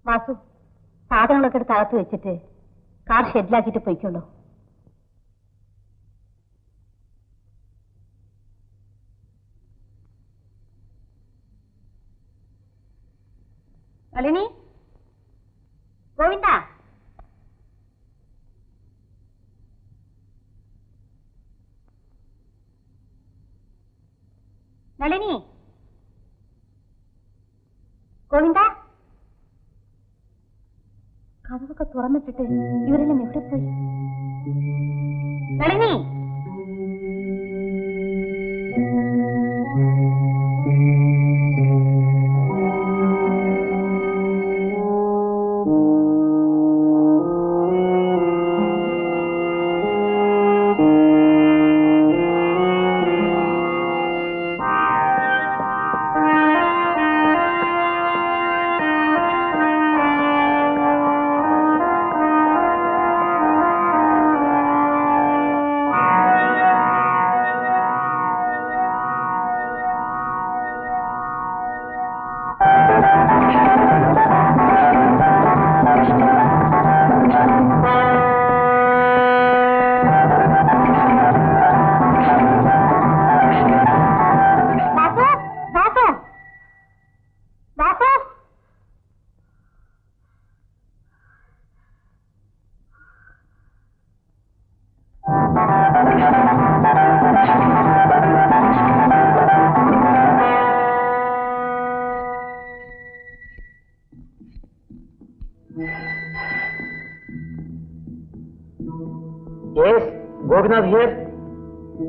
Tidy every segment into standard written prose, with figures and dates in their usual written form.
വാസു, സാധനങ്ങളൊക്കെ എടുത്ത് അകത്ത് വെച്ചിട്ട് കാർ ഷെഡിലാക്കിയിട്ട് പോയിക്കോളൂ. നളിനി, ഗോവിന്ദ, നളിനി, ഗോവിന്ദ, കഥവൊക്കെ തുറന്നിട്ടിട്ട് ഇവരെല്ലാം എവിടെ പോയി? നളിനി,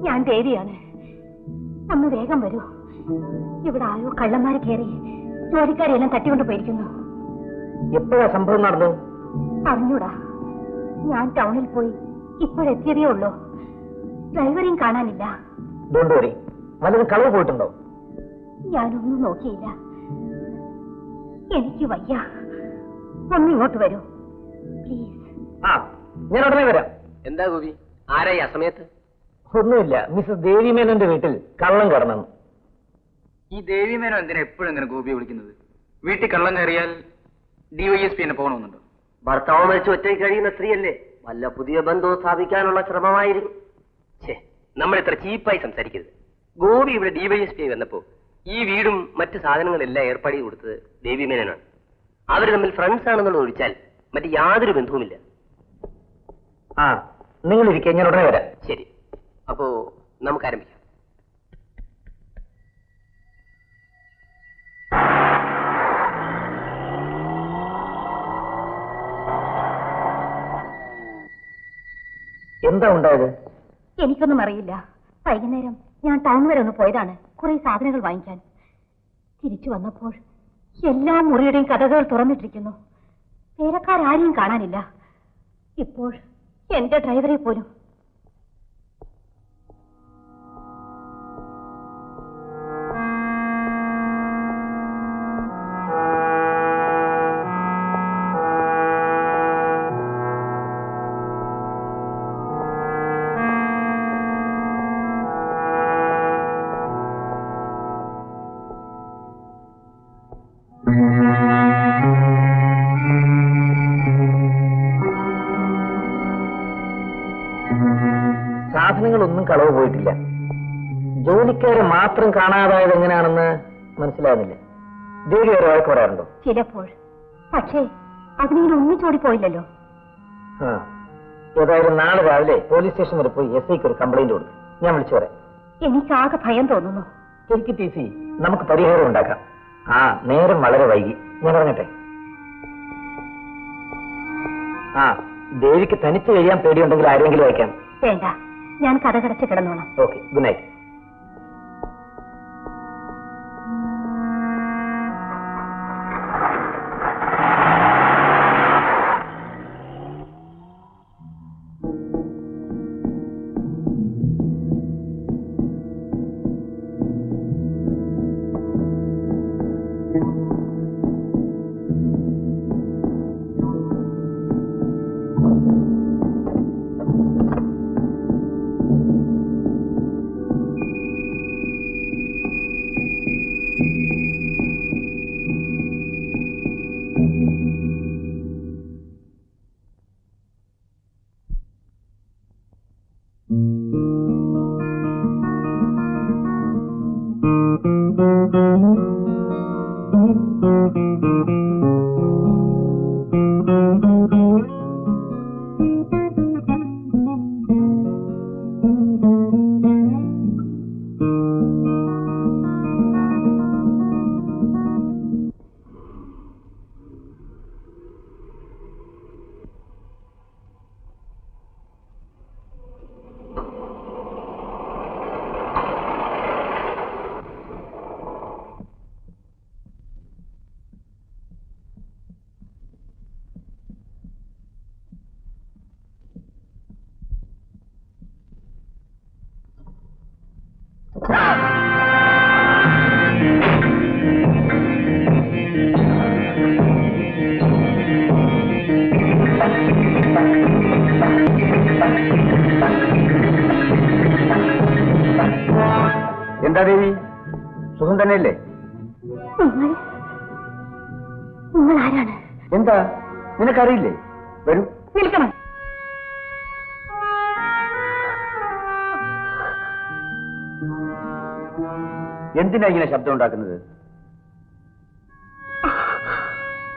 ഞാൻ ദേവിയാണ്. ഒന്ന് വേഗം വരൂ. ഇവിടെ ആരോ കള്ളന്മാര് കയറി ജോലിക്കാരെല്ലാം തട്ടിക്കൊണ്ട് പോയിരിക്കുന്നു. എപ്പോഴാ സംഭവം നടന്നു? അറിഞ്ഞൂടാ. ഞാൻ ടൗണിൽ പോയി ഇപ്പോഴെത്തിയതേ ഉള്ളൂ. ഡ്രൈവറേയും കാണാനില്ല. വല്ലതും കളവ് പോയിട്ടുണ്ടോ? ഞാനൊന്നും നോക്കിയില്ല. എനിക്ക് വയ്യ. ഒന്ന് ഇങ്ങോട്ട് വരൂ പ്ലീസ്. ഞാൻ ഉടനെ വരാം. എന്താ ഗോപി, ആരായി ആ സമയത്ത്? ഒന്നുമില്ല, മിസ്സസ് ദേവിമേനോന്റെ വീട്ടിൽ കള്ളം കടന്നു. ഈ ദേവിമേനോ എന്തിനാ എപ്പോഴും ഇങ്ങനെ ഗോപിയെ വിളിക്കുന്നത്? വീട്ടിൽ കള്ളം കയറിയാൽ DYSP എന്നെ പോകണമെന്നുണ്ടോ? ഭർത്താവ് മരിച്ച് ഒറ്റയ്ക്ക് കഴിയുന്ന സ്ത്രീയല്ലേ, വല്ല പുതിയ ബന്ധവും സ്ഥാപിക്കാനുള്ള ശ്രമമായിരിക്കും. നമ്മൾ ഇത്ര ചീപ്പായി സംസാരിക്കരുത്. ഗോപി ഇവിടെ DYSP വന്നപ്പോ ഈ വീടും മറ്റു സാധനങ്ങളെല്ലാം ഏർപ്പാടി കൊടുത്തത് ദേവിമേനോനാണ്. അവർ തമ്മിൽ ഫ്രണ്ട്സ് ആണെന്നുള്ളത് ഒഴിച്ചാൽ മറ്റ് യാതൊരു ബന്ധവുമില്ല. നിങ്ങൾ ഇരിക്കുക, ഞാൻ ഉടനെ വരാം. ശരി, അപ്പോ നമുക്ക് ആരംഭിക്കാം. എന്താ ഉണ്ടായത്? എനിക്കൊന്നും അറിയില്ല. വൈകുന്നേരം ഞാൻ ടൗൺ വരെ ഒന്ന് പോയതാണ് കുറെ സാധനങ്ങൾ വാങ്ങിക്കാൻ. തിരിച്ചു വന്നപ്പോൾ എല്ലാ മുറിയുടെയും കഥകൾ തുറന്നിട്ടിരിക്കുന്നു. വേലക്കാരും കാണാനില്ല. ഇപ്പോൾ എന്റെ ഡ്രൈവറെ പോലും. സാധനങ്ങളൊന്നും കളവ് പോയിട്ടില്ല. ജോലിക്കാരെ മാത്രം കാണാതായത് എങ്ങനെയാണെന്ന് മനസ്സിലാകുന്നില്ല. ദേവി ഒരു വഴക്ക് പറയാറുണ്ടോ? ചിലപ്പോൾ. പക്ഷേ അതിനിങ്ങനെ ഒന്നിച്ചോടി പോയില്ലല്ലോ. ഏതായാലും നാളെ രാവിലെ പോലീസ് സ്റ്റേഷൻ വരെ പോയി SIക്ക് ഒരു കംപ്ലൈന്റ് കൊടുക്കും. ഞാൻ വിളിച്ചു പറയാം. എനിക്കാകെ ഭയം തോന്നുന്നു. ശരിക്കും TC, നമുക്ക് പരിഹാരം ഉണ്ടാക്കാം. നേരം വളരെ വൈകി. ഞാൻ ഇറങ്ങട്ടെ. ദേവിക്ക് തനിച്ച് കഴിയാൻ പേടിയുണ്ടെങ്കിൽ ആരെങ്കിലും അയക്കാം. വേണ്ട, ഞാൻ കഥ കടച്ച് കിടന്നോളാം. Okay, good night. എന്താ ദേവി, സുഖം തന്നെയല്ലേ? നിങ്ങൾ ആരാണ്? എന്താ നിനക്കറിയില്ലേ? വരൂ. നിൽക്കണം. എന്തിനാ ഇങ്ങനെ ശബ്ദം ഉണ്ടാക്കുന്നത്?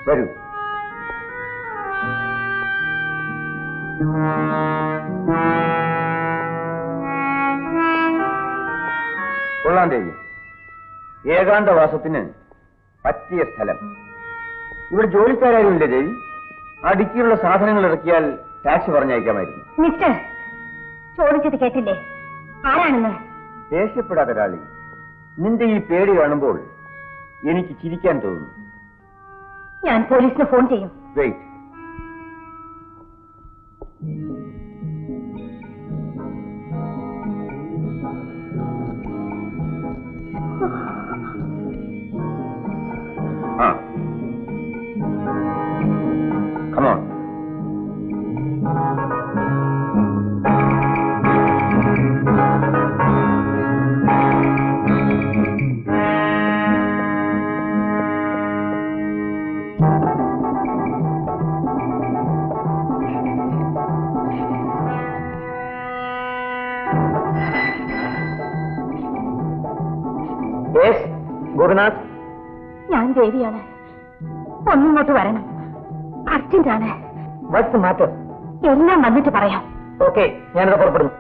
വരൂ. കൊള്ളാം ദേവി, ഏകാന്തവാസത്തിന് പറ്റിയ സ്ഥലം. ഇവിടെ ജോലിക്കാരാരുമില്ലേ ദേവി? ആ ഡിക്കിയുള്ള സാധനങ്ങൾ ഇറക്കിയാൽ ടാക്സി പറഞ്ഞയക്കാമായിരുന്നു. മിസ്റ്റർ, ചോദിച്ചത് കേട്ടില്ലേ? ആരാണെന്ന്? ദേഷ്യപ്പെടാതെ ഒരാളി. നിന്റെ ഈ പേടി കാണുമ്പോൾ എനിക്ക് ചിരിക്കാൻ തോന്നുന്നു. ഞാൻ പോലീസിന് ഫോൺ ചെയ്യും. Wait. Come on. Yes, Gopinath. ഞാൻ ദേവിയാണ്. ഒന്നിങ്ങോട്ട് വരണം. അർജന്റാണ്. What's the matter? എല്ലാം വന്നിട്ട് പറയാം. ഓക്കെ, ഞാനിത് പുറപ്പെടുന്നു.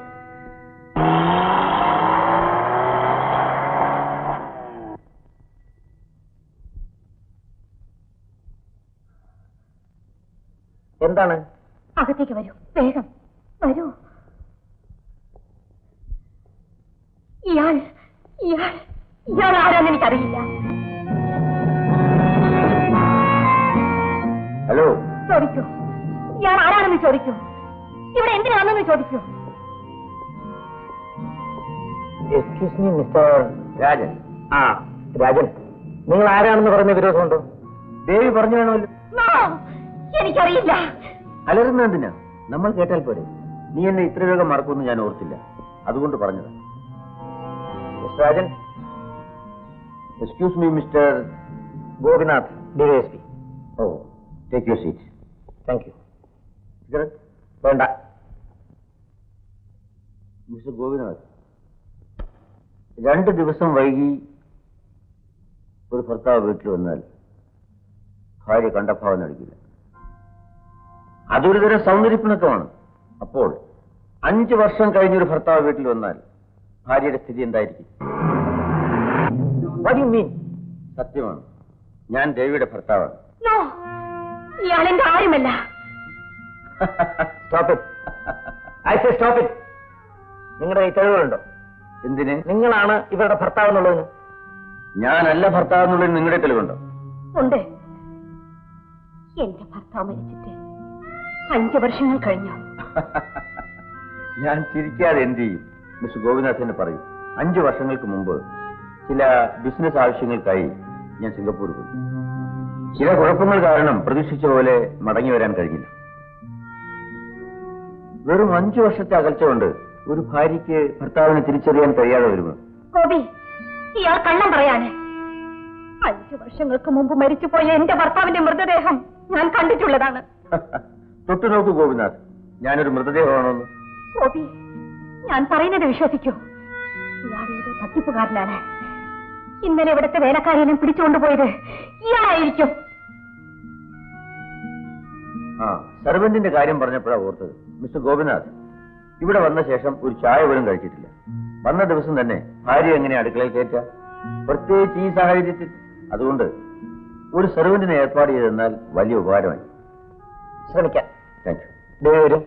എന്താണ്? അകത്തേക്ക് വരൂ, വേഗം വരൂ. ഇയാൾ ഇയാൾ ഇയാൾ ആരാന്ന് എനിക്കറിയില്ല. ഹലോ, ചോദിക്കൂ. ഇയാൾ ആരാണെന്ന് ചോദിക്കൂ. ഇവിടെ എന്തിനാണെന്ന് ചോദിക്കൂ. Excuse me mister Rajan. ആ രാജൻ, നിങ്ങൾ ആരാണെന്ന് പറഞ്ഞ വിരോധമുണ്ടോ? ദേവി പറഞ്ഞു വേണമല്ലോ. No, എനിക്കറിയില്ല. അലറുന്ന എന്തിനാ? നമ്മൾ കേട്ടാൽ പോരെ. നീ എന്നെ ഇത്ര വേഗം മറക്കുമെന്ന് ഞാൻ ഓർത്തില്ല, അതുകൊണ്ട് പറഞ്ഞത്. Mister Rajan. Excuse me mister Gopinath, DySP. Oh, take your seat. Thank you. വേണ്ട. മിസ്റ്റർ ഗോപിനാഥ്, 2 ദിവസം വൈകി ഒരു ഭർത്താവ് വീട്ടിൽ വന്നാൽ ഭാര്യ കണ്ടഭാവം നടിക്കില്ല. അതൊരു തരം സൗന്ദര്യപ്പിണക്കമാണ്. അപ്പോൾ 5 വർഷം കഴിഞ്ഞൊരു ഭർത്താവ് വീട്ടിൽ വന്നാൽ ഭാര്യയുടെ സ്ഥിതി എന്തായിരിക്കും? What do you mean? സത്യമാണ്, ഞാൻ ദേവിയുടെ ഭർത്താവാണ്. No, ഇയാൾ എന്റെ ആരുമല്ല. Stop it. I say stop it. നിങ്ങളുടെ ഈ തെളിവുകളുണ്ടോ? എന്തിന്? നിങ്ങളാണ് ഇവരുടെ ഭർത്താവ് എന്നുള്ളതിന്. ഞാനല്ല ഭർത്താവ് എന്നുള്ളതിന് നിങ്ങളുടെ തെളിവുണ്ടോ? ഉണ്ട്. എന്റെ ഭർത്താവ് മരിച്ചിട്ട് 5 വർഷങ്ങൾ കഴിഞ്ഞു. ഞാൻ ചിരിക്കാതെ എന്ത് ചെയ്യും? മിസ്റ്റർ ഗോപിനാഥിനെ പറയും. 5 വർഷങ്ങൾക്ക് മുമ്പ് ചില ബിസിനസ് ആവശ്യങ്ങൾക്കായി ഞാൻ സിംഗപ്പൂർ പോയി. ചില കുഴപ്പങ്ങൾ കാരണം പ്രതീക്ഷിച്ച പോലെ മടങ്ങി വരാൻ കഴിഞ്ഞില്ല. വെറും 5 വർഷത്തെ അകൽച്ച കൊണ്ട് ഒരു ഭാര്യയ്ക്ക് ഭർത്താവിനെ തിരിച്ചറിയാൻ കഴിയാതെ വരുമോ? ഗോപി, ഇയാൾ കള്ളം പറയാണ്. 5 വർഷങ്ങൾക്ക് മുമ്പ് മരിച്ചുപോയ എന്റെ ഭർത്താവിന്റെ മൃതദേഹം ഞാൻ കണ്ടിട്ടുള്ളതാണ്. തൊട്ടു നോക്കൂ ഗോപിനാഥ്, ഞാനൊരു മൃതദേഹമാണോന്ന്. ഗോപി, ഞാൻ പറയുന്നത് വിശ്വസിക്കൂ. ഇയാൾ ഏതോ തട്ടിപ്പുകാരനാണ്. ഇന്നലെ ഇവിടുത്തെ വേലക്കാരെയും പിടിച്ചുകൊണ്ടുപോയത് ഇയാളായിരിക്കും. ആ, സർവന്റിന്റെ കാര്യം പറഞ്ഞപ്പോഴാണ് ഓർത്തത്. മിസ്റ്റർ ഗോപിനാഥ് ഇവിടെ വന്ന ശേഷം ഒരു ചായ പോലും കഴിച്ചിട്ടില്ല. വന്ന ദിവസം തന്നെ ഭാര്യ എങ്ങനെ അടുക്കളയിൽ കയറ്റാ, പ്രത്യേകിച്ച് ഈ സാഹചര്യത്തിൽ. അതുകൊണ്ട് ഒരു സർവന്റിനെ ഏർപ്പാട് ചെയ്തെന്നാൽ വലിയ ഉപകാരമായി. ശ്രമിക്കാം. Thank you. വരും.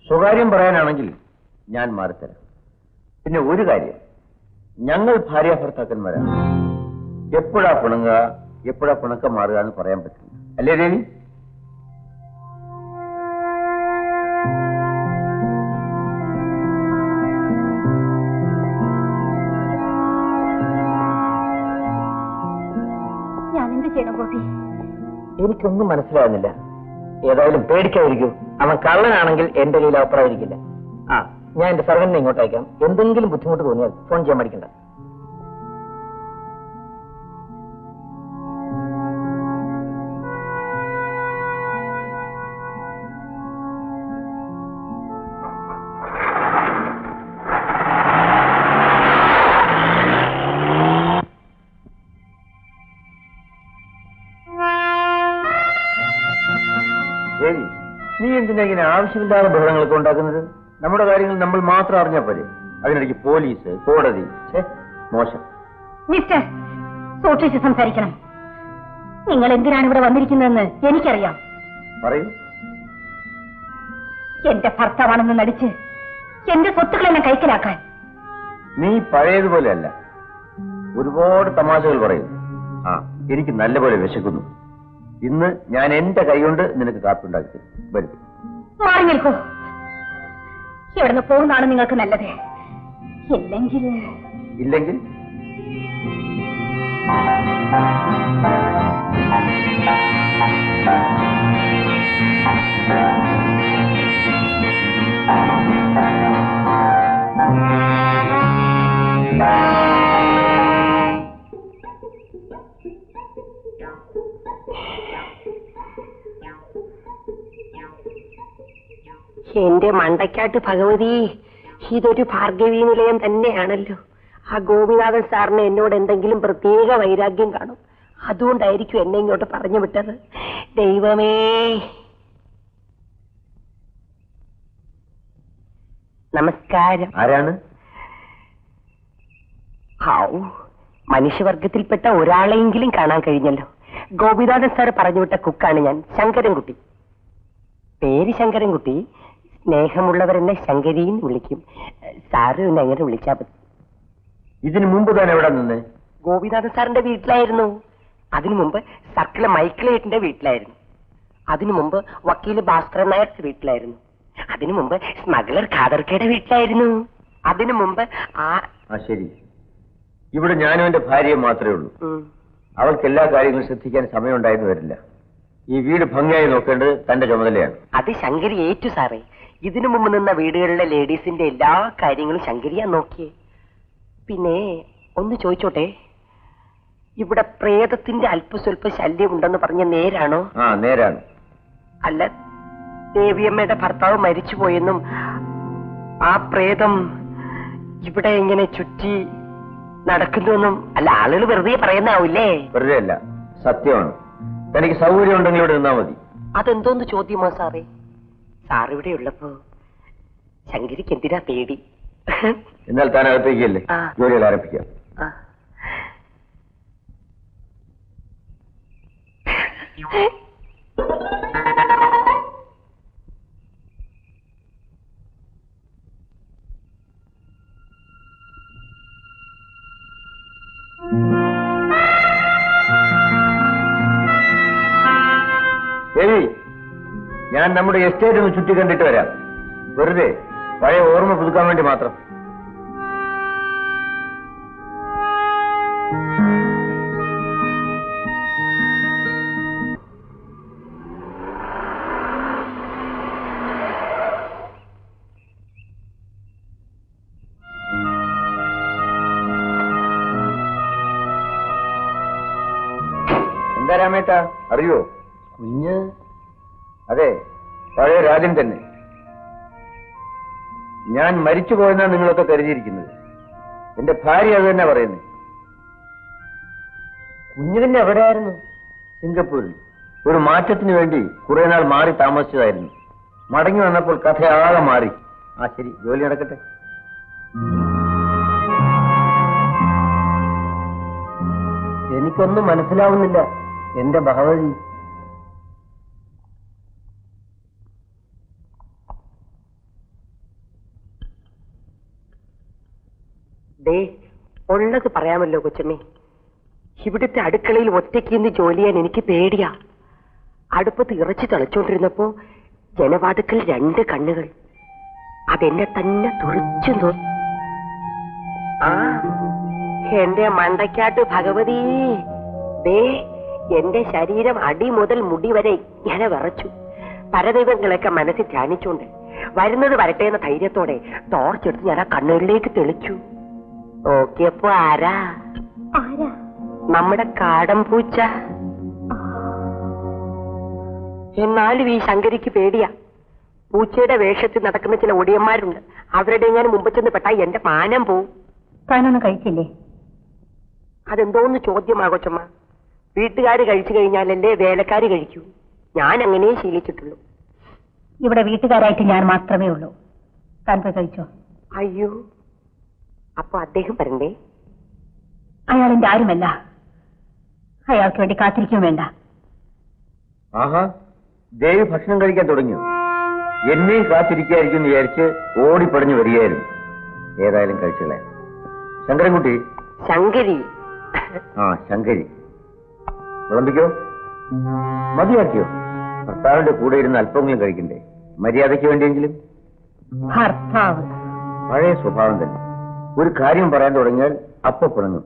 സ്വകാര്യം പറയാനാണെങ്കിൽ ഞാൻ മാറിത്തരാം. പിന്നെ ഒരു കാര്യം, ഞങ്ങൾ ഭാര്യ ഭർത്താക്കന്മാരാണ്. എപ്പോഴാ പിണങ്ങുക, എപ്പോഴാ പിണക്കം മാറുക എന്ന് പറയാൻ പറ്റില്ല. അല്ലേ ദേവി? ഞാൻ എന്ത് ചെയ്യണം ഗോപി? എനിക്കൊന്നും മനസ്സിലാകുന്നില്ല. ഏതായാലും പേടിക്കാതിരിക്കൂ. അവൻ കള്ളനാണെങ്കിൽ എന്റെ കയ്യിൽ അപ്പുറമായിരിക്കില്ല. ആ, ഞാൻ എന്റെ സർവന്റിനെ ഇങ്ങോട്ട് അയക്കാം. എന്തെങ്കിലും ബുദ്ധിമുട്ട് തോന്നിയാൽ ഫോൺ ചെയ്യാൻ മടിക്കണ്ട. ദേവി, നീ എന്തിനാ ഇങ്ങനെ ആവശ്യമില്ലാതെ ബഹളങ്ങളൊക്കെ ഉണ്ടാക്കുന്നത്? നമ്മുടെ കാര്യങ്ങൾ നമ്മൾ മാത്രം അറിഞ്ഞാൽ പോരെ. അതിനിടയ്ക്ക് പോലീസ്, കോടതി. മോശം. മിസ്റ്റർ, സൂക്ഷിച്ച് സംസാരിക്കണം. നിങ്ങൾ എന്തിനാണ് ഇവിടെ വന്നിരിക്കുന്നതെന്ന് എനിക്കറിയാം. പറയൂ. എന്റെ ഭർത്താവാണെന്ന് നടിച്ച് എന്റെ സ്വത്തുക്കളെന്നെ കൈക്കലാക്കാൻ. നീ പഴയതുപോലെയല്ല. ഒരുപാട് തമാശകൾ പറയും. ആ, എനിക്ക് നല്ലപോലെ വിശക്കുന്നു. ഇന്ന് ഞാൻ എന്റെ കൈകൊണ്ട് നിനക്ക് കാപ്പി ഉണ്ടാക്കി വരും. മാറി നിൽക്കൂ. ഇവിടുന്ന് പോകുന്നതാണ് നിങ്ങൾക്ക് നല്ലത്. ഇല്ലെങ്കിൽ എന്റെ മണ്ടയ്ക്കാട്ട് ഭഗവതി, ഇതൊരു ഭാർഗവീ നിലയം തന്നെയാണല്ലോ. ആ ഗോപിനാഥൻ സാറിന് എന്നോട് എന്തെങ്കിലും പ്രത്യേക വൈരാഗ്യം കാണും. അതുകൊണ്ടായിരിക്കും എന്നെ ഇങ്ങോട്ട് പറഞ്ഞു വിട്ടത്. ദൈവമേ, നമസ്കാരം. ആരാണ്? ഹാവൂ, മനുഷ്യവർഗത്തിൽപ്പെട്ട ഒരാളെയെങ്കിലും കാണാൻ കഴിഞ്ഞല്ലോ. ഗോപിനാഥൻ സാർ പറഞ്ഞു വിട്ട കുക്കാണ് ഞാൻ, ശങ്കരൻകുട്ടി. പേര് ശങ്കരൻകുട്ടി. സ്നേഹമുള്ളവരെന്നെ ശങ്കരിന്ന് വിളിക്കും. സാറ് എന്നെ അങ്ങനെ വിളിച്ചാ മതി. ഇതിനു മുമ്പ് താൻ എവിടെ നിന്ന്? ഗോപിനാഥൻ സാറിന്റെ വീട്ടിലായിരുന്നു. അതിനു മുമ്പ് സർക്കിള് മൈക്കിളേറ്റിന്റെ വീട്ടിലായിരുന്നു. അതിനു മുമ്പ് വക്കീല് ഭാസ്കരൻ നായരുടെ വീട്ടിലായിരുന്നു. അതിനു മുമ്പ് സ്മഗ്ലർ ഖാദർക്കയുടെ വീട്ടിലായിരുന്നു. അതിനു മുമ്പ് ശരി. ഇവിടെ ഞാനും എന്റെ ഭാര്യയും മാത്രമേ ഉള്ളൂ. അവൾക്ക് എല്ലാ കാര്യങ്ങളും ശ്രദ്ധിക്കാൻ സമയമുണ്ടായെന്ന് വരില്ല. ഈ വീട് ഭംഗിയായി നോക്കേണ്ടത് തന്റെ ചുമതലയാണ്. അത് ശങ്കരി ഏറ്റു സാറേ. ഇതിനു മുമ്പ് നിന്ന വീടുകളിലെ ലേഡീസിന്റെ എല്ലാ കാര്യങ്ങളും ശങ്കരിയാ നോക്കിയേ. പിന്നെ ഒന്ന് ചോദിച്ചോട്ടെ, ഇവിടെ പ്രേതത്തിന്റെ അല്പസ്വല്പ ശല്യം ഉണ്ടെന്ന് പറഞ്ഞ നേരാണോ? നേരാണ്. അല്ല, ദേവിയമ്മയുടെ ഭർത്താവ് മരിച്ചുപോയെന്നും ആ പ്രേതം ഇവിടെ ഇങ്ങനെ ചുറ്റി നടക്കുന്നുവെന്നും അല്ല ആളുകൾ വെറുതെ പറയുന്നാവൂല്ലേ? വെറുതെ അല്ല, സത്യമാണ്. തനിക്ക് സൗകര്യം ഉണ്ടെങ്കിൽ ഇവിടെ നിന്നാ മതി. അതെന്തോന്ന് ചോദ്യമോ സാറേ? സാറിവിടെ ഉള്ളപ്പോ ശങ്കരിക്ക് എന്തിനാ പേടി? എന്നാൽ താൻ അകത്തേക്കല്ലേ, ജോലികൾ ആരംഭിക്കാം. ദേവി, ഞാൻ നമ്മുടെ എസ്റ്റേറ്റ് ഒന്ന് ചുറ്റി കണ്ടിട്ട് വരാം. വെറുതെ പഴയ ഓർമ്മ പുതുക്കാൻ വേണ്ടി മാത്രം. എന്താ രാമേട്ട, അറിയോ? കുഞ്ഞ്? അതെ, പഴയ രാജൻ തന്നെ. ഞാൻ മരിച്ചുപോയെന്നാണ് നിങ്ങളൊക്കെ കരുതിയിരിക്കുന്നത്. എന്റെ ഭാര്യ അത് തന്നെ പറയുന്നു. കുഞ്ഞ് പിന്നെ എവിടെയായിരുന്നു? സിംഗപ്പൂരിൽ ഒരു മാറ്റത്തിന് വേണ്ടി കുറെ നാൾ മാറി താമസിച്ചതായിരുന്നു. മടങ്ങി വന്നപ്പോൾ കഥയാകെ മാറി. ശരി, ജോലി നടക്കട്ടെ. എനിക്കൊന്നും മനസ്സിലാവുന്നില്ല എന്റെ ഭഗവതി. ഉള്ളത് പറയാമല്ലോ കൊച്ചമ്മേ. ഇവിടുത്തെ അടുക്കളയിൽ ഒറ്റയ്ക്ക് ഇന്ന് ജോലി ചെയ്യാൻ എനിക്ക് പേടിയാ. അടുപ്പത്ത് ഇറച്ചി തിളച്ചോണ്ടിരുന്നപ്പോ ജനവാതുക്കൽ 2 കണ്ണുകൾ അതെന്നെ തന്നെ തുറച്ചു നോക്കി. എന്റെ മണ്ടയ്ക്കാട്ട് ഭഗവതി, എന്റെ ശരീരം അടി മുതൽ മുടി വരെ ഇങ്ങനെ വിറച്ചു. പരദൈവങ്ങളൊക്കെ മനസ്സിൽ ധ്യാനിച്ചുകൊണ്ട് വരുന്നത് വരട്ടെ എന്ന ധൈര്യത്തോടെ ടോർച്ചെടുത്ത് ഞാൻ ആ കണ്ണുകളിലേക്ക് തെളിച്ചു. നോക്കിയപ്പോ ആരാ? നമ്മുടെ കാടൻ പൂച്ച. എന്നാലും ഈ ശങ്കരിക്ക് പേടിയാ. പൂച്ചയുടെ വേഷത്തിൽ നടക്കുന്ന ചില ഒടിയന്മാരുണ്ട്. അവരുടെ ഞാൻ മുമ്പ് ചെന്ന് പെട്ടാ എന്റെ മാനം പോവും. താനൊന്നും കഴിച്ചില്ലേ? അതെന്തോന്ന് ചോദ്യമാകൊച്ചമ്മ. വീട്ടുകാര് കഴിച്ചു കഴിഞ്ഞാലല്ലേ വേലക്കാര് കഴിക്കൂ. ഞാൻ അങ്ങനെ ശീലിച്ചിട്ടുള്ളൂ. ഇവിടെ വീട്ടുകാരായിട്ട് ഞാൻ മാത്രമേ ഉള്ളൂ. താൻ പോയി കഴിച്ചോ. അയ്യോ, അപ്പൊ അദ്ദേഹം വരണ്ടേ? അയാൾ എന്റെ ആരുമല്ല. അയാൾക്ക് വേണ്ടി കാത്തിരിക്കും വേണ്ട. ദേവി ഭക്ഷണം കഴിക്കാൻ തുടങ്ങിയോ? എന്നെയും കാത്തിരിക്കായിരിക്കും എന്ന് വിചാരിച്ച് ഓടിപ്പടഞ്ഞു വരികയായിരുന്നു. ഏതായാലും കഴിച്ചോളെ. ശങ്കരൻകുട്ടി. ശങ്കരി. ആ ശങ്കരി വിളമ്പിക്കോ. മതിയാക്കിയോ? ഭർത്താവിന്റെ കൂടെ ഇരുന്ന് അല്പമെങ്കിലും കഴിക്കണ്ടേ? മര്യാദയ്ക്ക് വേണ്ടിയെങ്കിലും. ഭർത്താവ് പഴയ സ്വഭാവം തന്നെ. ഒരു കാര്യം പറയാൻ തുടങ്ങിയാൽ അപ്പൊ പിണങ്ങും.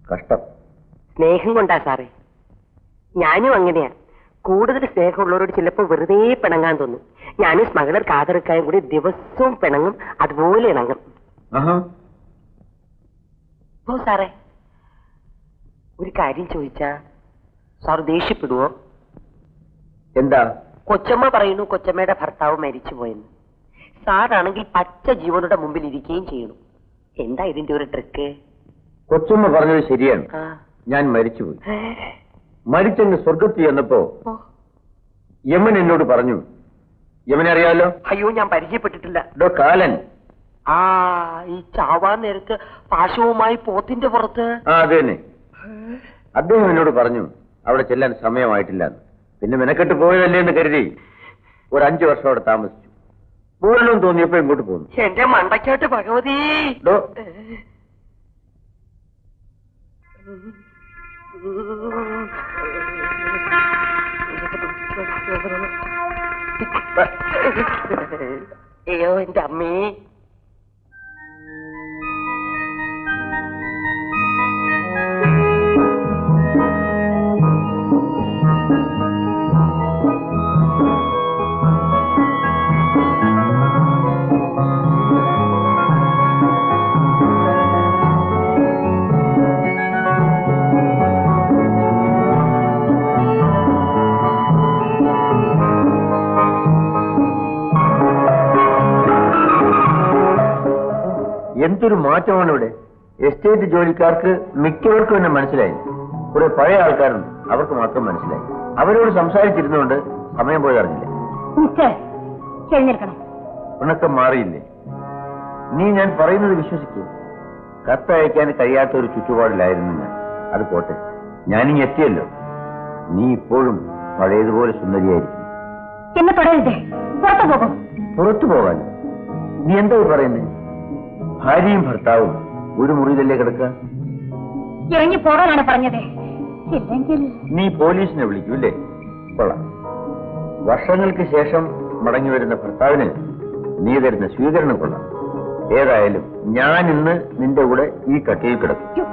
കഷ്ടം. സ്നേഹം കൊണ്ടാ സാറേ. ഞാനും അങ്ങനെയാ. കൂടുതൽ സ്നേഹമുള്ളവരോട് ചിലപ്പോ വെറുതെ പിണങ്ങാൻ തോന്നും. ഞാനും സ്മഗ്ലർ കാതർക്കായും കൂടി ദിവസവും പിണങ്ങും, അതുപോലെ ഇണങ്ങും. ഓ സാറേ, ഒരു കാര്യം ചോദിച്ചാ സാർ ദേഷ്യപ്പെടുവോ? എന്താ? കൊച്ചമ്മ പറയുന്നു കൊച്ചമ്മയുടെ ഭർത്താവ് മരിച്ചുപോയെന്ന്. സാറാണെങ്കിൽ പച്ച ജീവനുടെ മുമ്പിൽ ഇരിക്കുകയും ചെയ്യണം. എന്താ ഇതിന്റെ ഒരു ട്രിക്ക്? കൊച്ചമ്മ പറഞ്ഞത് ശരിയാണ്. ഞാൻ മരിച്ചുപോയി. മരിച്ചെന്ന് സ്വർഗത്തിൽ ചെന്നപ്പോ യമൻ എന്നോട് പറഞ്ഞു. യമനെ അറിയാമല്ലോ? അയ്യോ, ഞാൻ പരിചയപ്പെട്ടിട്ടില്ല. കാലൻ. ആ, ഈ ചാവാൻ നേരത്ത് പാശവുമായി പോത്തിന്റെ പുറത്ത്. അത് തന്നെ. അദ്ദേഹം എന്നോട് പറഞ്ഞു അവിടെ ചെല്ലാൻ സമയമായിട്ടില്ല. പിന്നെ മെനക്കെട്ട് പോയതല്ലേ എന്ന് കരുതി ഒരു 5 വർഷം അവിടെ താമസിച്ചു. പോരണമെന്ന് തോന്നിയപ്പോ ഇങ്ങോട്ട് പോന്നു. എന്റെ മണ്ടയ്ക്കാട്ട് ഭഗവതി. അയ്യോ എന്റെ അമ്മേ. എന്തൊരു മാറ്റമാണ് ഇവിടെ. എസ്റ്റേറ്റ് ജോലിക്കാർക്ക് മിക്കവർക്കും എന്നെ മനസ്സിലായി. കുറെ പഴയ ആൾക്കാരുണ്ട്, അവർക്ക് മാത്രം മനസ്സിലായി. അവരോട് സംസാരിച്ചിരുന്നുകൊണ്ട് സമയം പോയറിഞ്ഞില്ല. പിണക്കം മാറിയില്ലേ? നീ ഞാൻ പറയുന്നത് വിശ്വസിക്കുക. കത്തയക്കാൻ കഴിയാത്ത ഒരു ചുറ്റുപാടിലായിരുന്നു ഞാൻ. അത് പോട്ടെ, ഞാനിങ്ങ് എത്തിയല്ലോ. നീ ഇപ്പോഴും പഴയതുപോലെ സുന്ദരിയായിരിക്കും. എന്നെ തുടരുതേ, പുറത്തു പോകും. പുറത്തു പോകാൻ നീ എന്താ പറയുന്നേ? ഭാര്യയും ഭർത്താവും ഒരു മുറിയിലല്ലേ കിടക്കുക? ഇറങ്ങി പോകാനാണ് പറഞ്ഞത്. ഇല്ലെങ്കിൽ നീ പോലീസിനെ വിളിക്കൂല്ലേ? കൊള്ളാം. വർഷങ്ങൾക്ക് ശേഷം മടങ്ങി വരുന്ന ഭർത്താവിന് നീ തരുന്ന സ്വീകരണം കൊള്ളാം. ഏതായാലും ഞാൻ ഇന്ന് നിന്റെ കൂടെ ഈ കട്ടിയിൽ കിടക്കും.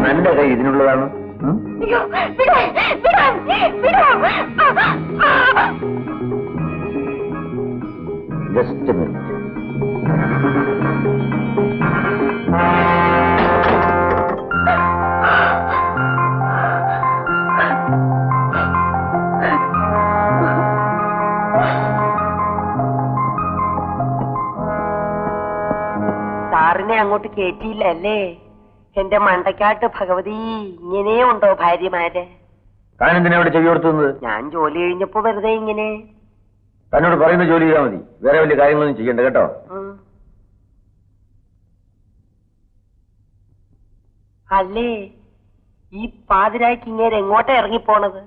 നല്ല കൈ ഇതിനുള്ളതാണ്. Just minute. സാറിനെ അങ്ങോട്ട് കേറ്റിയില്ല അല്ലേ? എന്റെ മണ്ടയ്ക്കാട്ട് ഭഗവതി. ഇങ്ങനെയുണ്ടോ ഭാര്യമാര്? താൻ എന്തിനാ ഇവിടെ ചെവി കൊടുത്തുന്നത്? ഞാൻ ജോലി കഴിഞ്ഞപ്പോ വെറുതെ ഇങ്ങനെ. തന്നോട് പറയുന്ന ജോലി ചെയ്താൽ മതി, വേറെ വലിയ കാര്യങ്ങളൊന്നും ചെയ്യണ്ട കേട്ടോ. അല്ലേ, ഈ പാതിരായ്ക്ക് ഇങ്ങനെ എങ്ങോട്ടാ ഇറങ്ങിപ്പോണത്?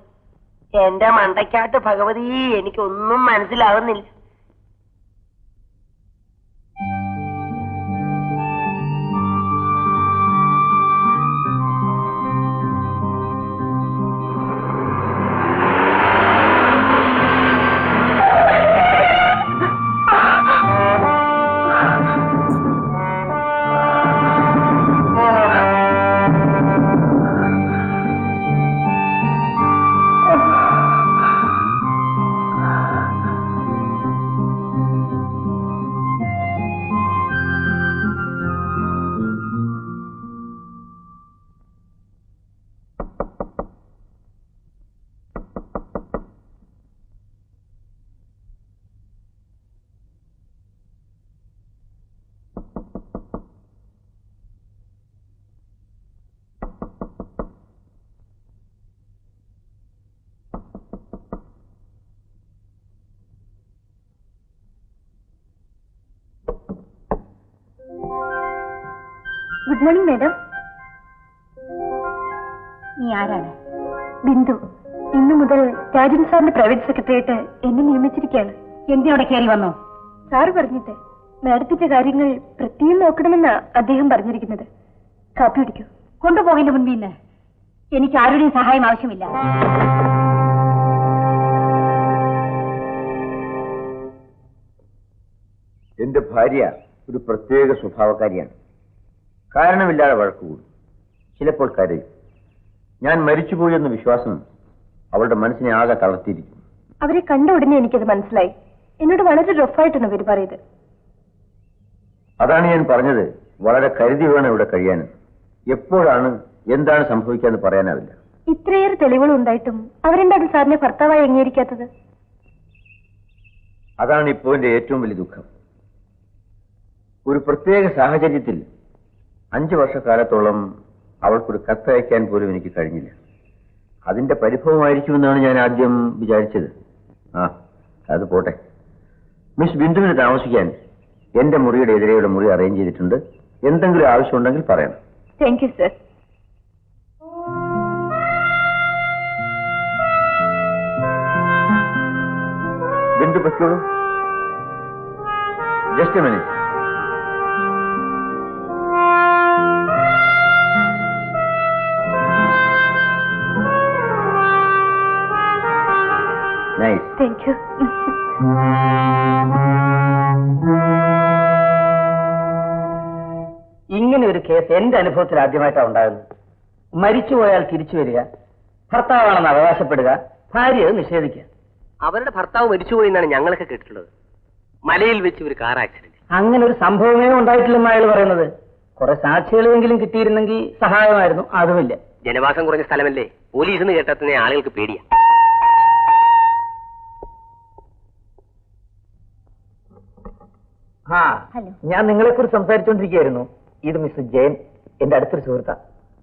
എന്റെ മണ്ടയ്ക്കാട്ട് ഭഗവതി, എനിക്കൊന്നും മനസ്സിലാകുന്നില്ല. Good morning madam. നീ ആരാണ്? ബിന്ദു. ഇന്നു മുതൽ രാജൻ സാറിന്റെ പ്രൈവറ്റ് സെക്രട്ടറിയായിട്ട് എന്നെ നിയമിച്ചിരിക്കുകയാണ്. എന്റെ അവിടെ കയറി വന്നോ? സാറ് പറഞ്ഞിട്ട് മാഡത്തിന്റെ കാര്യങ്ങൾ പ്രത്യേകം നോക്കണമെന്നാ അദ്ദേഹം പറഞ്ഞിരിക്കുന്നത്. കാപ്പി കുടിക്കൂ. കൊണ്ടുപോകിന്റെ മുൻപിൽ നിന്ന് എനിക്ക് ആരുടെയും സഹായം ആവശ്യമില്ല. എന്റെ ഭാര്യ ഒരു പ്രത്യേക സ്വഭാവക്കാരിയാണ്. കാരണമില്ലാതെ വഴക്കുകൂടും, ചിലപ്പോൾ കരയും. ഞാൻ മരിച്ചുപോയെന്ന വിശ്വാസം അവളുടെ മനസ്സിനെ ആകെ തളർത്തിയിരിക്കും. അവരെ കണ്ട ഉടനെ എനിക്കത് മനസ്സിലായി. എന്നോട് വളരെ റഫായിട്ടാണ് അവർ പറയുന്നത്. അതാണ് ഞാൻ പറഞ്ഞത്, വളരെ കരുതി വേണം ഇവിടെ കഴിയാൻ. എപ്പോഴാണ് എന്താണ് സംഭവിക്കാന്ന് പറയാനാവില്ല. ഇത്രയേറെ തെളിവുകൾ ഉണ്ടായിട്ടും അവരെന്താണ് സാറിനെ ഭർത്താവായി അംഗീകരിക്കാത്തത്? അതാണ് ഇപ്പോൾ എന്റെ ഏറ്റവും വലിയ ദുഃഖം. ഒരു പ്രത്യേക സാഹചര്യത്തിൽ 5 വർഷക്കാലത്തോളം അവൾക്കൊരു കത്തയക്കാൻ പോലും എനിക്ക് കഴിഞ്ഞില്ല. അതിന്റെ പരിഭവമായിരിക്കുമെന്നാണ് ഞാൻ ആദ്യം വിചാരിച്ചത്. അത് പോട്ടെ. മിസ് ബിന്ദുവിന് താമസിക്കാൻ എന്റെ മുറിയുടെ എതിരെയുള്ള മുറി അറേഞ്ച് ചെയ്തിട്ടുണ്ട്. എന്തെങ്കിലും ആവശ്യമുണ്ടെങ്കിൽ പറയണം. Thank you sir. ബിന്ദു പറ്റോളൂ. Just a minute. Nice. Thank you. ഇങ്ങനെ ഒരു കേസ് എന്റെ അനുഭവത്തിൽ ആദ്യമായിട്ടാണ് ഉണ്ടാകുന്നത്. മരിച്ചുപോയാൽ തിരിച്ചു വരിക, ഭർത്താവാണെന്ന് അവകാശപ്പെടുക, ഭാര്യ അത് നിഷേധിക്കുക. അവരുടെ ഭർത്താവ് മരിച്ചുപോയി എന്നാണ് ഞങ്ങളൊക്കെ കേട്ടിട്ടുള്ളത്. മലയിൽ വെച്ച് ഒരു കാർ ആക്സിഡന്റ്. അങ്ങനെ ഒരു സംഭവമേ ഉണ്ടായിട്ടില്ലെന്ന് അയാൾ പറയുന്നത്. കുറെ സാക്ഷികളെങ്കിലും കിട്ടിയിരുന്നെങ്കിൽ സഹായമായിരുന്നു. അതുമില്ല. ജനവാസം കുറഞ്ഞ സ്ഥലമല്ലേ, പോലീസ് എന്ന് കേട്ടത്തിനെ ആളുകൾക്ക് പേടിയാ. ഹലോ. ഞാൻ നിങ്ങളെക്കുറിച്ച് സംസാരിച്ചുകൊണ്ടിരിക്കുകയായിരുന്നു. ഇത് മിസ് ജയൻ, എന്റെ അടുത്തൊരു സുഹൃത്താ.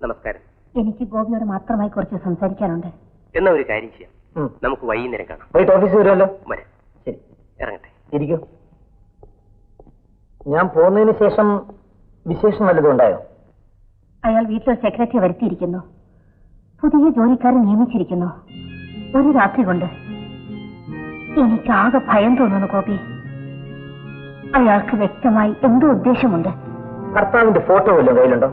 നമസ്കാരം. എനിക്ക് ഗോപിയോട് മാത്രമായി കുറച്ച് സംസാരിക്കാനുണ്ട്. എന്നാ ഒരു കാര്യം ചെയ്യാം, നമുക്ക് വൈകുന്നേരം കാണാം. വൈകിട്ട് ഓഫീസിൽ വരുമല്ലോ. വരാം. ശരി, ഇറങ്ങട്ടെ. ഇരിക്കൂ. ഞാൻ പോകുന്നതിന് ശേഷം വിശേഷം വല്ലതും ഉണ്ടായോ? അയാൾ വീട്ടിൽ സെക്രട്ടറി വരുത്തിയിരിക്കുന്നു. പുതിയ ജോലിക്കാരെ നിയമിച്ചിരിക്കുന്നു. ഒരു രാത്രി കൊണ്ട് എനിക്കാകെ ഭയം തോന്നുന്നു ഗോപി. അയാൾക്ക് വ്യക്തമായി എന്തോ ഉദ്ദേശമുണ്ട്. ഭർത്താവിന്റെ ഫോട്ടോ വല്ലതും കയ്യിലുണ്ടോ?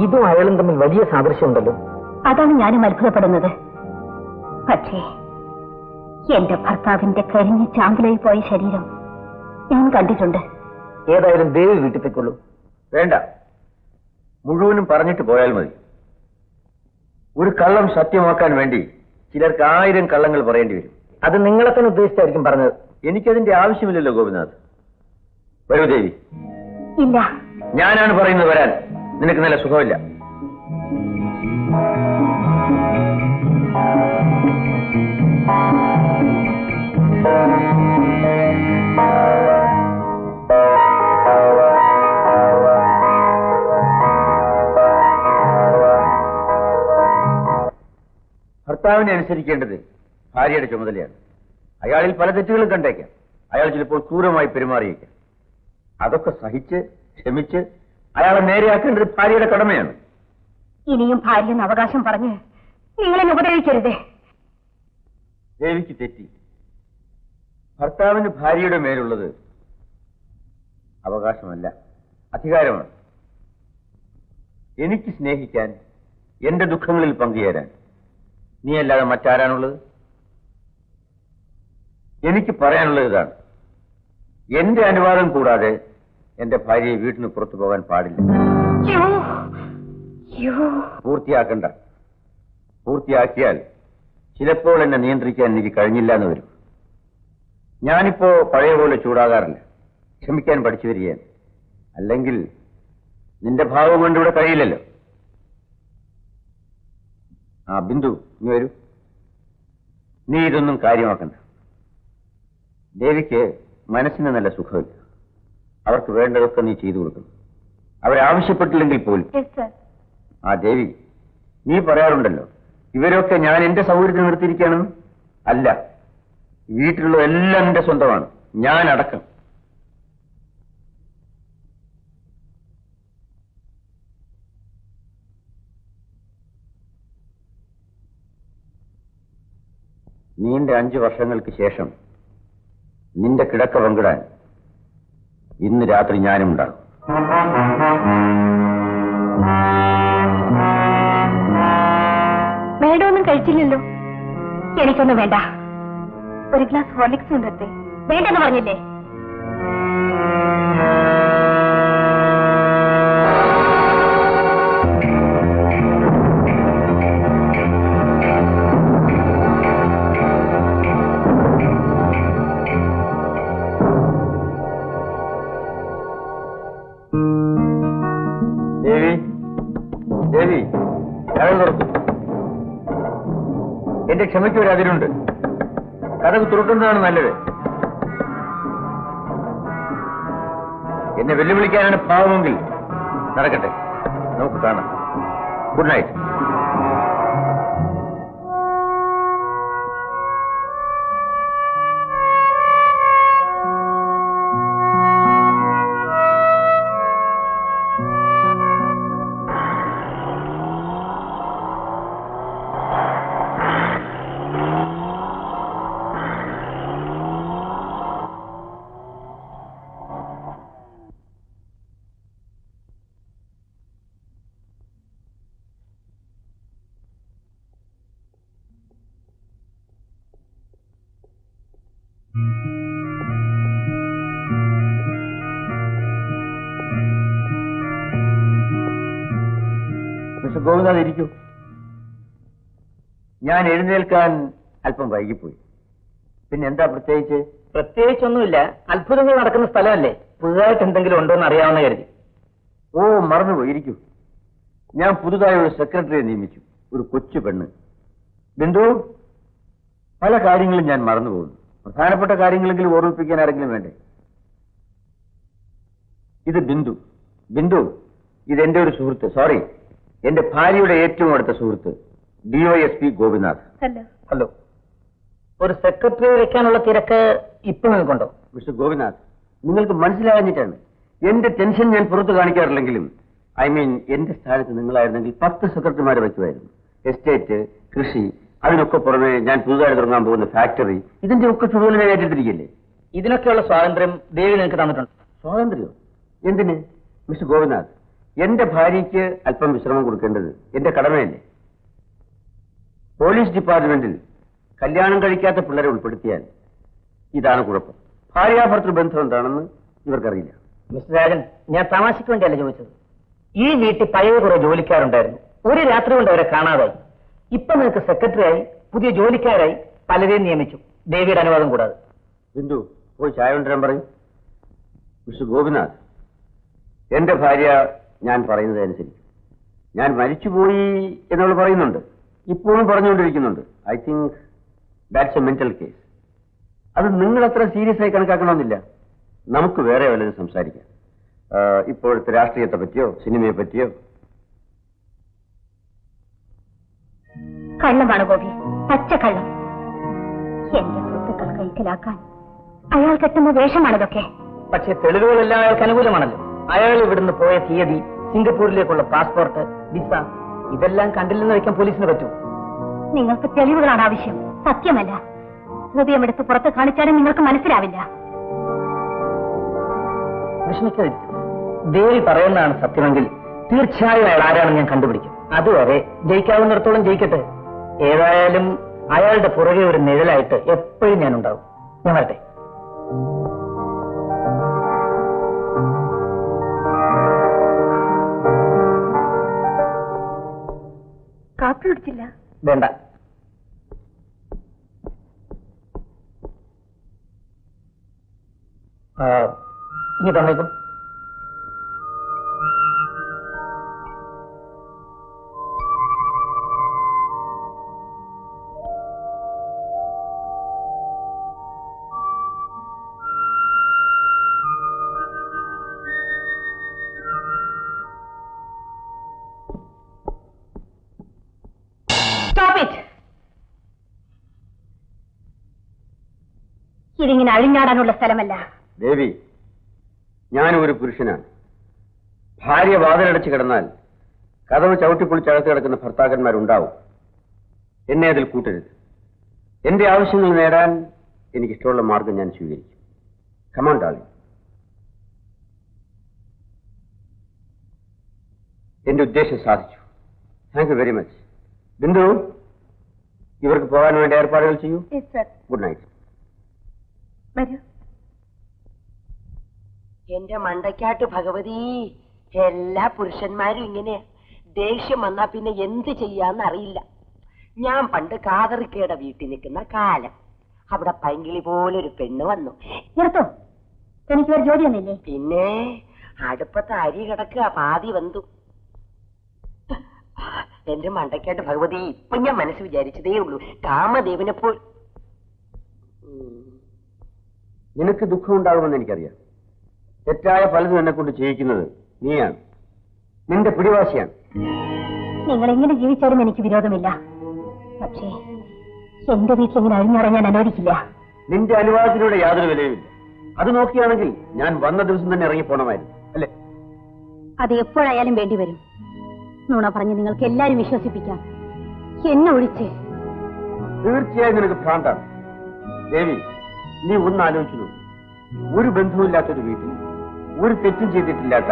ഇതും അയാളും തമ്മിൽ വലിയ സാദൃശ്യമുണ്ടല്ലോ. അതാണ് ഞാനും അത്ഭുതപ്പെടുന്നത്. പക്ഷേ എന്റെ ഭർത്താവിന്റെ കരിഞ്ഞ് ചാമ്പലായി പോയ ശരീരം ഞാൻ കണ്ടിട്ടുണ്ട്. ഏതായാലും ദേവി വീട്ടിൽ പോയിക്കൊള്ളൂ. വേണ്ട, മുഴുവനും പറഞ്ഞിട്ട് പോയാൽ മതി. ഒരു കള്ളം സത്യമാക്കാൻ വേണ്ടി ചിലർക്ക് 1000 കള്ളങ്ങൾ പറയേണ്ടി വരും. അത് നിങ്ങളെ തന്നെ ഉദ്ദേശിച്ചായിരിക്കും പറഞ്ഞത്. എനിക്കതിന്റെ ആവശ്യമില്ലല്ലോ ഗോപിനാഥ്. വരൂ ദേവി. ഇല്ല, ഞാനാണ് പറയുന്നത് വരാൻ. നിനക്ക് നല്ല സുഖമില്ല. ഭർത്താവിനെ അനുസരിക്കേണ്ടത് ഭാര്യയുടെ ചുമതലയാണ്. അയാളിൽ പല തെറ്റുകളും കണ്ടേക്കാം. അയാൾ ചിലപ്പോൾ ക്രൂരമായി പെരുമാറിയേക്കാം. അതൊക്കെ സഹിച്ച് ക്ഷമിച്ച് അയാളെ നേരെയാക്കേണ്ടത് ഭാര്യയുടെ കടമയാണ്. ഇനിയും ഭാര്യയെന്ന് അവകാശം പറഞ്ഞ് നിങ്ങളെന്നെ ഉപദ്രവിക്കരുതേ. ദേവിക്ക് തെറ്റി. ഭർത്താവിന് ഭാര്യയുടെ മേലുള്ളത് അവകാശമല്ല, അധികാരമാണ്. എനിക്ക് സ്നേഹിക്കാൻ, എന്റെ ദുഃഖങ്ങളിൽ പങ്കുചേരാൻ നീ അല്ലാതെ മറ്റാരാണുള്ളത്? എനിക്ക് പറയാനുള്ളത് ഇതാണ്. എന്റെ അനുവാദം കൂടാതെ എന്റെ ഭാര്യയെ വീട്ടിന് പുറത്തു പോകാൻ പാടില്ല. പൂർത്തിയാക്കണ്ട. പൂർത്തിയാക്കിയാൽ ചിലപ്പോൾ എന്നെ നിയന്ത്രിക്കാൻ എനിക്ക് കഴിഞ്ഞില്ല എന്ന് വരും. ഞാനിപ്പോ പഴയ പോലെ ചൂടാകാറില്ല. ക്ഷമിക്കാൻ പഠിച്ചു വരികയാണ്. അല്ലെങ്കിൽ നിന്റെ ഭാവം കൊണ്ട് ഇവിടെ കഴിയില്ലല്ലോ. ബിന്ദു, നീ വരൂ. നീ ഇതൊന്നും കാര്യമാക്കണ്ട. ദേവിക്ക് മനസ്സിന് നല്ല സുഖമില്ല. അവർക്ക് വേണ്ടതൊക്കെ നീ ചെയ്തു കൊടുക്കണം. അവരാവശ്യപ്പെട്ടില്ലെങ്കിൽ പോലും. ദേവി, നീ പറയാറുണ്ടല്ലോ ഇവരൊക്കെ ഞാൻ എന്റെ സൗകര്യത്തിൽ നിർത്തിയിരിക്കുകയാണെന്ന്. അല്ല, വീട്ടിലുള്ള എല്ലാം എന്റെ സ്വന്തമാണ്, ഞാൻ അടക്കം. നീണ്ട 5 വർഷങ്ങൾക്ക് ശേഷം നിന്റെ കിടക്ക പങ്കിടാൻ ഇന്ന് രാത്രി ഞാനും ഉണ്ടാകും. മേഡമൊന്നും കഴിച്ചില്ലല്ലോ. എനിക്കൊന്നും വേണ്ട. ഒരു ഗ്ലാസ് ഹോർലിക്സ് കൊണ്ടെടുത്തേ. വേണ്ടെന്ന് പറഞ്ഞില്ലേ? ദേവി, എന്റെ ക്ഷമയ്ക്ക് ഒരു അതിരുണ്ട്. കഥക് തുറക്കുന്നതാണ് നല്ലത്. എന്നെ വെല്ലുവിളിക്കാനാണ് പാവമെങ്കിൽ നടക്കട്ടെ, നമുക്ക് കാണാം. Good night. മിസ്റ്റർ ഗോവിന്ദാഥ്, ഇരിക്കൂ. ഞാൻ എഴുന്നേൽക്കാൻ അല്പം വൈകിപ്പോയി. പിന്നെ എന്താ പ്രത്യേകിച്ച്? പ്രത്യേകിച്ചൊന്നുമില്ല. അത്ഭുതങ്ങൾ നടക്കുന്ന സ്ഥലമല്ലേ, പുതുതായിട്ട് എന്തെങ്കിലും ഉണ്ടോ എന്ന് അറിയാവുന്ന കരുതി. ഓ, മറന്നുപോയി. ഇരിക്കൂ. ഞാൻ പുതുതായി ഒരു സെക്രട്ടറിയെ നിയമിച്ചു, ഒരു കൊച്ചു പെണ്ണ്. ബിന്ദു, പല കാര്യങ്ങളും ഞാൻ മറന്നുപോകുന്നു. പ്രധാനപ്പെട്ട കാര്യങ്ങളെങ്കിലും ഓർമ്മിപ്പിക്കാൻ ആരെങ്കിലും വേണ്ടേ? ഇത് ബിന്ദു. ബിന്ദു, ഇതെന്റെ ഒരു സുഹൃത്ത്, സോറി, എന്റെ ഭാര്യയുടെ ഏറ്റവും അടുത്ത സുഹൃത്ത്, DYSP ഗോപിനാഥ്. ഹലോ. ഒരു സെക്രട്ടറി വെക്കാനുള്ള തിരക്ക് ഇപ്പൊ നിങ്ങൾക്കുണ്ടോ? മിസ്റ്റർ ഗോപിനാഥ്, നിങ്ങൾക്ക് മനസ്സിലാകാഞ്ഞിട്ടാണ്. എന്റെ ടെൻഷൻ ഞാൻ പുറത്ത് കാണിക്കാറില്ലെങ്കിലും, എന്റെ സ്ഥാനത്ത് നിങ്ങളായിരുന്നെങ്കിൽ 10 സെക്രട്ടറിമാരെ വയ്ക്കുമായിരുന്നു. എസ്റ്റേറ്റ്, കൃഷി, അതിനൊക്കെ പുറമെ ഞാൻ പുതുതായി തുടങ്ങാൻ പോകുന്ന ഫാക്ടറി, ഇതിന്റെ ഒക്കെ ചുമതല ഞാൻ ഏറ്റെടുത്തിരിക്കില്ലേ? ഇതിനൊക്കെയുള്ള സ്വാതന്ത്ര്യം ദേവി നിങ്ങൾക്ക് തന്നിട്ടുണ്ട്. സ്വാതന്ത്ര്യം എന്തിന്? മിസ്റ്റർ ഗോപിനാഥ്, എന്റെ ഭാര്യയ്ക്ക് അല്പം വിശ്രമം കൊടുക്കേണ്ടത് എന്റെ കടമയല്ലേ? പോലീസ് ഡിപ്പാർട്ട്മെന്റിൽ കല്യാണം കഴിക്കാത്ത പിള്ളേരെ ഉൾപ്പെടുത്തിയാൽ ഇതാണ് കുഴപ്പം. ഭാര്യാഭർത്തൃ ബന്ധം എന്താണെന്ന് ഇവർക്കറിയില്ല. മിസ്റ്റർ രാജൻ, ഞാൻ തമാശയ്ക്ക് വേണ്ടിയല്ല ചോദിച്ചത്. ഈ വീട്ടിൽ പഴയ കുറെ ജോലിക്കാരുണ്ടായിരുന്നു. ഒരു രാത്രി കൊണ്ട് അവരെ കാണാതായി. ഇപ്പൊ നിങ്ങൾക്ക് സെക്രട്ടറിയായി, പുതിയ ജോലിക്കാരായി പലരെയും നിയമിച്ചു, ദേവിയുടെ അനുവാദം കൂടാതെ. ബിന്ദു, പോയി ചായ കൊണ്ടുവരാൻ പറയും. മിസ്റ്റർ ഗോപിനാഥ്, എന്റെ ഭാര്യ ഞാൻ പറയുന്നത് അനുസരിക്കും. ഞാൻ മരിച്ചുപോയി എന്നവൾ പറയുന്നുണ്ട്, ഇപ്പോഴും പറഞ്ഞുകൊണ്ടിരിക്കുന്നുണ്ട്. I think that's a mental case. അത് നിങ്ങൾ അത്ര സീരിയസ് ആയി കണക്കാക്കണമെന്നില്ല. നമുക്ക് വേറെ വല്ലതും സംസാരിക്കാം. ഇപ്പോഴത്തെ രാഷ്ട്രീയത്തെ പറ്റിയോ സിനിമയെ പറ്റിയോ? കള്ളമാണ് ഗോപി, പച്ചക്കള്ളം. എന്റെ സ്വത്തുക്കൾ കൈക്കലാക്കാൻ അയാൾ കെട്ടുന്ന വേഷമാണിതൊക്കെ. പക്ഷേ തെളിവുകളെല്ലാം അയാൾക്ക് അനുകൂലമാണല്ലോ. അയാൾ ഇവിടുന്ന് പോയ തീയതി, സിംഗപ്പൂരിലേക്കുള്ള പാസ്പോർട്ട്, വിസ, ഇതെല്ലാം കണ്ടില്ലെന്ന് വയ്ക്കാൻ പോലീസിന് പറ്റൂ. നിങ്ങൾക്ക് തെളിവുകളാണ് ആവശ്യം, സത്യമല്ല. ഹൃദയമെടുത്ത് പുറത്ത് കാണിച്ചാലും നിങ്ങൾക്ക് മനസ്സിലാവില്ല. വിഷമിക്കാതിരിക്കും. ദേവി പറയുന്നതാണ് സത്യമെങ്കിൽ തീർച്ചയായും അയാൾ ആരാണെന്ന് ഞാൻ കണ്ടുപിടിക്കും. അതുവരെ ജയിക്കാവുന്നിടത്തോളം ജയിക്കട്ടെ. ഏതായാലും അയാളുടെ പുറകെ ഒരു നിഴലായിട്ട് എപ്പോഴും ഞാനുണ്ടാവും. ഞാൻ വരട്ടെ. കാപ്പി കുടിച്ചില്ല? വേണ്ട. ഇനി തന്നേക്കും. ഇതിങ്ങനെ അഴിഞ്ഞാടാനുള്ള സ്ഥലമല്ല. ദേവി, ഞാനും ഒരു പുരുഷനാണ്. ഭാര്യ വാതിലടച്ച് കിടന്നാൽ കതവ് ചവിട്ടിപ്പൊളിച്ചകത്ത് കിടക്കുന്ന ഭർത്താക്കന്മാരുണ്ടാവും. എന്നെ അതിൽ കൂട്ടരുത്. എന്റെ ആവശ്യങ്ങൾ നേടാൻ എനിക്കിഷ്ടമുള്ള മാർഗം ഞാൻ സ്വീകരിക്കും. Come on darling. എന്റെ ഉദ്ദേശം സാധിച്ചു. Thank you very much. Bindu, ഇവർക്ക് പോകാൻ വേണ്ടി ഏർപ്പാടുകൾ ചെയ്യൂ. Good night. എന്റെ മണ്ടയ്ക്കാട്ട് ഭഗവതി, എല്ലാ പുരുഷന്മാരും ഇങ്ങനെയാ. ദേഷ്യം വന്നാ പിന്നെ എന്ത് ചെയ്യാന്ന് അറിയില്ല. ഞാൻ പണ്ട് കാതറിക്കയുടെ വീട്ടിൽ നിൽക്കുന്ന കാലം, അവിടെ പൈങ്കിളി പോലൊരു പെണ്ണ് വന്നു. നിർത്തോ, എനിക്ക് ഒരു ജോലിയൊന്നുമില്ലേ? പിന്നെ അടുപ്പത്ത് അരി കിടക്കുക, പാതി വന്നു. എന്റെ മണ്ടയ്ക്കാട്ട് ഭഗവതി, ഇപ്പൊ ഞാൻ മനസ്സ് വിചാരിച്ചതേ ഉള്ളൂ, കാമദേവനെപ്പോൾ. നിനക്ക് ദുഃഖം ഉണ്ടാകുമെന്ന് എനിക്കറിയാം. തെറ്റായ പലതും എന്നെ കൊണ്ട് ചെയ്യിക്കുന്നത് നീയാണ്. നിന്റെ പിടിവാശിയാണ്. നിങ്ങൾ എങ്ങനെ ജീവിച്ചാലും എനിക്ക് വിരോധമില്ല. പക്ഷേ എന്റെ വീട്ടിലെങ്ങനെ അഴിഞ്ഞിറങ്ങാൻ അനുവദിക്കില്ല. നിന്റെ അനുവാദത്തിലൂടെ യാതൊരു വിലയുമില്ല. അത് നോക്കിയാണെങ്കിൽ ഞാൻ വന്ന ദിവസം തന്നെ ഇറങ്ങിപ്പോണമായിരുന്നു, അല്ലേ? അത് എപ്പോഴായാലും വേണ്ടി വരും. നുണ പറഞ്ഞ് നിങ്ങൾക്ക് എല്ലാരും വിശ്വസിപ്പിക്കാം, എന്നെ ഒഴിച്ച്. തീർച്ചയായും നിനക്ക് ഭ്രാന്താണ്. ദേവി, നീ ഒന്ന് ആലോചിച്ചു നോക്കൂ. ഒരു ബന്ധവുമില്ലാത്തൊരു വീട്ടിൽ ഒരു തെറ്റും ചെയ്തിട്ടില്ലാത്ത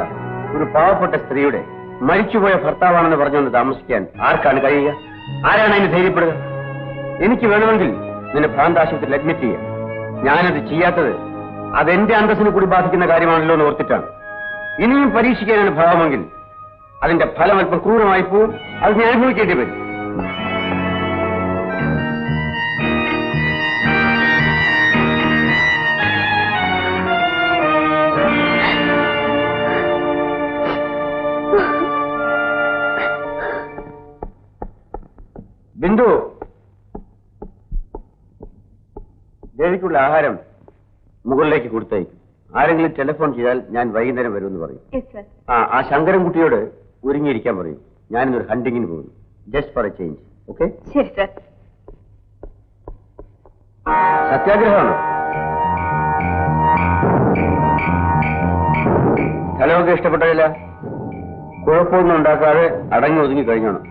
ഒരു പാവപ്പെട്ട സ്ത്രീയുടെ മരിച്ചുപോയ ഭർത്താവാണെന്ന് പറഞ്ഞുകൊണ്ട് താമസിക്കാൻ ആർക്കാണ് കഴിയുക? ആരാണ് അതിന് ധൈര്യപ്പെടുക? എനിക്ക് വേണമെങ്കിൽ നിന്നെ ഭ്രാന്താശുപത്രിയിൽ അഡ്മിറ്റ് ചെയ്യാം. ഞാനത് ചെയ്യാത്തത് അതെന്റെ അന്തസ്സിനെ കൂടി ബാധിക്കുന്ന കാര്യമാണല്ലോ എന്ന് ഓർത്തിട്ടാണ്. ഇനിയും പരീക്ഷിക്കാനാണ് ഭാവമെങ്കിൽ അതിന്റെ ഫലം അല്പം ക്രൂരമായി പോവും. അത് ഞാൻ അനുഭവിക്കേണ്ടി വരും. ബിന്ദു, ദേവിക്കുള്ള ആഹാരം മുകളിലേക്ക് കൊടുത്തയക്കും. ആരെങ്കിലും ടെലിഫോൺ ചെയ്താൽ ഞാൻ വൈകുന്നേരം വരുമെന്ന് പറയും. ആ ശങ്കരൻകുട്ടിയോട് ഒരുങ്ങിയിരിക്കാൻ പറയും. ഞാനിന്നൊരു ഹണ്ടിങ്ങിന് പോകുന്നു. Just for A change. Okay? ശരി സർ. സത്യാഗ്രഹമാണോ? സ്ഥലമൊക്കെ ഇഷ്ടപ്പെട്ടില്ല. കുഴപ്പമൊന്നും ഉണ്ടാക്കാതെ അടങ്ങി ഒതുങ്ങി കഴിഞ്ഞോണം.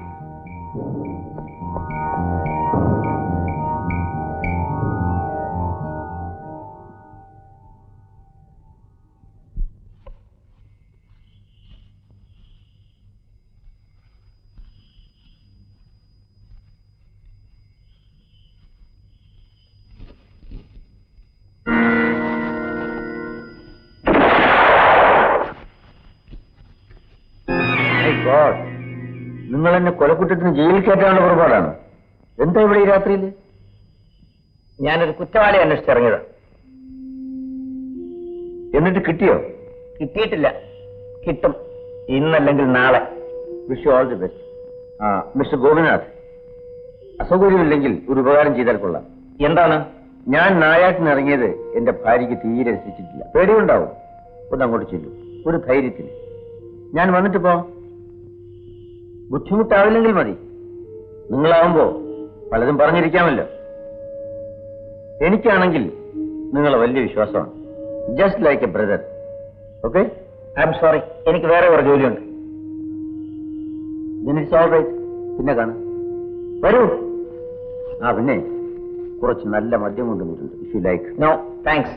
നിങ്ങൾ എന്നെ കൊലക്കുറ്റത്തിന് ജയിലിൽ കയറ്റാനുള്ള പുറപ്പാടാണ്. എന്താ ഇവിടെ ഈ രാത്രിയിൽ? ഞാനൊരു കുറ്റവാളി അന്വേഷിച്ചിറങ്ങിയതാ. എന്നിട്ട് കിട്ടിയോ? കിട്ടിയിട്ടില്ല. കിട്ടും, ഇന്നല്ലെങ്കിൽ നാളെ. Wish you all the best. Mister Gopinath, അസൗകര്യമില്ലെങ്കിൽ ഒരു ഉപകാരം ചെയ്താൽ കൊള്ളാം. എന്താണ്? ഞാൻ നായാട്ടിന് ഇറങ്ങിയത് എന്റെ ഭാര്യയ്ക്ക് തീരെ രസിച്ചിട്ടില്ല. പേടിയുണ്ടാവും. ഒന്ന് അങ്ങോട്ട് ചെല്ലു, ഒരു ധൈര്യത്തിന്. ഞാൻ വന്നിട്ട് പോ. ബുദ്ധിമുട്ടാവില്ലെങ്കിൽ മതി. നിങ്ങളാവുമ്പോ പലതും പറഞ്ഞിരിക്കാമല്ലോ. എനിക്കാണെങ്കിൽ നിങ്ങളെ വലിയ വിശ്വാസമാണ്. Just like a brother. Okay? I'm sorry, എനിക്ക് വേറെ ഒരു ജോലിയുണ്ട്. It's all right. പിന്നെ കാണാം. വരൂ. പിന്നെ കുറച്ച് നല്ല മദ്യം കൊണ്ടുവന്നിട്ടുണ്ട്. If you like. No thanks.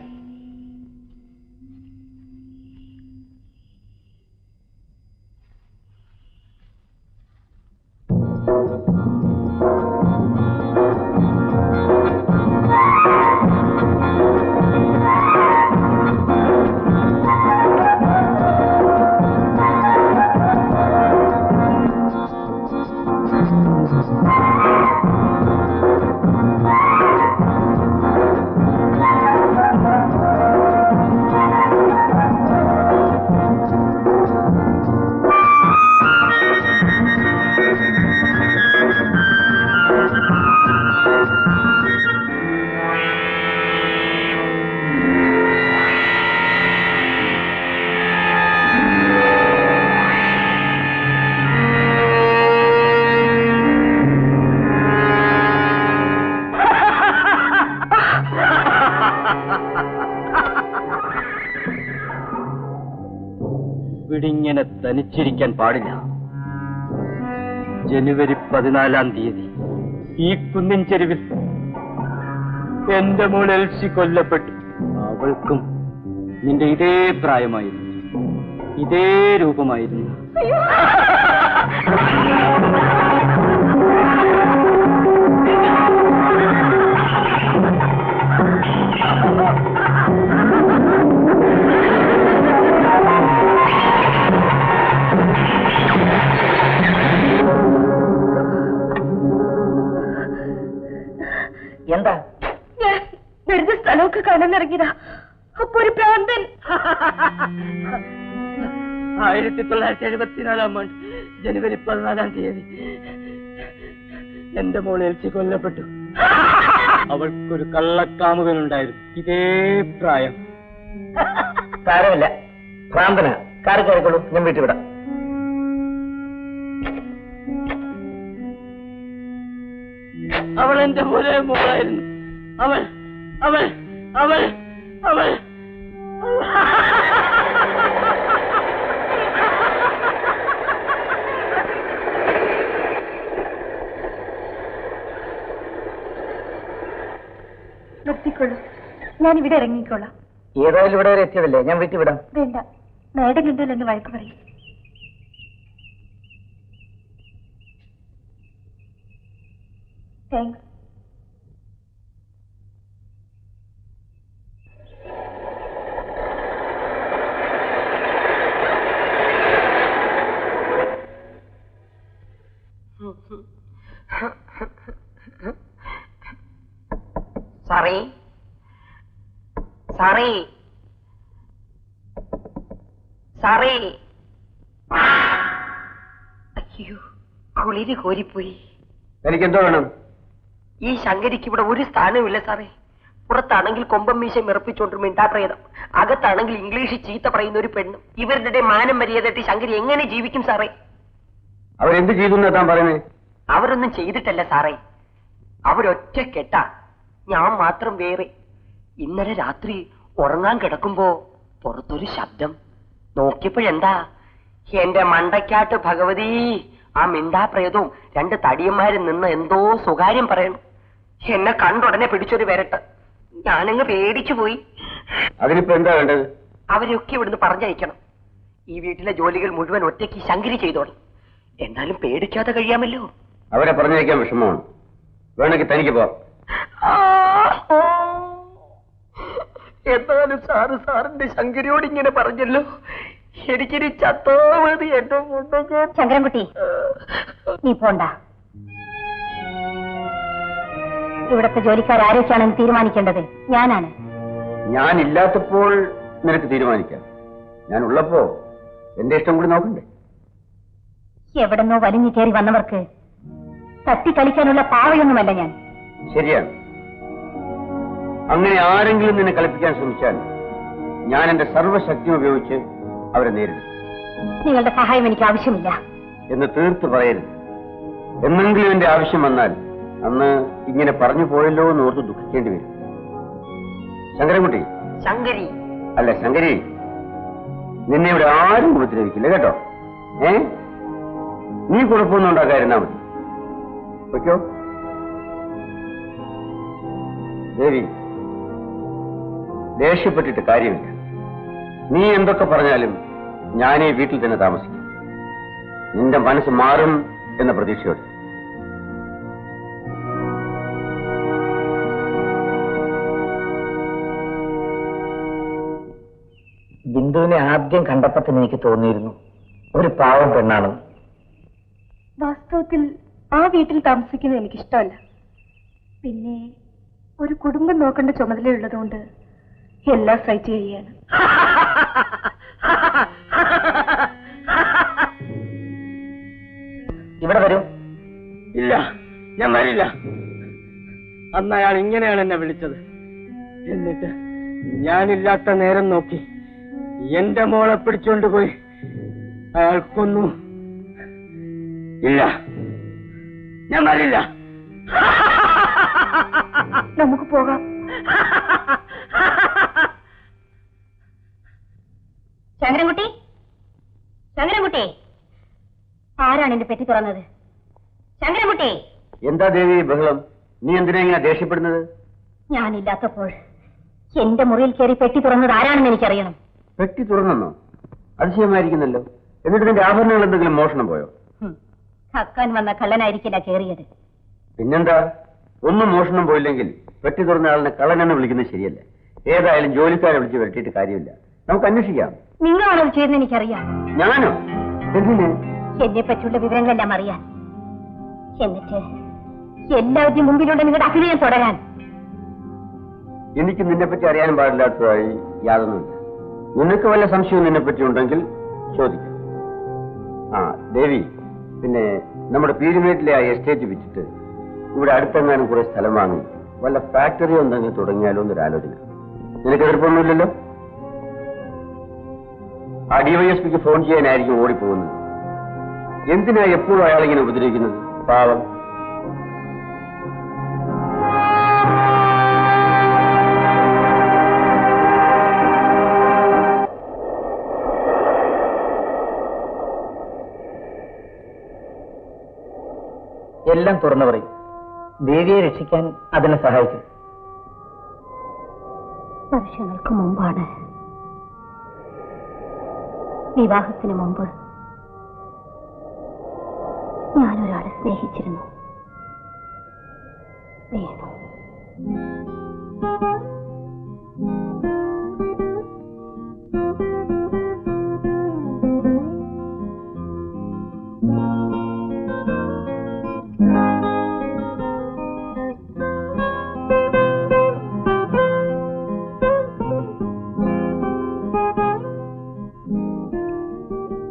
ഇങ്ങനെ തനിച്ചിരിക്കാൻ പാടില്ല. ജനുവരി 14 ഈ കുന്നിൻ ചെരുവിൽ എന്റെ മോൾ എൽസി കൊല്ലപ്പെട്ടു. അവൾക്കും നിന്റെ ഇതേ പ്രായമായിരുന്നു, ഇതേ രൂപമായിരുന്നു. എന്താ? ഞാൻ വെറുതെ സ്ഥലമൊക്കെ കാണാൻ ഇറങ്ങിയതാ. അപ്പൊ ഒരു പ്രാന്തൻ 1974 ജനുവരി 14 എന്റെ മോൾ എൽസി കൊല്ലപ്പെട്ടു. അവൾക്കൊരു കള്ളക്കാമുകനുണ്ടായിരുന്നു, ഇതേ പ്രായം. സാരമില്ല, ഭ്രാന്തന. കാറ് കയറിക്കോളൂ, ഞാൻ വീട്ടിൽ വിടാം. അവൾ എന്റെ പോലെ മോളായിരുന്നു. അവൾ അവൾ അവൾ അവൾ നിർത്തിക്കൊള്ളൂ, ഞാൻ ഇവിടെ ഇറങ്ങിക്കോളാം. ഏതായാലും ഇവിടെ വരെ എത്തിയതല്ലേ, ഞാൻ വീട്ടിൽ വിടാം. വേണ്ട, മേഡം കണ്ടാൽ എന്നെ വഴക്ക് പറയും. താങ്ക്സ്. സാറേ, സാറേ, സാറേ. അയ്യോ, കുളിര് കോരിപ്പോയി. എനിക്കെന്തോ വേണം? ഈ ശങ്കരിക്ക് ഇവിടെ ഒരു സ്ഥാനവുമില്ല സാറേ. പുറത്താണെങ്കിൽ കൊമ്പം മീശ മിറപ്പിച്ചോണ്ട് മിണ്ടാപ്രേതം, അകത്താണെങ്കിൽ ഇംഗ്ലീഷ് ചീത്ത പറയുന്ന ഒരു പെണ്ണും. ഇവരുടെ മാനം മര്യാദയിട്ട് ശങ്കരി എങ്ങനെ ജീവിക്കും സാറേ? അവരെന്ത് ചെയ്തു എന്നാ താൻ പറയുന്നത്? അവരൊന്നും ചെയ്തിട്ടല്ല സാറേ, അവരൊറ്റ കെട്ടാ, ഞാൻ മാത്രം വേറെ. ഇന്നലെ രാത്രി ഉറങ്ങാൻ കിടക്കുമ്പോ പുറത്തൊരു ശബ്ദം. നോക്കിയപ്പോഴെന്താ, എന്റെ മണ്ടയ്ക്കാട്ട് ഭഗവതി, ആ മിണ്ടാപ്രേതവും 2 തടിയന്മാരും നിന്ന് എന്തോ സ്വകാര്യം പറയണം. എന്നെ കണ്ടുടനെ പിടിച്ചൊരു വരട്ട്. ഞാനങ്ങ് പേടിച്ചു പോയി. അതിനിപ്പോ എന്താ വേണ്ടത്? അവരെയൊക്കെ ഇവിടുന്ന് പറഞ്ഞയക്കണം. ഈ വീട്ടിലെ ജോലികൾ മുഴുവൻ ഒറ്റയ്ക്ക് ശങ്കരി ചെയ്തോളും. എന്നാലും പേടിക്കാതെ കഴിയാമല്ലോ. അവരെ പറഞ്ഞയക്കാൻ വിഷമമാണ്. വേണമെങ്കിൽ തനിക്ക് പോ. എന്നാലും സാറിന്റെ ശങ്കരിയോട് ഇങ്ങനെ പറഞ്ഞല്ലോ. എനിക്കിനി ചത്തോ മതി എന്റെ മുണ്ടൊക്കെ. ശങ്കരൻകുട്ടി, നീ പോണ്ട. ഇവിടത്തെ ജോലിക്കാർ ആരൊക്കെയാണെന്ന് തീരുമാനിക്കേണ്ടത് ഞാനാണ്. ഞാനില്ലാത്തപ്പോൾ നിനക്ക് തീരുമാനിക്കാം. ഞാൻ ഉള്ളപ്പോ എന്റെ ഇഷ്ടം കൂടി നോക്കണ്ടേ? എവിടെന്നോ വലിഞ്ഞു കയറി വന്നവർക്ക് തട്ടിക്കളിക്കാനുള്ള പാവയൊന്നുമല്ല ഞാൻ. ശരിയാണ്. അങ്ങനെ ആരെങ്കിലും നിന്നെ കളിപ്പിക്കാൻ ശ്രമിച്ചാൽ ഞാൻ എന്റെ സർവ്വശക്തിയും ഉപയോഗിച്ച് അവരെ നേരിടും. നിങ്ങളുടെ സഹായം എനിക്ക് ആവശ്യമില്ല എന്ന് തീർത്ത് പറയരുത്. എന്നെങ്കിലും എന്റെ ആവശ്യം വന്നാൽ അന്ന് ഇങ്ങനെ പറഞ്ഞു പോയല്ലോ എന്ന് ഓർത്ത് ദുഃഖിക്കേണ്ടി വരും. ശങ്കരൻകുട്ടി. ശങ്കരി അല്ല ശങ്കരി, നിന്നെ ഇവിടെ ആരും ഉപദ്രവിക്കില്ല കേട്ടോ. നീ കുഴപ്പമൊന്നും ഉണ്ടാക്കാതിരുന്നാ മതി. ഓക്കോ ദേവി, ദേഷ്യപ്പെട്ടിട്ട് കാര്യമില്ല. നീ എന്തൊക്കെ പറഞ്ഞാലും ഞാൻ ഈ വീട്ടിൽ തന്നെ താമസിക്കും. നിന്റെ മനസ്സ് മാറും എന്ന പ്രതീക്ഷയോടെ. ബിന്ദുവിനെ ആദ്യം കണ്ടപ്പോൾ തന്നെ എനിക്ക് തോന്നിയിരുന്നു ഒരു പാവം പെണ്ണാണ്. വാസ്തവത്തിൽ ആ വീട്ടിൽ താമസിക്കുന്നത് എനിക്കിഷ്ടമല്ല. പിന്നെ ഒരു കുടുംബം നോക്കേണ്ട ചുമതലയുള്ളതുകൊണ്ട് എല്ലാം സഹിച്ചു കഴിയാണ്. ഇവിടെ വരൂ. ഇല്ല, ഞാൻ വരില്ല. അന്ന് അയാൾ ഇങ്ങനെയാണ് എന്നെ വിളിച്ചത്. എന്നിട്ട് ഞാനില്ലാത്ത നേരം നോക്കി എന്റെ മോളെ പിടിച്ചോണ്ട് പോയി അയാൾ കൊന്നു. ഇല്ല, ഞാൻ വരില്ല. നമുക്ക് പോകാം. ശങ്കരൻകുട്ടി, ശങ്കരൻകുട്ടി, ആരാണ് എന്റെ പെറ്റി തുറന്നത്? ശങ്കരൻകുട്ടി. എന്താ ദേവി ബഹളം? നീ എന്തിനാ ഇങ്ങനെ ദേഷ്യപ്പെടുന്നത്? ഞാനില്ലാത്തപ്പോൾ എന്റെ മുറിയിൽ കയറി പെട്ടി തുറന്നത് ആരാണെന്ന് എനിക്കറിയണം. പെട്ടി തുറന്നെന്നോ? അതിശയമായിരിക്കുന്നല്ലോ. എന്നിട്ട് നിന്റെ ആഭരണങ്ങൾ എന്തെങ്കിലും മോഷണം പോയോ? കക്കാൻ വന്ന കള്ളനായിരിക്കില്ല കയറിയത്. പിന്നെന്താ? ഒന്നും മോഷണം പോയില്ലെങ്കിൽ പെട്ടി തുറന്ന ആളിനെ കള്ളനെന്ന് വിളിക്കുന്നത് ശരിയല്ല. ഏതായാലും ജോലിക്കാരെ വിളിച്ച് വരട്ടിയിട്ട് കാര്യമില്ല. നമുക്ക് അന്വേഷിക്കാം. നിങ്ങളാണോ ചെയ്യുന്നത് എനിക്കറിയാം. ഞാനോ? എന്തിന്? എന്നെ പറ്റിയുള്ള വിവരങ്ങളെല്ലാം അറിയാൻ, എന്നിട്ട് എല്ലാവരുടെയും മുമ്പിലുള്ള നിങ്ങളുടെ അഭിനയം തുടരാൻ. എനിക്ക് നിന്നെപ്പറ്റി അറിയാൻ പാടില്ലാത്തതായി യാതൊന്നുമില്ല. നിനക്ക് വല്ല സംശയവും നിന്നെപ്പറ്റി ഉണ്ടെങ്കിൽ ചോദിക്കാം. ആ ദേവി, പിന്നെ നമ്മുടെ പീരുമേട്ടിലെ ആ എസ്റ്റേറ്റ് വിറ്റിട്ട് ഇവിടെ അടുത്തെങ്ങാനും കുറെ സ്ഥലം വാങ്ങി വല്ല ഫാക്ടറി എന്തെങ്കിലും തുടങ്ങിയാലോ എന്നൊരു ആലോചന. നിനക്ക് എതിർപ്പൊന്നുമില്ലല്ലോ? ആ ഡിവൈഎസ്പിക്ക് ഫോൺ ചെയ്യാനായിരിക്കും ഓടിപ്പോകുന്നത്. എന്തിനാ എപ്പോഴും അയാളിങ്ങനെ ഉപദ്രവിക്കുന്നത്? പാവം. എല്ലാം തുറന്നു പറയും. ദേവിയെ രക്ഷിക്കാൻ അതിനെ സഹായിക്കും. വർഷങ്ങൾക്ക് മുമ്പാണ്, വിവാഹത്തിന് മുമ്പ് ഞാനൊരാളെ സ്നേഹിച്ചിരുന്നു. വേണു.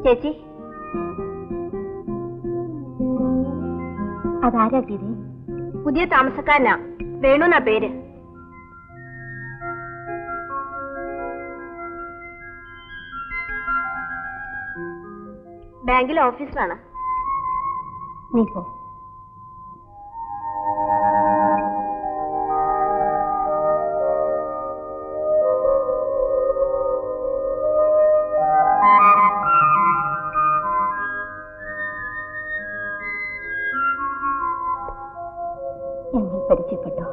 ചേച്ചി, അതാരാ ഗിരി? പുതിയ താമസക്കാരനാ, വേണുന്നാ പേര്. ബാങ്കിലെ ഓഫീസറാണ്. നീ പോ. ഞങ്ങൾ പരിചയപ്പെട്ടോ?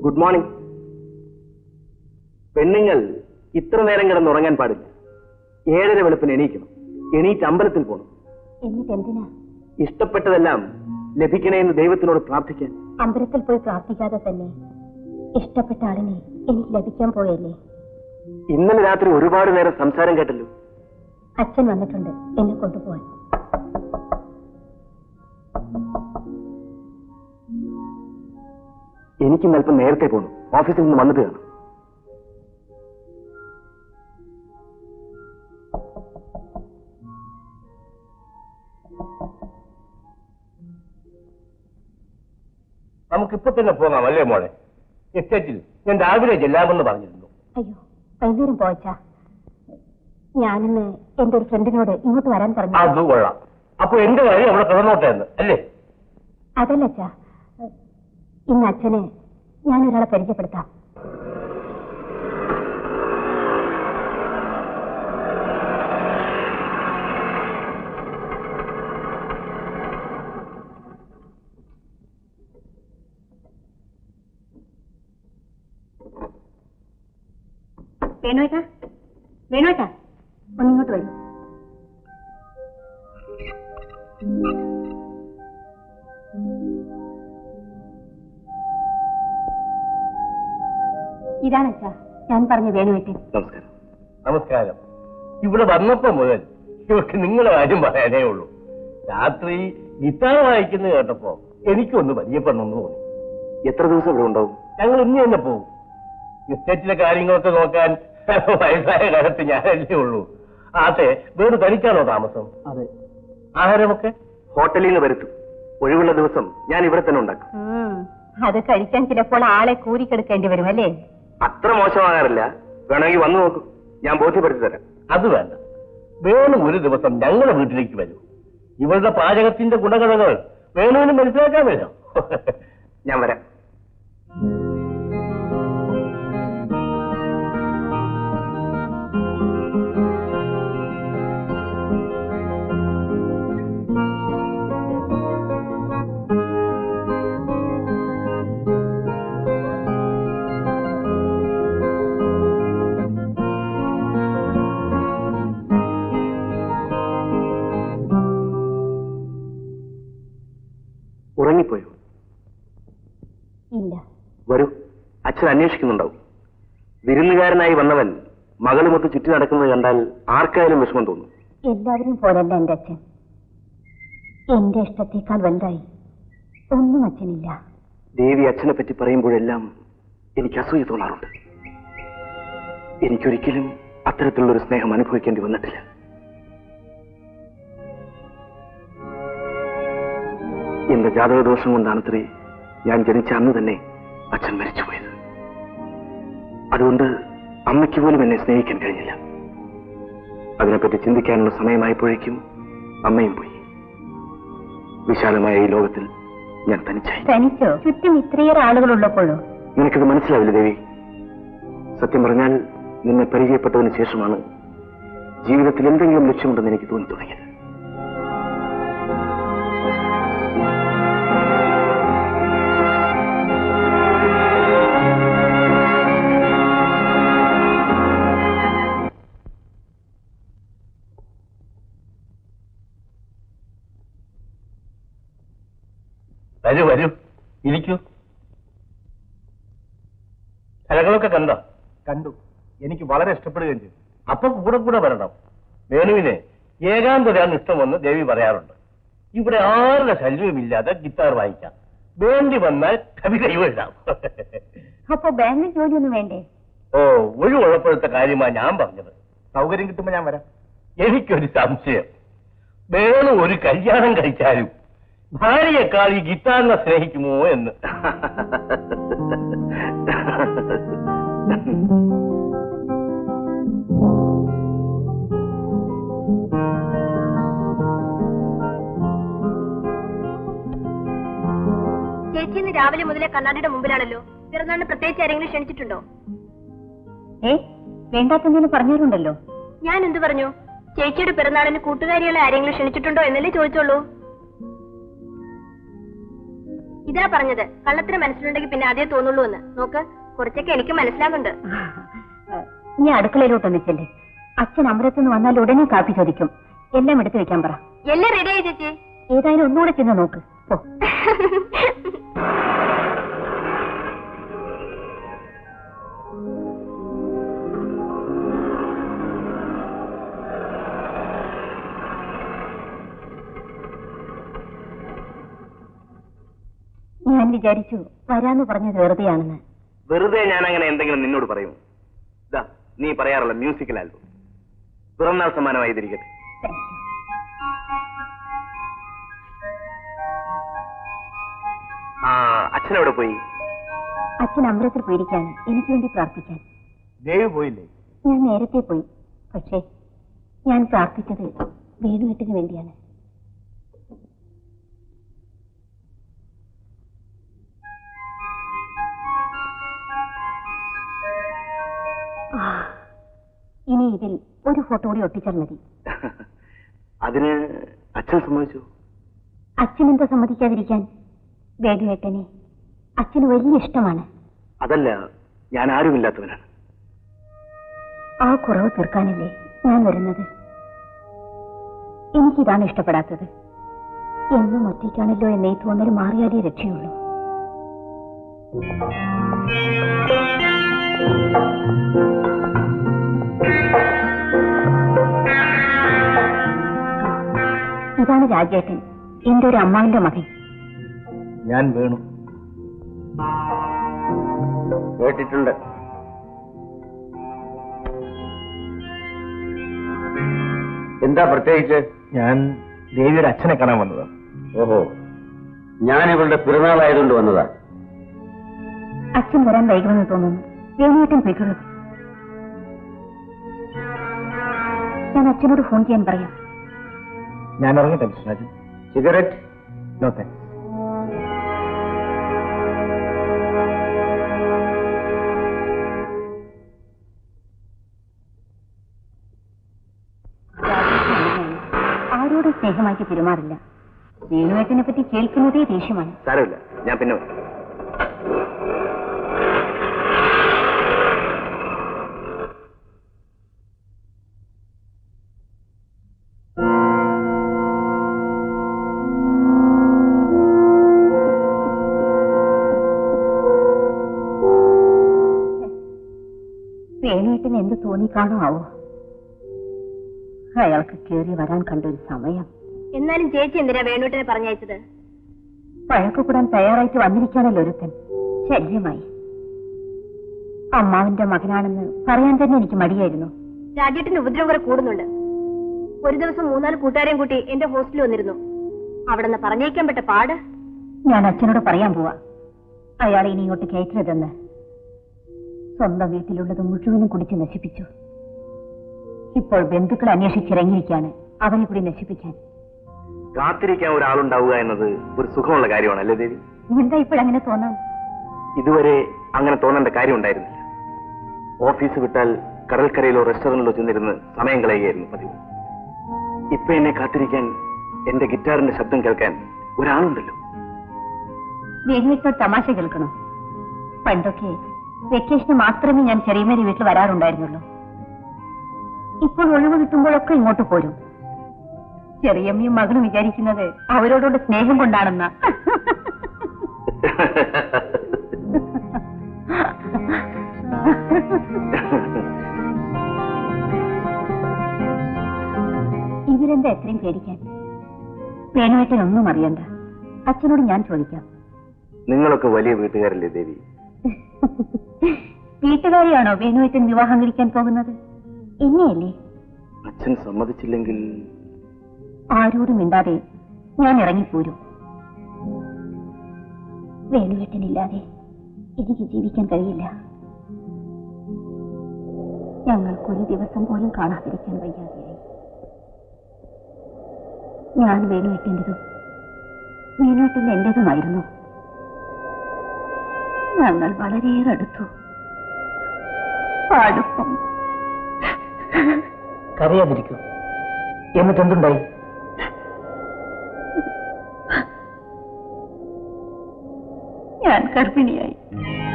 Good morning. പെണ്ണുങ്ങൾ ഇത്ര നേരം കിടന്നുറങ്ങാൻ പാടില്ല. 7:30 വെളുപ്പിന് എണീക്കണം. എണീറ്റ് അമ്പലത്തിൽ പോകണം. എന്നിട്ട് എന്തിനാ? ഇഷ്ടപ്പെട്ടതെല്ലാം ലഭിക്കണേന്ന് ദൈവത്തിനോട് പ്രാർത്ഥിക്കാൻ. അമ്പലത്തിൽ പോയി പ്രാർത്ഥിക്കാതെ തന്നെ ഇഷ്ടപ്പെട്ട ആളിനെ എനിക്ക് ലഭിക്കാൻ പോയല്ലേ? ഇന്നലെ രാത്രി ഒരുപാട് നേരം സംസാരം കേട്ടല്ലോ. അച്ഛൻ വന്നിട്ടുണ്ട് എന്നെ കൊണ്ടുപോവാൻ. എനിക്കും അല്പം നേരത്തെ പോകണം. ഓഫീസിൽ നിന്ന് വന്നിട്ട് കാണാം. നമുക്കിപ്പോ തന്നെ പോകാം അല്ലേ മോളെ? എസ്റ്റേറ്റിൽ ഞാൻ രാവിലെ ചെല്ലാമെന്ന് പറഞ്ഞിരുന്നു. അയ്യോ, വൈകുന്നേരം പോയച്ചാ. ഞാനിന്ന് എന്റെ ഒരു ഫ്രണ്ടിനോട് ഇങ്ങോട്ട് വരാൻ പറഞ്ഞു. അത് കൊള്ളാം. അപ്പൊ എന്റെ കാര്യം അവിടെ കിടന്നോട്ടെ എന്ന് അല്ലേ? അതല്ല അച്ഛാ, ഇന്ന് അച്ഛനെ ഞാനൊരാളെ പരിചയപ്പെടുത്താം. വേണോട്ടാ, വേണോട്ടാ, ഒന്നിങ്ങോട്ട് വരൂ. ഇതാണ് അച്ഛാ ഞാൻ പറഞ്ഞ വേണുവേട്ടൻ. നമസ്കാരം. നമസ്കാരം. ഇവിടെ വന്നപ്പോ മുതൽ ഇവർക്ക് നിങ്ങളുടെ കാര്യം പറയാനേ ഉള്ളൂ. രാത്രി ഗിത്താർ വായിക്കുന്നത് കേട്ടപ്പോ എനിക്കൊന്ന് പരിചയപ്പെടണമെന്ന് തോന്നി. എത്ര ദിവസം ഇവിടെ ഉണ്ടാവും? ഞങ്ങൾ ഇന്ന് തന്നെ പോകും. എസ്റ്റേറ്റിലെ കാര്യങ്ങളൊക്കെ നോക്കാൻ വയസ്സായ കാലത്ത് ഞാനല്ലേ ഉള്ളൂ. അതെ, വേറെ ധരിക്കാനോ താമസം? അതെ. ആഹാരമൊക്കെ ഹോട്ടലിൽ നിന്ന് വരുത്തും. ഒഴിവുള്ള ദിവസം ഞാൻ ഇവിടെ തന്നെ ഉണ്ടാക്കും. അത് കഴിക്കാൻ ചിലപ്പോൾ ആളെ കൂരിക്കെടുക്കേണ്ടി വരും അല്ലേ? അത്ര മോശമാകാറില്ല. വേണമെങ്കിൽ വന്നു നോക്കും, ഞാൻ ബോധ്യപ്പെടുത്തി തരാം. അത് വേണ്ട, വേണു ഒരു ദിവസം ഞങ്ങളുടെ വീട്ടിലേക്ക് വരും. ഇവരുടെ പാചകത്തിന്റെ ഗുണഗണങ്ങൾ വേണുവിന് മനസ്സിലാക്കാൻ വേണം. ഞാൻ വരാം. ഉറങ്ങിപ്പോയോ? ഇല്ല. വരൂ, അച്ഛൻ അന്വേഷിക്കുന്നുണ്ടാവും. വിരുന്നുകാരനായി വന്നവൻ മകളുമൊത്ത് ചുറ്റി നടക്കുന്നത് കണ്ടാൽ ആർക്കായാലും വിഷമം തോന്നും. എല്ലാവരും പോലല്ല എന്റെ അച്ഛൻ. എന്റെ ഇഷ്ടത്തേക്കാൾ വലുതായി ഒന്നും അച്ഛനില്ല. ദേവി അച്ഛനെ പറ്റി പറയുമ്പോഴെല്ലാം എനിക്ക് അസൂയ തോന്നാറുണ്ട്. എനിക്കൊരിക്കലും അത്തരത്തിലുള്ളൊരു സ്നേഹം അനുഭവിക്കേണ്ടി വന്നിട്ടില്ല. എന്റെ ജാതകദോഷം കൊണ്ടാണത്രേ ഞാൻ ജനിച്ച അന്ന് തന്നെ അച്ഛൻ മരിച്ചുപോയത്. അതുകൊണ്ട് അമ്മയ്ക്ക് പോലും എന്നെ സ്നേഹിക്കാൻ കഴിഞ്ഞില്ല. അതിനെപ്പറ്റി ചിന്തിക്കാനുള്ള സമയമായപ്പോഴേക്കും അമ്മയും പോയി. വിശാലമായ ഈ ലോകത്തിൽ ഞാൻ തനിച്ചായി. തനിച്ചോ? ചുറ്റും ഇത്രയേറെ ആളുകളുള്ളപ്പോഴോ? നിനക്കത് മനസ്സിലാവില്ല ദേവി. സത്യം പറഞ്ഞാൽ നിന്നെ പരിചയപ്പെട്ടതിന് ശേഷമാണ് ജീവിതത്തിൽ എന്തെങ്കിലും ലക്ഷ്യമുണ്ടെന്ന് എനിക്ക് തോന്നി തുടങ്ങിയത്. വരൂ വരൂ, ഇരിക്കൂ. കലകളൊക്കെ കണ്ടോ? കണ്ടു. എനിക്ക് വളരെ ഇഷ്ടപ്പെടുകയും ചെയ്തു. അപ്പൊ കൂടെ കൂടെ വരണം. വേണുവിനെ ഏകാന്തരാൻ ഇഷ്ടമെന്ന് ദേവി പറയാറുണ്ട്. ഇവിടെ ആരുടെ ശല്യവുമില്ലാതെ ഗിത്താർ വായിക്കാം. വേണ്ടി വന്നാൽ കവിതയും എഴുതാം. അപ്പൊ ബാങ്കിൽ ജോലിയൊന്നും വേണ്ടേ? ഓ, ഒരു കുഴപ്പത്തെ കാര്യമാണ് ഞാൻ പറഞ്ഞത്. സൗകര്യം കിട്ടുമ്പോ ഞാൻ വരാം. എനിക്കൊരു സംശയം. വേണു ഒരു കല്യാണം കഴിച്ചാലും ഭാര്യയെക്കാൾ ഈ ഗിത്താറിനെ സ്നേഹിക്കുമോ എന്ന്. ചേച്ചി ഇന്ന് രാവിലെ മുതലേ കണ്ണാടിയുടെ മുമ്പിലാണല്ലോ. പിറന്നാളിന് പ്രത്യേകിച്ച് ആരെങ്കിലും ക്ഷണിച്ചിട്ടുണ്ടോ? വേണ്ടാത്തെങ്കിലും പറഞ്ഞിട്ടുണ്ടല്ലോ. ഞാൻ എന്ത് പറഞ്ഞു? ചേച്ചിയുടെ പിറന്നാളിന് കൂട്ടുകാരികളെ ആരെങ്കിലും ക്ഷണിച്ചിട്ടുണ്ടോ എന്നല്ലേ ചോദിച്ചോളൂ. ഇതാ പറഞ്ഞത്. കള്ളത്തിന് മനസ്സിലുണ്ടെങ്കിൽ പിന്നെ അതേ തോന്നുള്ളൂ എന്ന്. നോക്ക്, കുറച്ചൊക്കെ എനിക്ക് മനസ്സിലാകുന്നുണ്ട്. നീ അടുക്കളയിലോട്ടൊന്ന് ചെല്ലേ. അച്ഛൻ അമരത്തുനിന്ന് വന്നാൽ ഉടനെ കാപ്പി ചോദിക്കും. എല്ലാം എടുത്തു വെക്കാൻ പറ. എല്ലാം റെഡിയായി ചേച്ചി. ഏതായാലും ഒന്നുകൂടെ ചെന്ന് നോക്ക്. ഞാൻ വിചാരിച്ചു വരാന്ന് പറഞ്ഞത് വെറുതെയാണെന്ന്. വെറുതെ ഞാൻ അങ്ങനെ എന്തെങ്കിലും നിന്നോട് പറയും? നീ പറയാറുള്ള മ്യൂസിക്കൽ ആൽബം പിറന്നാൾ സമ്മാനമായിരിക്കട്ടെ. അച്ഛനെവിടെ പോയി? അച്ഛൻ അമൃതത്തിൽ പോയിരിക്കാണ്. എനിക്ക് വേണ്ടി പ്രാർത്ഥിക്കാൻ. ദേവി പോയില്ലേ? ഞാൻ നേരത്തെ പോയി. പക്ഷേ ഞാൻ പ്രാർത്ഥിച്ചത് വേണുകെട്ടിന് വേണ്ടിയാണ്. ഇനി ഇതിൽ ഒരു ഫോട്ടോ കൂടി ഒട്ടിച്ചാൽ മതി. അതിന് അച്ഛൻ സമ്മതിച്ചു? അച്ഛൻ എന്താ സമ്മതിക്കാതിരിക്കാൻ? വേണുകെട്ടനെ അച്ഛന് വലിയ ഇഷ്ടമാണ്. അതല്ല, ഞാൻ ആരുമില്ലാത്തവനാണ്. ആ കുറവ് തീർക്കാനല്ലേ ഞാൻ വരുന്നത്. എനിക്കിതാണ് ഇഷ്ടപ്പെടാത്തത്. എന്നും ഒറ്റയ്ക്കാണല്ലോ എന്നീ തോന്നൽ മാറിയാലേ രക്ഷയുള്ളൂ. ഇതാണ് രാജേട്ടൻ, എന്റെ ഒരു അമ്മാവിന്റെ മകൻ. ഞാൻ വേണു. കേട്ടിട്ടുണ്ട്. എന്താ പ്രത്യേകിച്ച്? ഞാൻ ദേവിയുടെ അച്ഛനെ കാണാൻ വന്നതാ. ഓഹോ, ഞാൻ ഇവളുടെ പിറന്നാളായതുകൊണ്ട് വന്നതാ. അച്ഛൻ വരാൻ വൈകുമെന്ന് തോന്നുന്നു. വേണുവേട്ടൻ പോയിക്കൊള്ളൂ. ഞാൻ അച്ഛനോട് ഫോൺ ചെയ്യാൻ പറയാം. ഞാൻ ഇറങ്ങട്ടെ mister Rajan. Cigarette? No thanks. ആരോടും സ്നേഹമായിട്ട് പെരുമാറില്ല. വേണുവേട്ടനെ പറ്റി കേൾക്കുന്നതേ ദേഷ്യമാണ്. സാരമില്ല, ഞാൻ പിന്നെ വരാം. വേണുവേട്ടന് എന്ത് തോന്നിക്കാണോ ആവോ? അയാൾക്ക് കേറി വരാൻ കണ്ടൊരു സമയം. എന്നാലും ചേച്ചി എന്തിനാ വേണുവേട്ടനെ പറഞ്ഞയച്ചത്? വഴക്കു കൂടാൻ തയ്യാറായിട്ട് വന്നിരിക്കാണല്ലോ ഒരുത്തൻ. ശല്യമായി. അമ്മാവിന്റെ മകനാണെന്ന് പറയാൻ തന്നെ എനിക്ക് മടിയായിരുന്നു. രാജേട്ടന്റെ ഉപദ്രവം കുറെ കൂടുന്നുണ്ട്. ഒരു ദിവസം 3-4 കൂട്ടുകാരെയും കൂട്ടി എന്റെ ഹോസ്റ്റലിൽ വന്നിരുന്നു. അവിടെ നിന്ന് പറഞ്ഞേക്കാൻ പറ്റ പാട്. ഞാൻ അച്ഛനോട് പറയാൻ പോവാ അയാളെ ഇനി ഇങ്ങോട്ട് കയറ്റരുതെന്ന്. സ്വന്തം വീട്ടിലുള്ളത് മുഴുവനും കുടിച്ച് നശിപ്പിച്ചു. ഇപ്പോൾ ബന്ധുക്കൾ അന്വേഷിച്ചിറങ്ങിയിരിക്കാണ് അവനെ കൂടി നശിപ്പിക്കാൻ. കാത്തിരിക്കാൻ ഒരാളുണ്ടാവുക എന്നത് ഒരു സുഖമുള്ള കാര്യമാണ്, അല്ലേ ദേവി? എന്താ ഇപ്പോഴങ്ങനെ തോന്നാൻ? ഇതുവരെ അങ്ങനെ തോന്നേണ്ട കാര്യം ഉണ്ടായിരുന്നില്ല. ഓഫീസ് വിട്ടാൽ കടൽക്കരയിലോ റെസ്റ്റോറന്റിലോ ചെന്നിരുന്ന് സമയം കളയുകയായിരുന്നു പതിവ്. ഇപ്പൊ എന്നെ കാത്തിരിക്കാൻ എന്റെ ഗിറ്റാറിന്റെ ശബ്ദം കേൾക്കാൻ ഒരാളുണ്ടല്ലോ. വേഗം തമാശ കേൾക്കണോ? പണ്ടൊക്കെ വെക്കേഷന് മാത്രമേ ഞാൻ ചെറിയമേരി വീട്ടിൽ വരാറുണ്ടായിരുന്നുള്ളൂ. ഇപ്പോൾ ഒഴിവ് കിട്ടുമ്പോഴൊക്കെ ഇങ്ങോട്ട് പോരും. ചെറിയമ്മയും മകളും വിചാരിക്കുന്നത് അവരോടുള്ള സ്നേഹം കൊണ്ടാണെന്ന. ഇതിലെന്താ എത്രയും പേടിക്കാൻ? വേണുവേട്ടൻ ഒന്നും അറിയണ്ട. അച്ഛനോട് ഞാൻ ചോദിക്കാം. നിങ്ങളൊക്കെ വലിയ വീട്ടുകാരല്ലേ ദേവി? വീട്ടുകാരെയാണോ വേണുവേട്ടൻ വിവാഹം കഴിക്കാൻ പോകുന്നത്? എന്നെയല്ലേ? അച്ഛൻ സമ്മതിച്ചില്ലെങ്കിൽ ആരോടും മിണ്ടാതെ ഞാൻ ഇറങ്ങിപ്പോരും. വേണുവേട്ടനില്ലാതെ എനിക്ക് ജീവിക്കാൻ കഴിയില്ല. ഞങ്ങൾക്കൊരു ദിവസം പോലും കാണാതിരിക്കാൻ വയ്യാതെയായി. ഞാൻ വേണുവേട്ടൻ്റെതും വേണുവേട്ടൻ്റെ എന്റേതുമായിരുന്നു. ഞങ്ങൾ വളരെയേറെ അടുത്തു. അടുപ്പം. കരയാതിരിക്കൂ. എന്നിട്ടെന്തുണ്ടായി? ഞാൻ ഗർഭിണിയായി.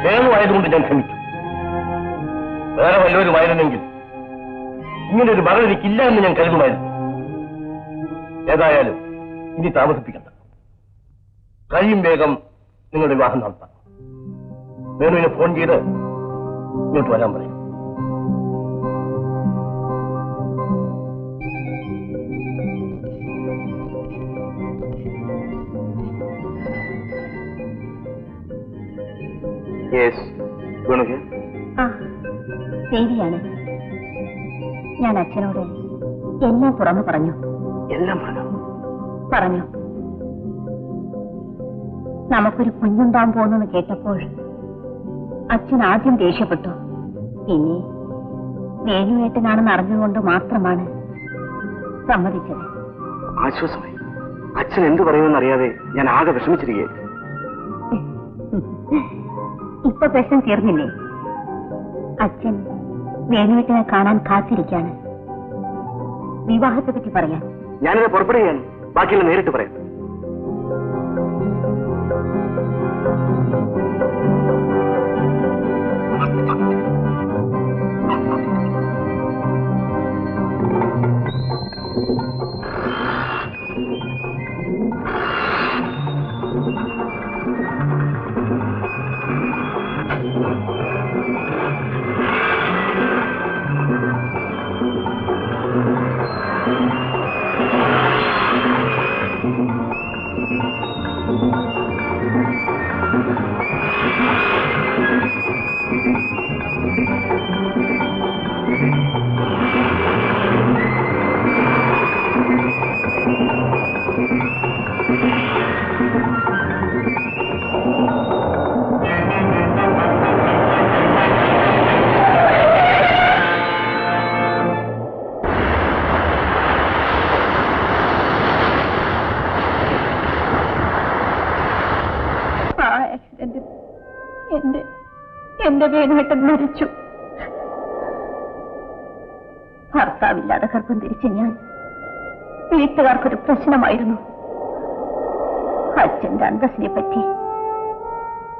വേണുവായതുകൊണ്ട് ഞാൻ ക്ഷമിച്ചു. വേറെ വല്ലവരുമായിരുന്നെങ്കിൽ ഇങ്ങനൊരു മകൾ എനിക്കില്ല എന്ന് ഞാൻ കരുതുമായിരുന്നു. ഏതായാലും ഇനി താമസിപ്പിക്കണ്ട. കഴിയും വേഗം നിങ്ങളുടെ വിവാഹം നടത്താം. വേണുവിനെ ഫോൺ ചെയ്ത് ഇങ്ങോട്ട് വരാൻ പറയും. ശരിയാണ്. ഞാൻ അച്ഛനോട് എല്ലാം തുറന്നു പറഞ്ഞു. എല്ലാം പറഞ്ഞു. നമുക്കൊരു കുഞ്ഞുണ്ടാൻ പോകുന്നെന്ന് കേട്ടപ്പോൾ അച്ഛൻ ആദ്യം ദേഷ്യപ്പെട്ടു. പിന്നെ വേണുവേട്ടനാണെന്ന് അറിഞ്ഞുകൊണ്ട് മാത്രമാണ് സമ്മതിച്ചത്. ആശ്വാസമായി. അച്ഛൻ എന്ത് പറയുമെന്നറിയാതെ ഞാൻ ആകെ വിഷമിച്ചിരിക്കുകയായിരുന്നു. ഇപ്പൊ പ്രശ്നം തീർന്നില്ലേ? അച്ഛൻ വേണുവേട്ടനെ കാണാൻ കാത്തിരിക്കാണ്. വിവാഹത്തെ പറ്റി പറയാൻ ഞാനിത് പുറപ്പെടുകയാണ്. ബാക്കിയുള്ള നേരിട്ട് പറയാം. എന്റെ വേണുവേട്ടൻ മരിച്ചു. ഭർത്താവില്ലാതെ ഗർഭം ധരിച്ച ഞാൻ വീട്ടുകാർക്കൊരു പ്രശ്നമായിരുന്നു. അച്ഛന്റെ അന്തസ്സിനെ പറ്റി,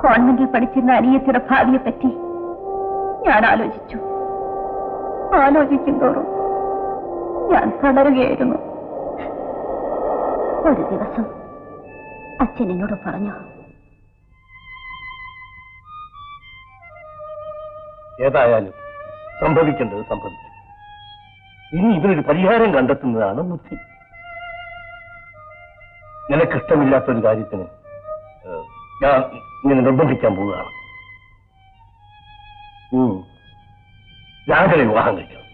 കോൺവെന്റിൽ പഠിച്ചിരുന്ന അനിയത്തിയുടെ ഭാവിയെ പറ്റി ഞാൻ ആലോചിച്ചു. ആലോചിക്കും തോറും ഞാൻ തളരുകയായിരുന്നു. ഒരു ദിവസം അച്ഛൻ എന്നോട് പറഞ്ഞു, ഏതായാലും സംഭവിക്കേണ്ടത് സംഭവിക്കും. ഇനി ഇതിനൊരു പരിഹാരം കണ്ടെത്തുന്നതാണ് ബുദ്ധി. നിനക്കിഷ്ടമില്ലാത്തൊരു കാര്യത്തിന് ഞാൻ ഇങ്ങനെ നിർബന്ധിക്കാൻ പോവുകയാണ്. രാഘവനെ വിവാഹം കഴിക്കണം.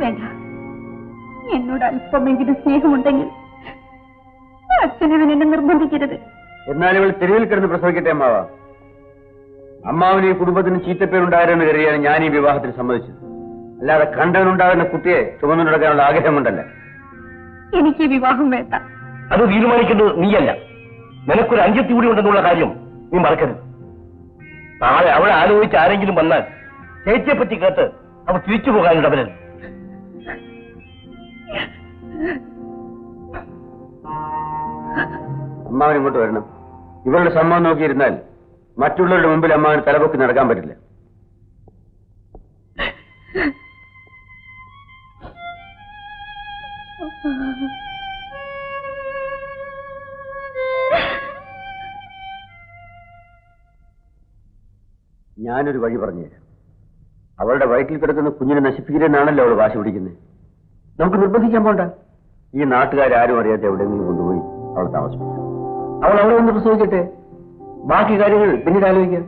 വേണ്ട, എന്നോട് അല്പമെങ്കിലും സ്നേഹമുണ്ടെങ്കിൽ അച്ഛനവൻ എന്നെ നിർബന്ധിക്കരുത്. എന്നാൽ ഇവൾ തെരുവിൽ കിടന്ന് പ്രസവിക്കട്ടെ അമ്മാവ. അമ്മാവിന് ഈ കുടുംബത്തിന് ചീത്തപ്പേരുണ്ടായിരുന്നു കരുതിയാണ് ഞാൻ ഈ വിവാഹത്തിന് സമ്മതിച്ചത്. അല്ലാതെ കണ്ടവനുണ്ടാകുന്ന കുട്ടിയെ ചുമന്നു നടക്കാനുള്ള ആഗ്രഹം കൊണ്ടല്ല. എനിക്ക് വിവാഹം വേണ്ട. അത് തീരുമാനിക്കേണ്ടത് നീയല്ല. നിനക്കൊരു അഞ്ചത്തി കൂടി ഉണ്ടെന്നുള്ള കാര്യം നീ മറക്കരുത്. നാളെ അവളെ ആലോചിച്ച് ആരെങ്കിലും വന്നാൽ ചേച്ചിയെ പറ്റി കേട്ട് അവൾ തിരിച്ചു പോകാനുള്ളവരല്ല. അമ്മാവൻ ഇങ്ങോട്ട് വരണം. ഇവളുടെ സമ്മതം നോക്കിയിരുന്നാൽ മറ്റുള്ളവരുടെ മുമ്പിൽ അമ്മാവന് തലപൊക്കി നടക്കാൻ പറ്റില്ല. ഞാനൊരു വഴി പറഞ്ഞുതരാം. അവളുടെ വയറ്റിൽ കിടക്കുന്ന കുഞ്ഞിനെ നശിപ്പിക്കരുതെന്നാണല്ലോ അവൾ വാശി പിടിക്കുന്നത്. നമുക്ക് നിർബന്ധിക്കാൻ പോണ്ട. ഈ നാട്ടുകാരും അറിയാതെ എവിടെയെങ്കിലും കൊണ്ടുപോയി അവളെ താമസിപ്പിക്കാം. അവൾ അവിടെ ഒന്ന് പ്രസവിക്കട്ടെ. ബാക്കി കാര്യങ്ങൾ പിന്നീട് ആലോചിക്കാം.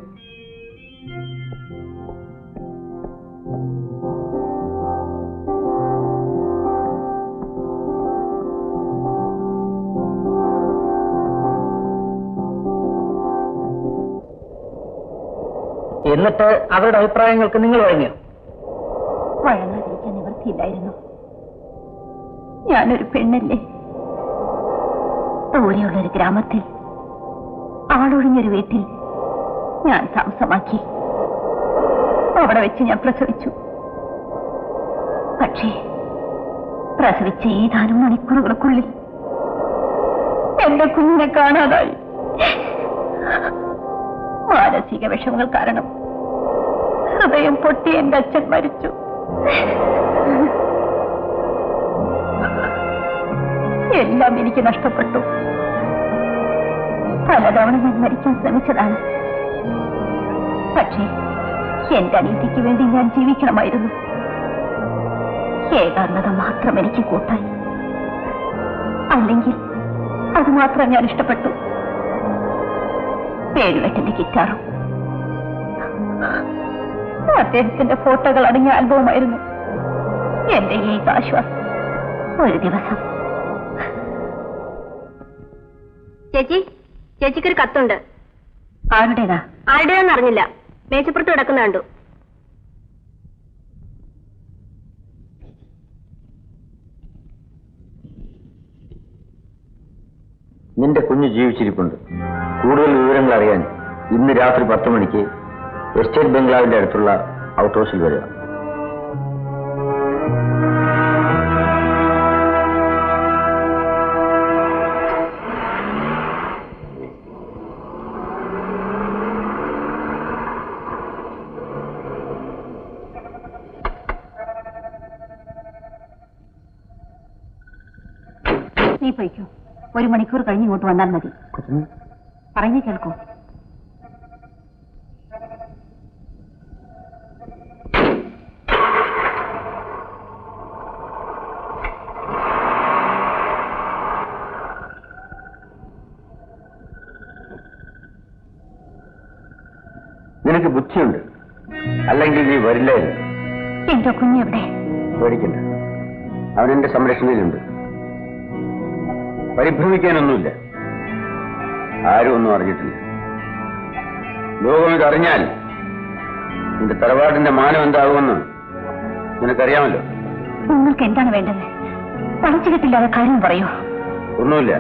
എന്നിട്ട് അവരുടെ അഭിപ്രായങ്ങൾക്ക് നിങ്ങൾ വഴങ്ങിയോ? വഴങ്ങാതിരിക്കാൻ നിവൃത്തിയില്ലായിരുന്നു. ഞാനൊരു പെണ്ണല്ലേ. ദൂരെയുള്ളൊരു ഗ്രാമത്തിൽ ആളൊഴിഞ്ഞൊരു വീട്ടിൽ ഞാൻ താമസമാക്കി. അവിടെ വെച്ച് ഞാൻ പ്രസവിച്ചു. പക്ഷേ പ്രസവിച്ച ഏതാനും മണിക്കൂറുകൾക്കുള്ളിൽ എന്റെ കുഞ്ഞിനെ കാണാതായി. മാനസിക വിഷമങ്ങൾ കാരണം ഹൃദയം പൊട്ടി എന്റെ അച്ഛൻ മരിച്ചു. എല്ലാം എനിക്ക് നഷ്ടപ്പെട്ടു. പലതവണ ഞാൻ മരിക്കാൻ ശ്രമിച്ചതാണ്. പക്ഷേ എന്റെ അനീതിക്ക് വേണ്ടി ഞാൻ ജീവിക്കണമായിരുന്നു. ഏകാന്തത മാത്രം എനിക്ക് കൂട്ടായി. അല്ലെങ്കിൽ അത് മാത്രം ഞാൻ ഇഷ്ടപ്പെട്ടു. വേണുവേട്ടന്റെ ഗിറ്റാറും അദ്ദേഹത്തിന്റെ ഫോട്ടോകൾ അടങ്ങിയ ആൽബവുമായിരുന്നു എന്റെ ഈ ആശ്വാസം. ഒരു ദിവസം ചേച്ചിക്കൊരു കത്തുണ്ട്. ആരുടേതാ? ആരുടേതാന്ന് അറിഞ്ഞില്ല. മേച്ചപ്പുറത്ത് കിടക്കുന്ന കണ്ടു. നിന്റെ കുഞ്ഞ് ജീവിച്ചിരിപ്പുണ്ട്. കൂടുതൽ വിവരങ്ങൾ അറിയാൻ ഇന്ന് രാത്രി 10 മണിക്ക് എസ്റ്റേറ്റ് ബംഗ്ലാവിന്റെ അടുത്തുള്ള ഔട്ട് ഹൗസിൽ വരിക. നീ പോയിക്കോ. 1 മണിക്കൂർ കഴിഞ്ഞ് ഇങ്ങോട്ട് വന്നാൽ മതി. പറഞ്ഞു കേൾക്കൂ. നിനക്ക് ബുദ്ധിയുണ്ട്, അല്ലെങ്കിൽ നീ വരില്ലായിരുന്നു. എന്റെ കുഞ്ഞെവിടെ? പേടിക്കണ്ട, അവൻ എന്റെ സംരക്ഷണയിലുണ്ട്. പരിഭ്രമിക്കാനൊന്നുമില്ല. ആരും ഒന്നും അറിഞ്ഞിട്ടില്ല. ലോകം ഇതറിഞ്ഞാൽ നിന്റെ തറവാടിന്റെ മാനം എന്താകുമെന്ന് നിനക്കറിയാമല്ലോ. നിങ്ങൾക്ക് എന്താണ് വേണ്ടത്? പറിച്ചു കിട്ടില്ലാതെ കാര്യം പറയൂ. ഒന്നുമില്ല.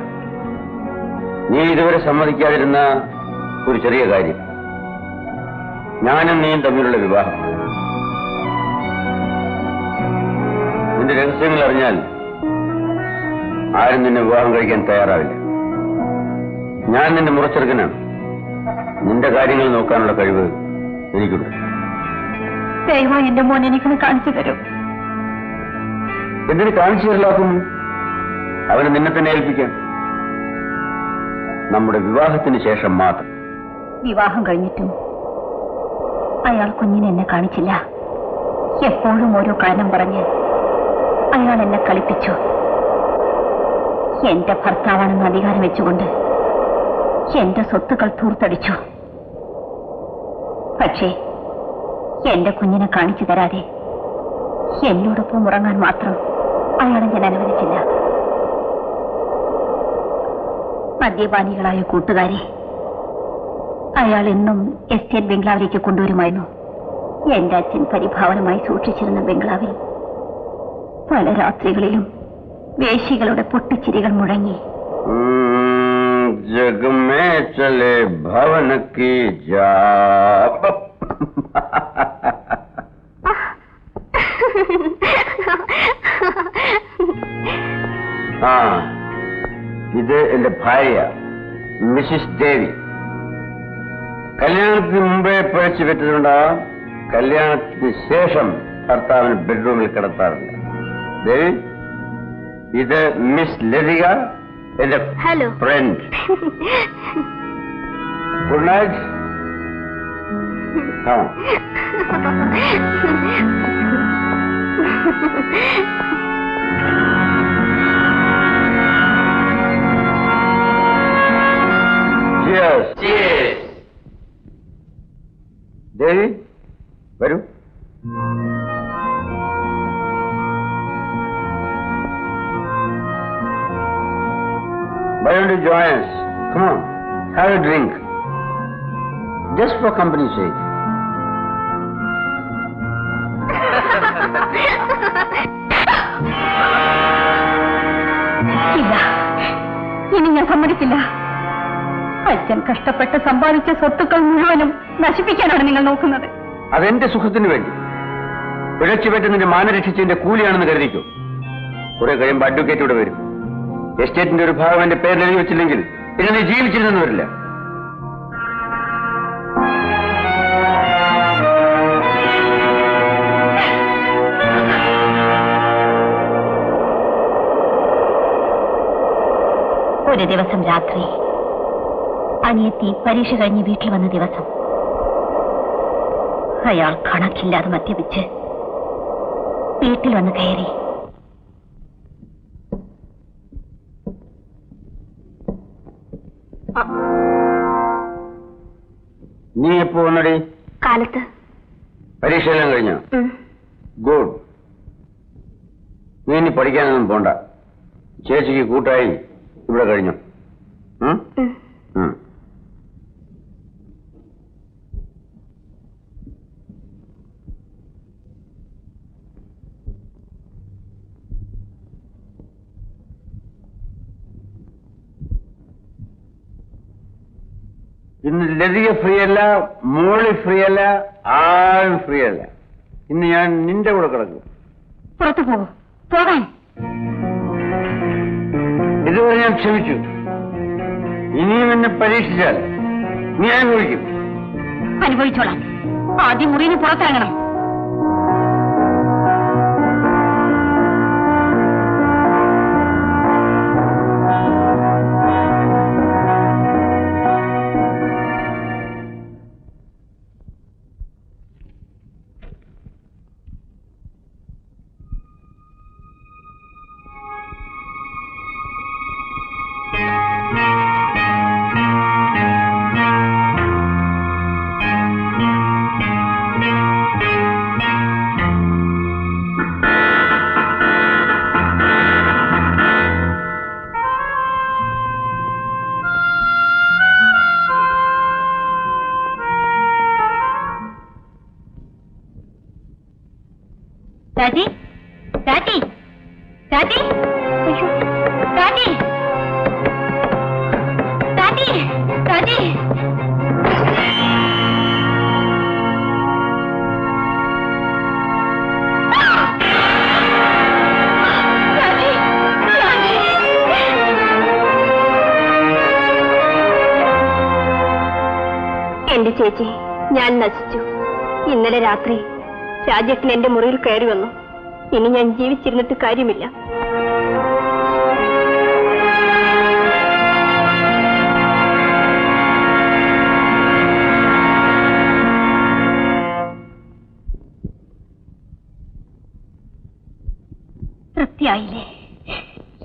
നീ ഇതുവരെ സമ്മതിക്കാതിരുന്ന ഒരു ചെറിയ കാര്യം. ഞാനും നീയും തമ്മിലുള്ള വിവാഹം. നിന്റെ രഹസ്യങ്ങൾ അറിഞ്ഞാൽ ആരും നിന്നെ വിവാഹം കഴിക്കാൻ തയ്യാറാവില്ല. ഞാൻ നിന്റെ മുറച്ചെറുക്കനാണ്. നിന്റെ കാര്യങ്ങൾ നോക്കാനുള്ള കഴിവ് എനിക്കുണ്ട്. ദയവായി എന്റെ മോൻ എനിക്കൊന്ന് കാണിച്ചു തരും. എന്തിന് കാണിച്ചു തരലാക്കുന്നു? അവന് നിന്നെ തന്നെ ഏൽപ്പിക്കാം. നമ്മുടെ വിവാഹത്തിന് ശേഷം മാത്രം. വിവാഹം കഴിഞ്ഞിട്ടും അയാൾ കുഞ്ഞിനെ എന്നെ കാണിച്ചില്ല. എപ്പോഴും ഓരോ കാരണം പറഞ്ഞ് അയാൾ എന്നെ കളിപ്പിച്ചു. എന്റെ ഭർത്താവാണെന്ന് അധികാരം വെച്ചുകൊണ്ട് എന്റെ സ്വത്തുക്കൾ ധൂർത്തടിച്ചു. പക്ഷേ എന്റെ കുഞ്ഞിനെ കാണിച്ചു തരാതെ എന്നോടൊപ്പം ഉറങ്ങാൻ മാത്രം അയാളെ ഞാൻ അനുവദിച്ചില്ല. മദ്യപാനികളായ കൂട്ടുകാരെ അയാൾ എന്നും എസ്റ്റേറ്റ് ബംഗ്ലാവിലേക്ക് കൊണ്ടുവരുമായിരുന്നു. എന്റെ അച്ഛൻ പരിഭാവനമായി സൂക്ഷിച്ചിരുന്ന ബംഗ്ലാവിൽ പല രാത്രികളിലും വേശികളുടെ പൊട്ടിച്ചിരികൾ മുഴങ്ങി. ജഗമേ ചലേ ഭവന കി ജാ. ഇത് എന്റെ ഭാര്യ മിസ്സിസ് ദേവി. കല്യാണത്തിന് മുമ്പേ പഴച്ചു പറ്റുന്നുണ്ടാവാം. കല്യാണത്തിന് ശേഷം ഭർത്താവിന് ബെഡ്റൂമിൽ കിടത്താറില്ല. ദേവി, ഇത് മിസ് ലതിക, എന്റെ friend. Good night. Cheers. Cheers. ദേവി, വരൂ. Why don't you join us? Come on, have a drink. Just for company's sake. ഇല്ല, ഇനി ഞാൻ സമ്മതിക്കില്ല. അച്ഛൻ കഷ്ടപ്പെട്ട് സമ്പാദിച്ച സ്വത്തുക്കൾ മുഴുവനും നശിപ്പിക്കാനാണ് നിങ്ങൾ നോക്കുന്നത്. അതെന്റെ സുഖത്തിന് വേണ്ടി. പിഴച്ചുപറ്റി നിന്റെ മാനരക്ഷിച്ചതിന്റെ കൂലിയാണെന്ന് കരുതിക്കോ. കുറെ കഴിയുമ്പോൾ അഡ്വക്കേറ്റ് ഇവിടെ വരും. എസ്റ്റേറ്റിന്റെ ഒരു ഭാഗം എന്റെ പേരിൽ എഴുതി വെച്ചില്ലെങ്കിൽ പിന്നെ നീ ജീവിച്ചിരുന്നെന്ന് വരില്ല. ഒരു ദിവസം രാത്രി അനിയത്തി പരീക്ഷ കഴിഞ്ഞ് വീട്ടിൽ വന്ന ദിവസം അയാൾ കണക്കില്ലാതെ മദ്യപിച്ച് വീട്ടിൽ വന്ന് കയറി. നീ എപ്പോ വന്നടി? കാലത്ത്. പരീക്ഷയെല്ലാം കഴിഞ്ഞോ? ഗുഡ്. നീ ഇനി പഠിക്കാനൊന്നും പോണ്ട. ചേച്ചിക്ക് കൂട്ടായി ഇവിടെ കഴിഞ്ഞു. ഇന്ന് ലതിക ഫ്രീ അല്ല, മോളി ഫ്രീ അല്ല, ആരും ഫ്രീ അല്ല. ഇന്ന് ഞാൻ നിന്റെ കൂടെ കിടക്കും. പുറത്തു പോകും. പോകാൻ ഇതുവരെ ഞാൻ ക്ഷമിച്ചു. ഇനിയും എന്നെ പരീക്ഷിച്ചാൽ നീ അനുഭവിക്കും. അനുഭവിച്ചോളാം. ആദ്യം മുറിയിൽ പുറത്തിറങ്ങണം. ചേച്ചി, ഞാൻ നശിച്ചു. ഇന്നലെ രാത്രി രാജേട്ടൻ എന്റെ മുറിയിൽ കയറി വന്നു. ഇനി ഞാൻ ജീവിച്ചിരുന്നിട്ട് കാര്യമില്ല. തൃപ്തിയായില്ലേ?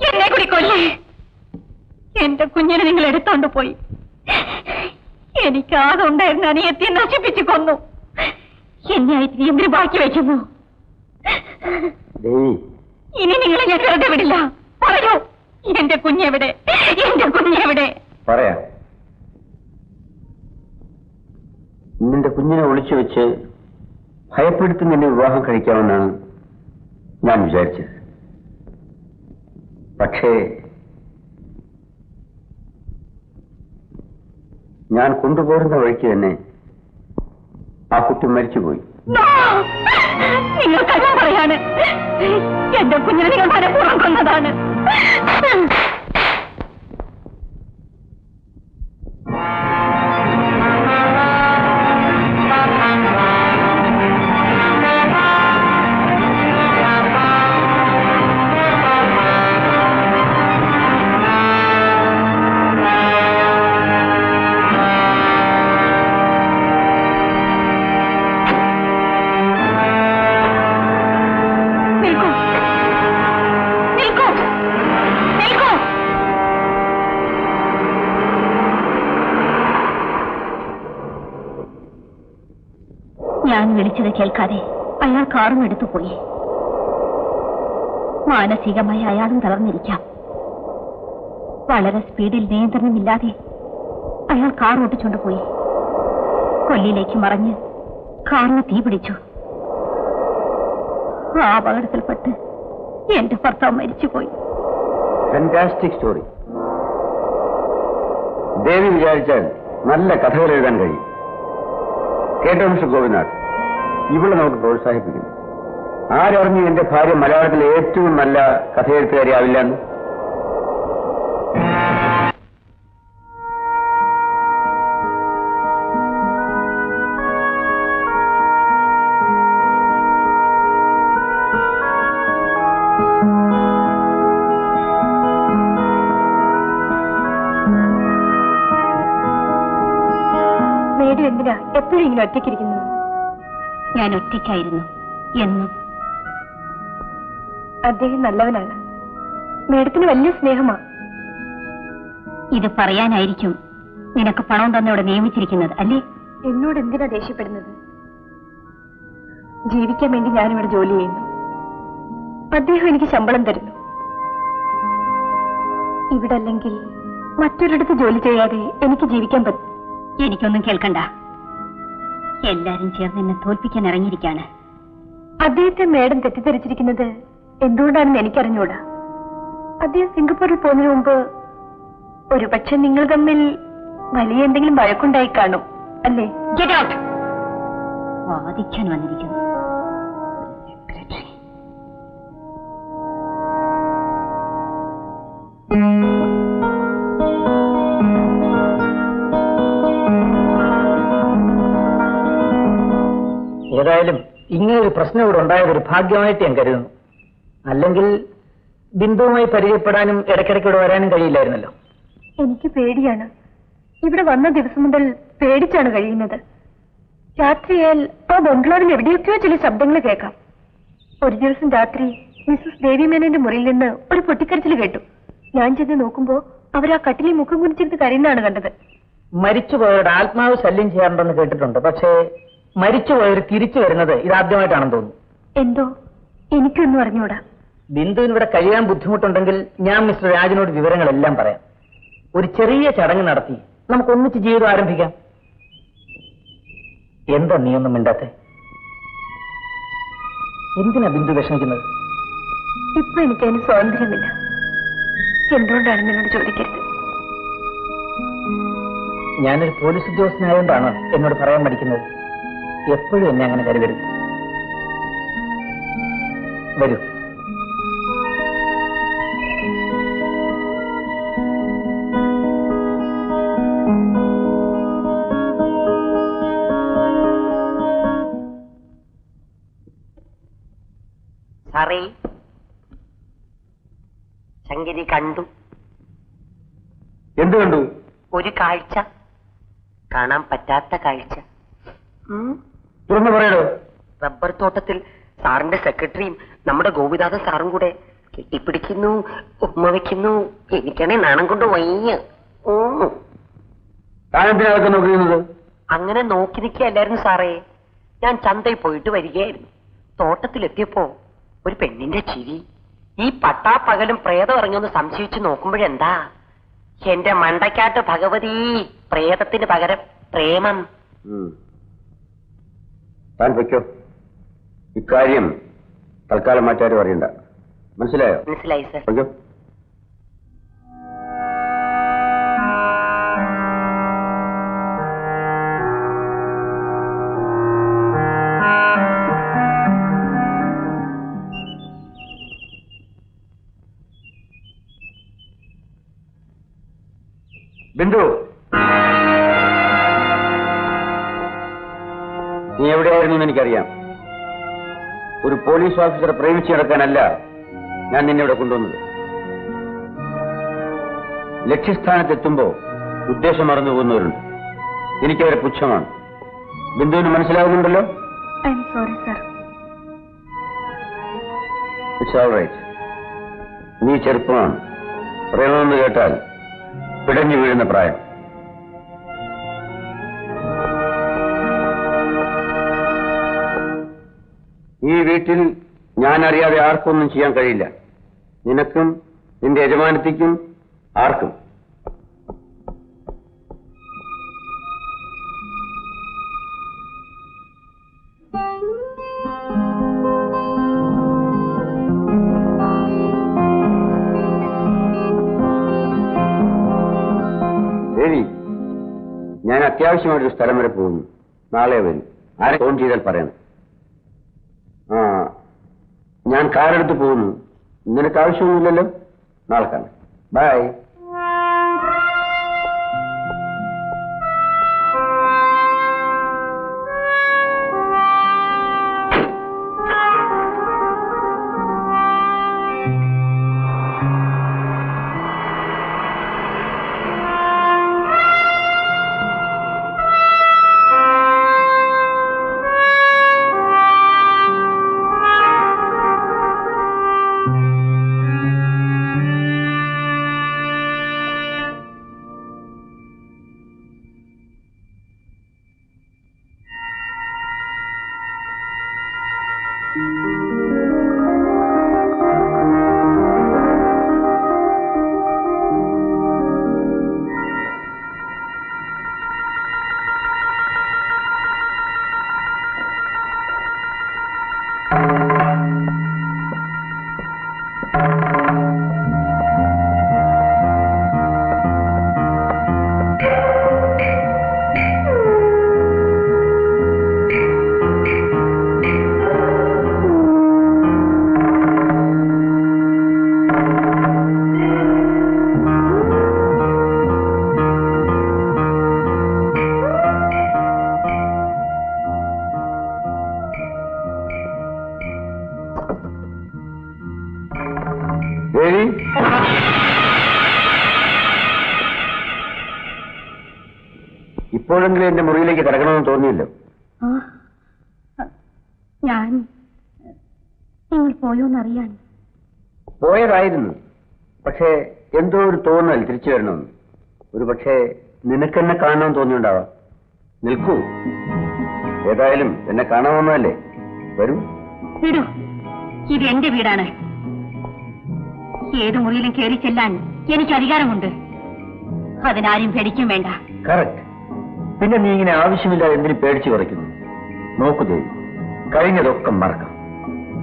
എന്നെ കൂടി കൊല്ലേ. എന്റെ കുഞ്ഞിനെ നിങ്ങൾ എടുത്തോണ്ട് പോയി. എനിക്കാകെ ഉണ്ടായിരുന്ന അനിയത്തിയെ നശിപ്പിച്ചു കൊന്നു. എന്നെ ആയിട്ട് എന്തിനു ബാക്കി വെക്കുന്നു? ഇനി നിങ്ങളെ ഞാൻ വെറുതെ വിടില്ല. പറയൂ, എന്റെ കുഞ്ഞെവിടെ? എന്റെ കുഞ്ഞെവിടെ? പറയാം. നിന്റെ കുഞ്ഞിനെ ഒളിച്ചു വെച്ച് ഭയപ്പെടുത്തി നിന്നെ വിവാഹം കഴിക്കാമെന്നാണ് ഞാൻ വിചാരിച്ചത്. പക്ഷേ ഞാൻ കൊണ്ടുപോരുന്ന വഴിക്ക് തന്നെ ആ കുട്ടി മരിച്ചുപോയി. നിങ്ങൾ കള്ളം പറയാണ്. എന്റെ കുഞ്ഞിനെ നിങ്ങൾ മനഃപൂർവ്വം കൊന്നതാണ്. ഞാൻ വിളിച്ചത് കേൾക്കാതെ അയാൾ കാറും എടുത്തുപോയി. മാനസികമായി അയാളും തളർന്നിരിക്കാം. വളരെ സ്പീഡിൽ നിയന്ത്രണമില്ലാതെ അയാൾ കാർ ഓട്ടിച്ചുകൊണ്ട് പോയി. കൊല്ലിയിലേക്ക് മറഞ്ഞ് കാറിന് തീ പിടിച്ചു. ആ അപകടത്തിൽപ്പെട്ട് എന്റെ ഭർത്താവ് മരിച്ചുപോയി. Fantastic story. ദേവി വിചാരിച്ചാൽ നല്ല കഥകൾ എഴുതാൻ കഴിയും. കേട്ടോ മിസ്റ്റർ ഗോപിനാഥ്, ഇവിടെ നമുക്ക് പ്രോത്സാഹിപ്പിക്കുന്നു. ആരറിഞ്ഞു എന്റെ ഭാര്യ മലയാളത്തിലെ ഏറ്റവും നല്ല കഥയെഴുത്തുകാരി ആവില്ലെന്ന്? എന്തിനാ എപ്പോഴും ഇങ്ങനെ ഒറ്റയ്ക്കിരിക്കുന്നു? ഞാൻ ഒറ്റയ്ക്കായിരുന്നു എന്നും. അദ്ദേഹം നല്ലവനാണ്. മേഡത്തിന് വലിയ സ്നേഹമാണ്. ഇത് പറയാനായിരിക്കും നിനക്ക് പണം തന്നോടെ നിയമിച്ചിരിക്കുന്നത് അല്ലേ? എന്നോട് എന്തിനാ ദേഷ്യപ്പെടുന്നത്? ജീവിക്കാൻ വേണ്ടി ഞാനിവിടെ ജോലി ചെയ്യുന്നു. അദ്ദേഹം എനിക്ക് ശമ്പളം തരുന്നു. ഇവിടെ അല്ലെങ്കിൽ മറ്റൊരിടത്ത് ജോലി ചെയ്യാതെ എനിക്ക് ജീവിക്കാൻ പറ്റും. എനിക്കൊന്നും കേൾക്കണ്ട. എല്ലാരും ചേർന്ന് എന്നെ തോൽപ്പിക്കാൻ ഇറങ്ങിയിരിക്കാണ്. അദ്ദേഹത്തെ മേഡം തെറ്റിദ്ധരിച്ചിരിക്കുന്നത് എന്തുകൊണ്ടാണെന്ന് എനിക്കറിഞ്ഞൂടാ. അദ്ദേഹം സിംഗപ്പൂരിൽ പോകുന്നതിന് മുമ്പ് ഒരുപക്ഷെ നിങ്ങൾ തമ്മിൽ വലിയ എന്തെങ്കിലും വഴക്കുണ്ടായി കാണും അല്ലേ? Get out. വാദിക്കാൻ വന്നിരിക്കുന്നു. ഏതായാലും ഇങ്ങനൊരു പ്രശ്നം ഇവിടെ ഉണ്ടായത് ഒരു ഭാഗ്യമായിട്ട് ഞാൻ കരുതുന്നു. അല്ലെങ്കിൽ ബിന്ദുവുമായി പരിചയപ്പെടാനും ഇടയ്ക്കിടയ്ക്ക് ഇവിടെ വരാനും കഴിയില്ലായിരുന്നല്ലോ. എനിക്ക് പേടിയാണ്. ഇവിടെ വന്ന ദിവസം മുതൽ പേടിച്ചാണ് കഴിയുന്നത്. രാത്രിയാൽ ആ ബംഗ്ലാവിൽ എവിടെയൊക്കെയോ ചില ശബ്ദങ്ങൾ കേൾക്കാം. ഒരു ദിവസം രാത്രി മിസ്സസ് ദേവി മേനന്റെ മുറിയിൽ നിന്ന് ഒരു പൊട്ടിക്കരച്ചിൽ കേട്ടു. ഞാൻ ചെന്ന് നോക്കുമ്പോ അവർ ആ കട്ടിലിൽ മുഖം കുനിച്ചെടുത്ത് കരയുന്നതാണ് കണ്ടത്. മരിച്ചുപോയവരുടെ ആത്മാവ് ശല്യം ചെയ്യാറുണ്ടെന്ന് കേട്ടിട്ടുണ്ട്. പക്ഷേ മരിച്ചുപോയവർ തിരിച്ചു വരുന്നത് ഇതാദ്യമായിട്ടാണെന്ന് തോന്നുന്നു. എന്തോ എനിക്കൊന്നും അറിഞ്ഞൂടാ. ബിന്ദുവിന് ഇവിടെ കഴിയാൻ ബുദ്ധിമുട്ടുണ്ടെങ്കിൽ ഞാൻ മിസ്റ്റർ രാജിനോട് വിവരങ്ങളെല്ലാം പറയാം. ഒരു ചെറിയ ചടങ്ങ് നടത്തി നമുക്ക് ഒന്നിച്ച് ജീവിതം ആരംഭിക്കാം. എന്താ നീയൊന്നും മിണ്ടാത്തെ? എന്തിനാ ബിന്ദു വിഷമിക്കുന്നത്? ഇപ്പൊ എനിക്കതിന് സ്വാതന്ത്ര്യമില്ല. എന്തുകൊണ്ടാണെന്ന് എന്നോട് ചോദിക്കരുത്. ഞാനൊരു പോലീസ് ഉദ്യോഗസ്ഥനായതുകൊണ്ടാണ് എന്നോട് പറയാൻ പഠിക്കുന്നത്. എപ്പോഴും എന്നെ അങ്ങനെ കരുതരുത്. വരൂ. സാറേ, ശങ്കരി കണ്ടു. എന്ത് കണ്ടു? ഒരു കാഴ്ച, കാണാൻ പറ്റാത്ത കാഴ്ച. തുറന്നു പറയണോ? റബ്ബർ തോട്ടത്തിൽ സാറിന്റെ സെക്രട്ടറിയും നമ്മുടെ ഗോപിനാഥൻ സാറും കൂടെ കെട്ടിപ്പിടിക്കുന്നു, ഉമ്മ വെക്കുന്നു. എനിക്കാണെ നാണം കൊണ്ട് വയ്യ. താനെന്തിനൊക്കെ നോക്കുന്നത്? അങ്ങനെ നോക്കി നിൽക്കുകയല്ലായിരുന്നു സാറേ, ഞാൻ ചന്തയിൽ പോയിട്ട് വരികയായിരുന്നു. തോട്ടത്തിലെത്തിയപ്പോ ഒരു പെണ്ണിന്റെ ചിരി. ഈ പട്ടാപ്പകലും പ്രേതം ഇറങ്ങിയൊന്ന് സംശയിച്ച് നോക്കുമ്പോഴെന്താ, എന്റെ മണ്ടക്കാട്ട് ഭഗവതി, പ്രേതത്തിന് പകരം പ്രേമം. താൻ വയ്ക്കോ, ഇക്കാര്യം തൽക്കാലം മറ്റാരും അറിയണ്ട. മനസ്സിലായോ? മനസ്സിലായി സർ. വയ്ക്കോ. ബിന്ദു, നീ എവിടെയായിരുന്നു എന്ന് എനിക്കറിയാം. ഒരു പോലീസ് ഓഫീസറെ പ്രേമിച്ചു നടക്കാനല്ല ഞാൻ നിന്നെ ഇവിടെ കൊണ്ടുവന്നത്. ലക്ഷ്യസ്ഥാനത്തെത്തുമ്പോ ഉദ്ദേശം മറന്നു പോകുന്നവരുണ്ട്. എനിക്കവരെ പുച്ഛമാണ്. ബിന്ദുവിന് മനസ്സിലാകുന്നുണ്ടല്ലോ? I'm sorry sir. It's all right. നീ ചെറുപ്പമാണ്. പ്രേമമെന്ന് കേട്ടാൽ പിടഞ്ഞു വീഴുന്ന പ്രായം. ഈ വീട്ടിൽ ഞാൻ അറിയാതെ ആർക്കൊന്നും ചെയ്യാൻ കഴിയില്ല. നിനക്കും നിന്റെ യജമാനത്തിക്കും ആർക്കും. ദേവി, ഞാൻ അത്യാവശ്യമായിട്ടൊരു സ്ഥലം വരെ പോകുന്നു. നാളെ വരും. ആരെ ഫോൺ ചെയ്താൽ പറയണം. ഞാൻ കാറെടുത്ത് പോകുന്നു. നിനക്ക് ആവശ്യമൊന്നുമില്ലല്ലോ. നാളെ കാണാം. ബൈ. ഇപ്പോഴെങ്കിലും എന്റെ മുറിയിലേക്ക് കിടക്കണമെന്ന് തോന്നിയില്ലോ? ഞാൻ നിങ്ങൾ പോയോന്നറിയാൻ. പോയതായിരുന്നു. പക്ഷേ എന്തോ ഒരു തോന്നൽ തിരിച്ചു വരണമെന്ന്. ഒരു പക്ഷേ നിനക്കെന്നെ കാണണമെന്ന് തോന്നിയുണ്ടാവാം. നിൽക്കൂ. ഏതായാലും എന്നെ കാണാമെന്നല്ലേ. വരൂ. വിടൂ. ഇത് എന്റെ വീടാണ്. ഏത് മുറിയിലും കയറി ചെല്ലാൻ എനിക്ക് അധികാരമുണ്ട്. അതിനാരും പേടിക്കും വേണ്ട. കറക്റ്റ്. പിന്നെ നീ ഇങ്ങനെ ആവശ്യമില്ലാതെ എന്തിനു പേടിച്ചു കുറയ്ക്കുന്നു? നോക്കൂ ദേവി, കഴിഞ്ഞതൊക്കെ മറക്കാം.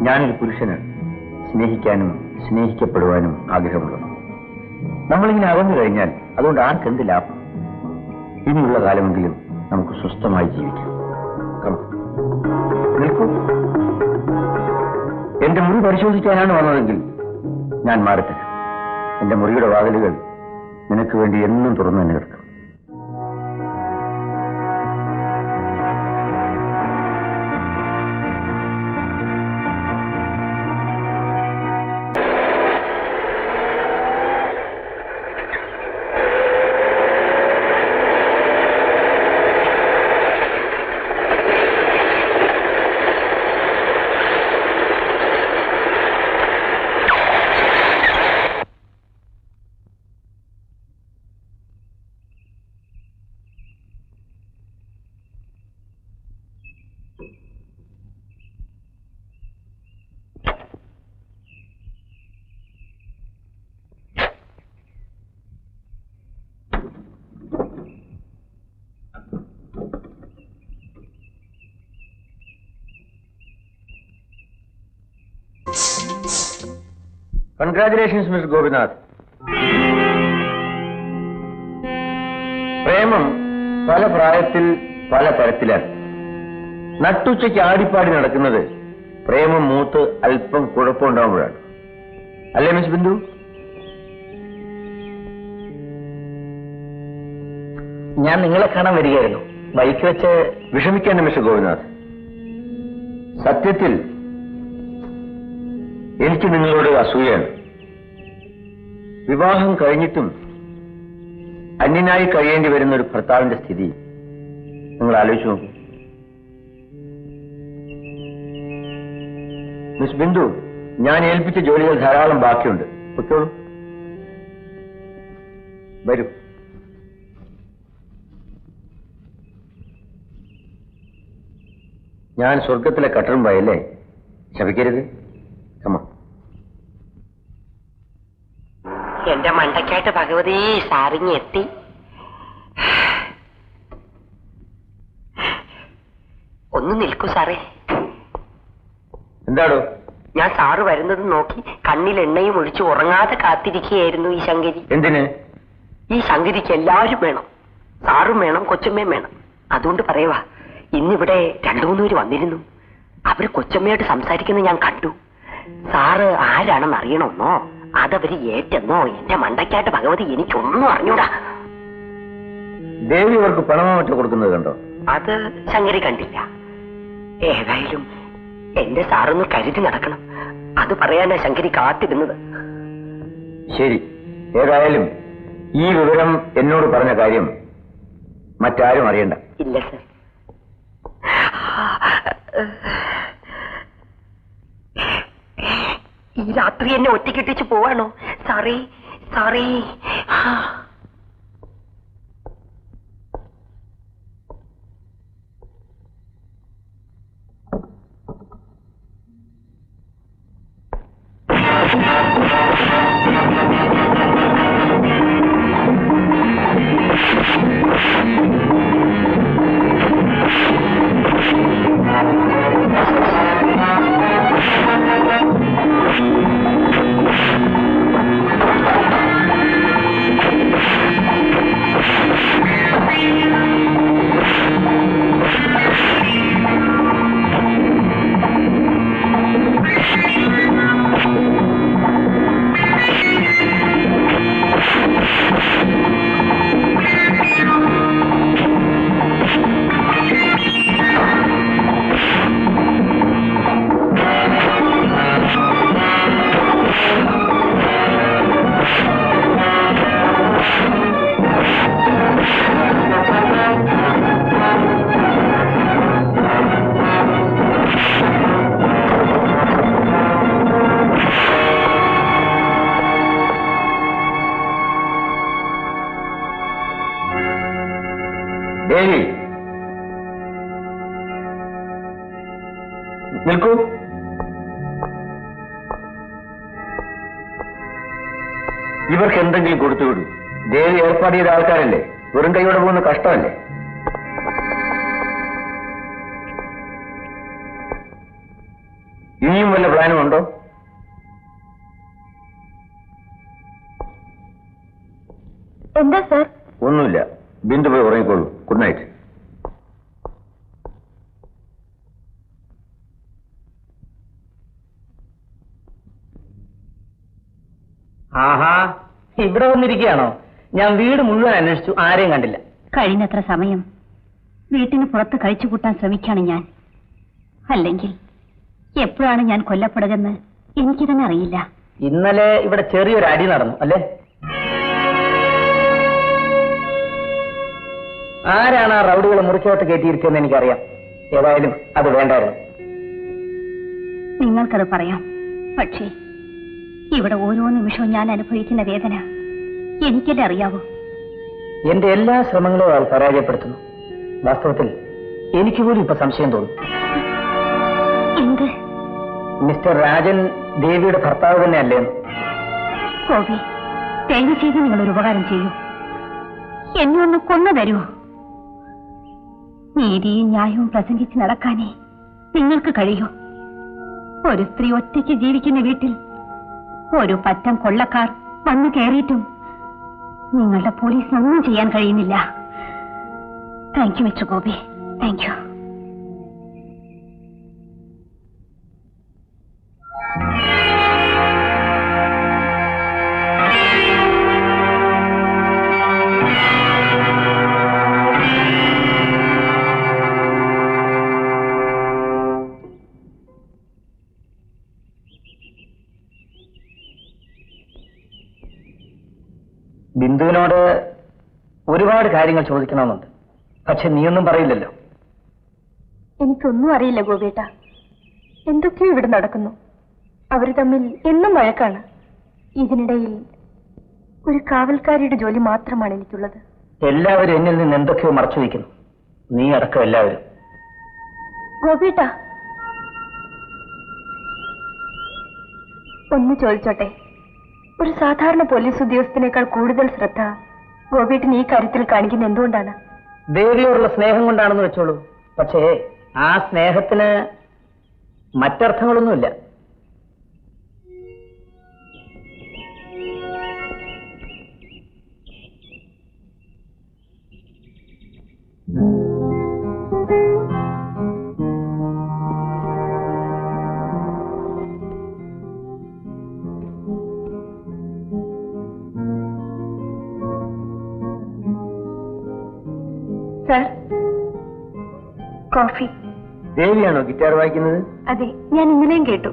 ഞാനൊരു പുരുഷനാണ്. സ്നേഹിക്കാനും സ്നേഹിക്കപ്പെടുവാനും ആഗ്രഹമുള്ളത്. നമ്മളിങ്ങനെ അകന്നു കഴിഞ്ഞാൽ അതുകൊണ്ട് ആർക്കെന്ത് ലാഭം? ഇനിയുള്ള കാലമെങ്കിലും നമുക്ക് സ്വസ്ഥമായി ജീവിക്കാം. നിൽക്കൂ. എന്റെ മുറി പരിശോധിക്കാനാണ് വന്നതെങ്കിൽ ഞാൻ മാറിത്തരാം. എന്റെ മുറിയുടെ വാതിലുകൾ നിനക്ക് വേണ്ടി എന്നും തുറന്നു തന്നെ കിടക്കും. Congratulations mister Gopinath. പ്രേമം പല പ്രായത്തിൽ പല തരത്തിലാണ്. നട്ടുച്ചയ്ക്ക് ആടിപ്പാടി നടക്കുന്നത് പ്രേമം മൂത്ത് അല്പം കുഴപ്പമുണ്ടാകുമ്പോഴാണ്. അല്ലേ മിസ് ബിന്ദു? ഞാൻ നിങ്ങളെ കാണാൻ വരികയായിരുന്നു. ബൈക്ക് വെച്ച് വിഷമിക്കേണ്ട മിസ്റ്റർ ഗോപിനാഥ്. സത്യത്തിൽ എനിക്ക് നിങ്ങളോട് അസൂയാണ്. വിവാഹം കഴിഞ്ഞിട്ടും അന്യനായി കഴിയേണ്ടി വരുന്ന ഒരു ഭർത്താവിന്റെ സ്ഥിതി നിങ്ങൾ ആലോചിച്ചു നോക്കൂ. മിസ് ബിന്ദു, ഞാൻ ഏൽപ്പിച്ച ജോലികൾ ധാരാളം ബാക്കിയുണ്ട്. പൊയ്ക്കോളൂ, വരൂ. ഞാൻ സ്വർഗത്തിലെ കട്ടറുമ്പായല്ലേ, ശപിക്കരുത്. കമ. എന്റെ മണ്ടയ്ക്കായിട്ട് ഭഗവതി സാരിഞ്ഞ് എത്തി. ഒന്ന് നിൽക്കൂ സാറേ. എന്താടോ? ഞാൻ സാറ് വരുന്നത് നോക്കി കണ്ണിൽ എണ്ണയും ഒഴിച്ച് ഉറങ്ങാതെ കാത്തിരിക്കുകയായിരുന്നു ഈ ശങ്കരി. എന്തിന്? ഈ ശങ്കരിക്ക് എല്ലാവരും വേണം. സാറും വേണം, കൊച്ചമ്മയും വേണം. അതുകൊണ്ട് പറയുവാ, ഇന്നിവിടെ 2-3 പേര് വന്നിരുന്നു. അവര് കൊച്ചമ്മയോട് സംസാരിക്കുന്നത് ഞാൻ കണ്ടു. സാറ് ആരാണെന്ന് അറിയണമെന്നോ അതവര് ഏറ്റെന്നോ എന്റെ മണ്ടയ്ക്കായിട്ട് ഭഗവതി എനിക്കൊന്നും അറിഞ്ഞൂടാ. ദേവി അവർക്ക് പണമോ മറ്റോ കൊടുക്കുന്നത് കണ്ടോ? അത് ശങ്കരി കണ്ടില്ല. ഏതായാലും എന്റെ സാറൊന്ന് കരുതി നടക്കണം. അത് പറയാനാ ശങ്കരി കാത്തിരുന്നത്. ശരി, ഏതായാലും ഈ വിവരം എന്നോട് പറഞ്ഞ കാര്യം മറ്റാരും അറിയണ്ട. ഇല്ല സർ. ഈ രാത്രി എന്നെ ഒറ്റയ്ക്കിട്ടിച്ച് പോവാണോ സാറേ? സാറേ, ദേവി നിൽക്കൂ. ഇവർക്ക് എന്തെങ്കിലും കൊടുത്തുവിടൂ. ദേവി ഏർപ്പാട് ചെയ്ത ആൾക്കാരല്ലേ, വെറും കൈയോടെ പോകുന്ന കഷ്ടമല്ലേ. ഇനിയും വല്ല പ്ലാനും ഉണ്ടോ? എന്താ സർ? ഒന്നുമില്ല. ബിന്ദു പോയി ഉറങ്ങിക്കോളൂ. Good night. ആഹാ, ഇവിടെ വന്നിരിക്കുകയാണോ? ഞാൻ വീട് മുഴുവൻ അന്വേഷിച്ചു, ആരെയും കണ്ടില്ല. കഴിഞ്ഞത്ര സമയം വീട്ടിന് പുറത്ത് കഴിച്ചു കൂട്ടാൻ ശ്രമിക്കാണ് ഞാൻ. അല്ലെങ്കിൽ എപ്പോഴാണ് ഞാൻ കൊല്ലപ്പെടുകയെന്ന് എനിക്ക് തന്നെ അറിയില്ല. ഇന്നലെ ഇവിടെ ചെറിയൊരു അടി നടന്നു അല്ലേ? ആരാണ് ആ റൗഡികളെ മുറിക്കോട്ട് കയറ്റിയിരിക്കുന്നത് എനിക്കറിയാം. ഏതായാലും അത് വേണ്ടായിരുന്നു. നിങ്ങൾക്കത് പറയാം. പക്ഷേ ഇവിടെ ഓരോ നിമിഷവും ഞാൻ അനുഭവിക്കുന്ന വേദന എനിക്കല്ലേ അറിയാവൂ. എന്റെ എല്ലാ ശ്രമങ്ങളും അയാൾ പരാജയപ്പെടുത്തുന്നു. വാസ്തവത്തിൽ എനിക്ക് പോലും ഇപ്പൊ സംശയം തോന്നുന്നു. എന്ത്? മിസ്റ്റർ രാജൻ ദേവിയുടെ ഭർത്താവ് തന്നെ അല്ലേ? ഗോപി, ദയവ് ചെയ്ത് നിങ്ങളൊരു ഉപകാരം ചെയ്യൂ. എന്നെ ഒന്ന് കൊന്നു തരൂ. നീതിയും ന്യായവും പ്രസംഗിച്ച് നടക്കാനേ നിങ്ങൾക്ക് കഴിയൂ. ഒരു സ്ത്രീ ഒറ്റയ്ക്ക് ജീവിക്കുന്ന വീട്ടിൽ ഒരു പറ്റം കൊള്ളക്കാർ വന്നു കയറിയിട്ടും നിങ്ങളുടെ പോലീസിനൊന്നും ചെയ്യാൻ കഴിയുന്നില്ല. Thank you mister Gopi, thank you. ബിന്ദുവിനോട് ഒരുപാട് കാര്യങ്ങൾ ചോദിക്കണമെന്നുണ്ട്. പക്ഷെ നീയൊന്നും പറയില്ലല്ലോ. എനിക്കൊന്നും അറിയില്ല ഗോപിയേട്ട. എന്തൊക്കെയോ ഇവിടെ നടക്കുന്നു. അവർ തമ്മിൽ എന്നും വഴക്കാണ്. ഇതിനിടയിൽ ഒരു കാവൽക്കാരിയുടെ ജോലി മാത്രമാണ് എനിക്കുള്ളത്. എല്ലാവരും എന്നിൽ നിന്ന് എന്തൊക്കെയോ മറച്ചു വയ്ക്കുന്നു, നീ അടക്കം എല്ലാവരും. ഗോപിയേട്ട, ഒന്ന് ചോദിച്ചോട്ടെ, ഒരു സാധാരണ പോലീസ് ഉദ്യോഗസ്ഥനേക്കാൾ കൂടുതൽ ശ്രദ്ധ ഗോപിയേട്ടൻ ഈ കാര്യത്തിൽ കാണിക്കുന്ന എന്തുകൊണ്ടാണ്? ദേവിയോടുള്ള സ്നേഹം കൊണ്ടാണെന്ന് വെച്ചോളൂ. പക്ഷേ ആ സ്നേഹത്തിന് മറ്റർത്ഥങ്ങളൊന്നുമില്ല. Sir, coffee. ദേവിയാണോ ഗിറ്റാർ വായിക്കുന്നത്? അതെ, ഞാൻ ഇന്നലെയും കേട്ടു.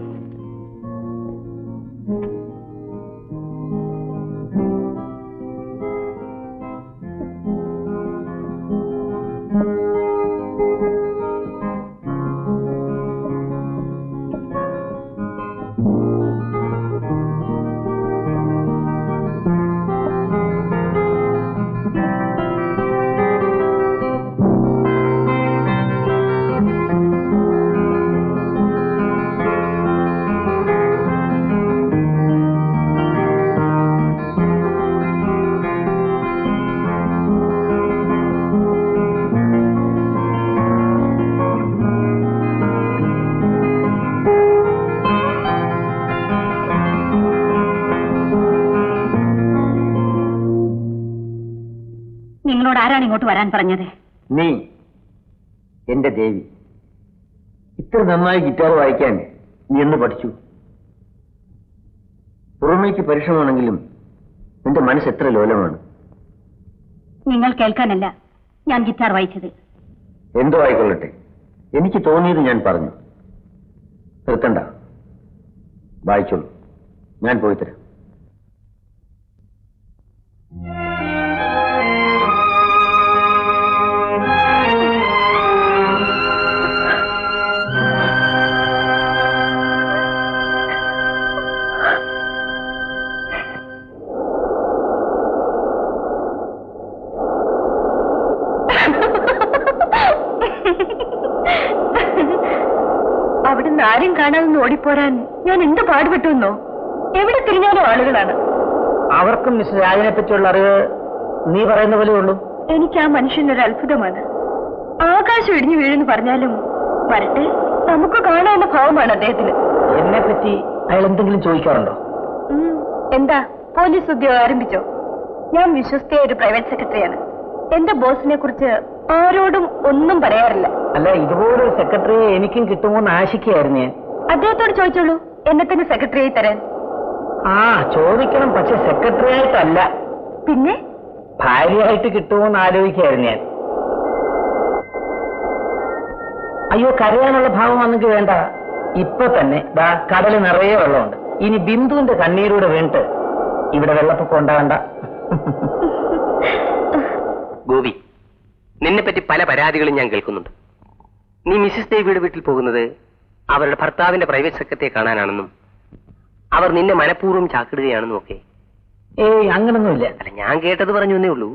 നിങ്ങളോട് ആരാണ് ഇങ്ങോട്ട് വരാൻ പറഞ്ഞത്? നീ, എന്റെ ദേവി. ഇത്ര നന്നായി ഗിറ്റാർ വായിക്കാൻ നീ എന്ന് പഠിച്ചു? പുറമേക്ക് പരിശ്രമമാണെങ്കിലും നിന്റെ മനസ്സ് എത്ര ലോലമാണ്. നിങ്ങൾ കേൾക്കാനല്ല ഞാൻ ഗിറ്റാർ വായിച്ചത്. എന്തോ ആയിക്കൊള്ളട്ടെ, എനിക്ക് തോന്നിയത് ഞാൻ പറഞ്ഞു. നിർത്തണ്ട, വായിച്ചോളൂ, ഞാൻ പോയി തരാം. അവിടുന്ന് ആരും കാണാതെ ഓടിപ്പോരാൻ ഞാൻ എന്ത് പാടുപെട്ടുവെന്നോ? എവിടെ തിരിഞ്ഞാലും ആളുകളാണ്. അവർക്കും മിസ്റ്റർ രാജനെ പറ്റിയുള്ള അറിവ് നീ പറയുന്ന പോലെ ഉള്ളൂ. എനിക്ക് ആ മനുഷ്യനൊരു അത്ഭുതമാണ്. ആകാശം ഇടിഞ്ഞു വീഴുന്നു പറഞ്ഞാലും വരട്ടെ, നമുക്ക് കാണാവുന്ന ഭാവമാണ് അദ്ദേഹത്തിന്. എന്നെ പറ്റി അയാൾ എന്തെങ്കിലും ചോദിക്കാറുണ്ടോ? എന്താ, പോലീസ് ഉദ്യോഗം ആരംഭിച്ചോ? ഞാൻ വിശ്വസ്തയായ ഒരു പ്രൈവറ്റ് സെക്രട്ടറിയാണ്. എന്റെ ബോസിനെ കുറിച്ച് ആരോടും ഒന്നും പറയാറില്ല. അല്ല, ഇതുപോലൊരു സെക്രട്ടറിയെ എനിക്കും കിട്ടുമോന്ന് ആശിക്കുകയായിരുന്നു ഞാൻ. അദ്ദേഹത്തോട് ചോദിച്ചോളൂ എന്നെ തന്നെ സെക്രട്ടറിയായി തരാൻ. ആ, ചോദിക്കണം, പക്ഷെ സെക്രട്ടറി ആയിട്ടല്ല. പിന്നെ ഭാര്യയായിട്ട് കിട്ടുമോന്ന് ആലോചിക്കുകയായിരുന്നു ഞാൻ. അയ്യോ, കരയാനുള്ള ഭാവം വന്നെങ്കിൽ വേണ്ട. ഇപ്പൊ തന്നെ ദാ കടല് നിറയെ വെള്ളമുണ്ട്. ഇനി ബിന്ദുവിന്റെ കണ്ണീരൂടെ വീണിട്ട് ഇവിടെ വെള്ളപ്പൊക്കം ഉണ്ടാകണ്ട. ഗോപി, നിന്നെ പറ്റി പല പരാതികളും ഞാൻ കേൾക്കുന്നുണ്ട്. നീ മിസ്സിസ് ദേവിയുടെ വീട്ടിൽ പോകുന്നത് അവരുടെ ഭർത്താവിന്റെ പ്രൈവറ്റ് സെക്രട്ടറിയെ കാണാനാണെന്നും അവർ നിന്നെ മനഃപൂർവ്വം ചാക്കിടുകയാണെന്നും ഒക്കെ. ഏയ്, അങ്ങനൊന്നുമില്ല. അല്ല, ഞാൻ കേട്ടത് പറഞ്ഞു എന്നേ ഉള്ളൂ.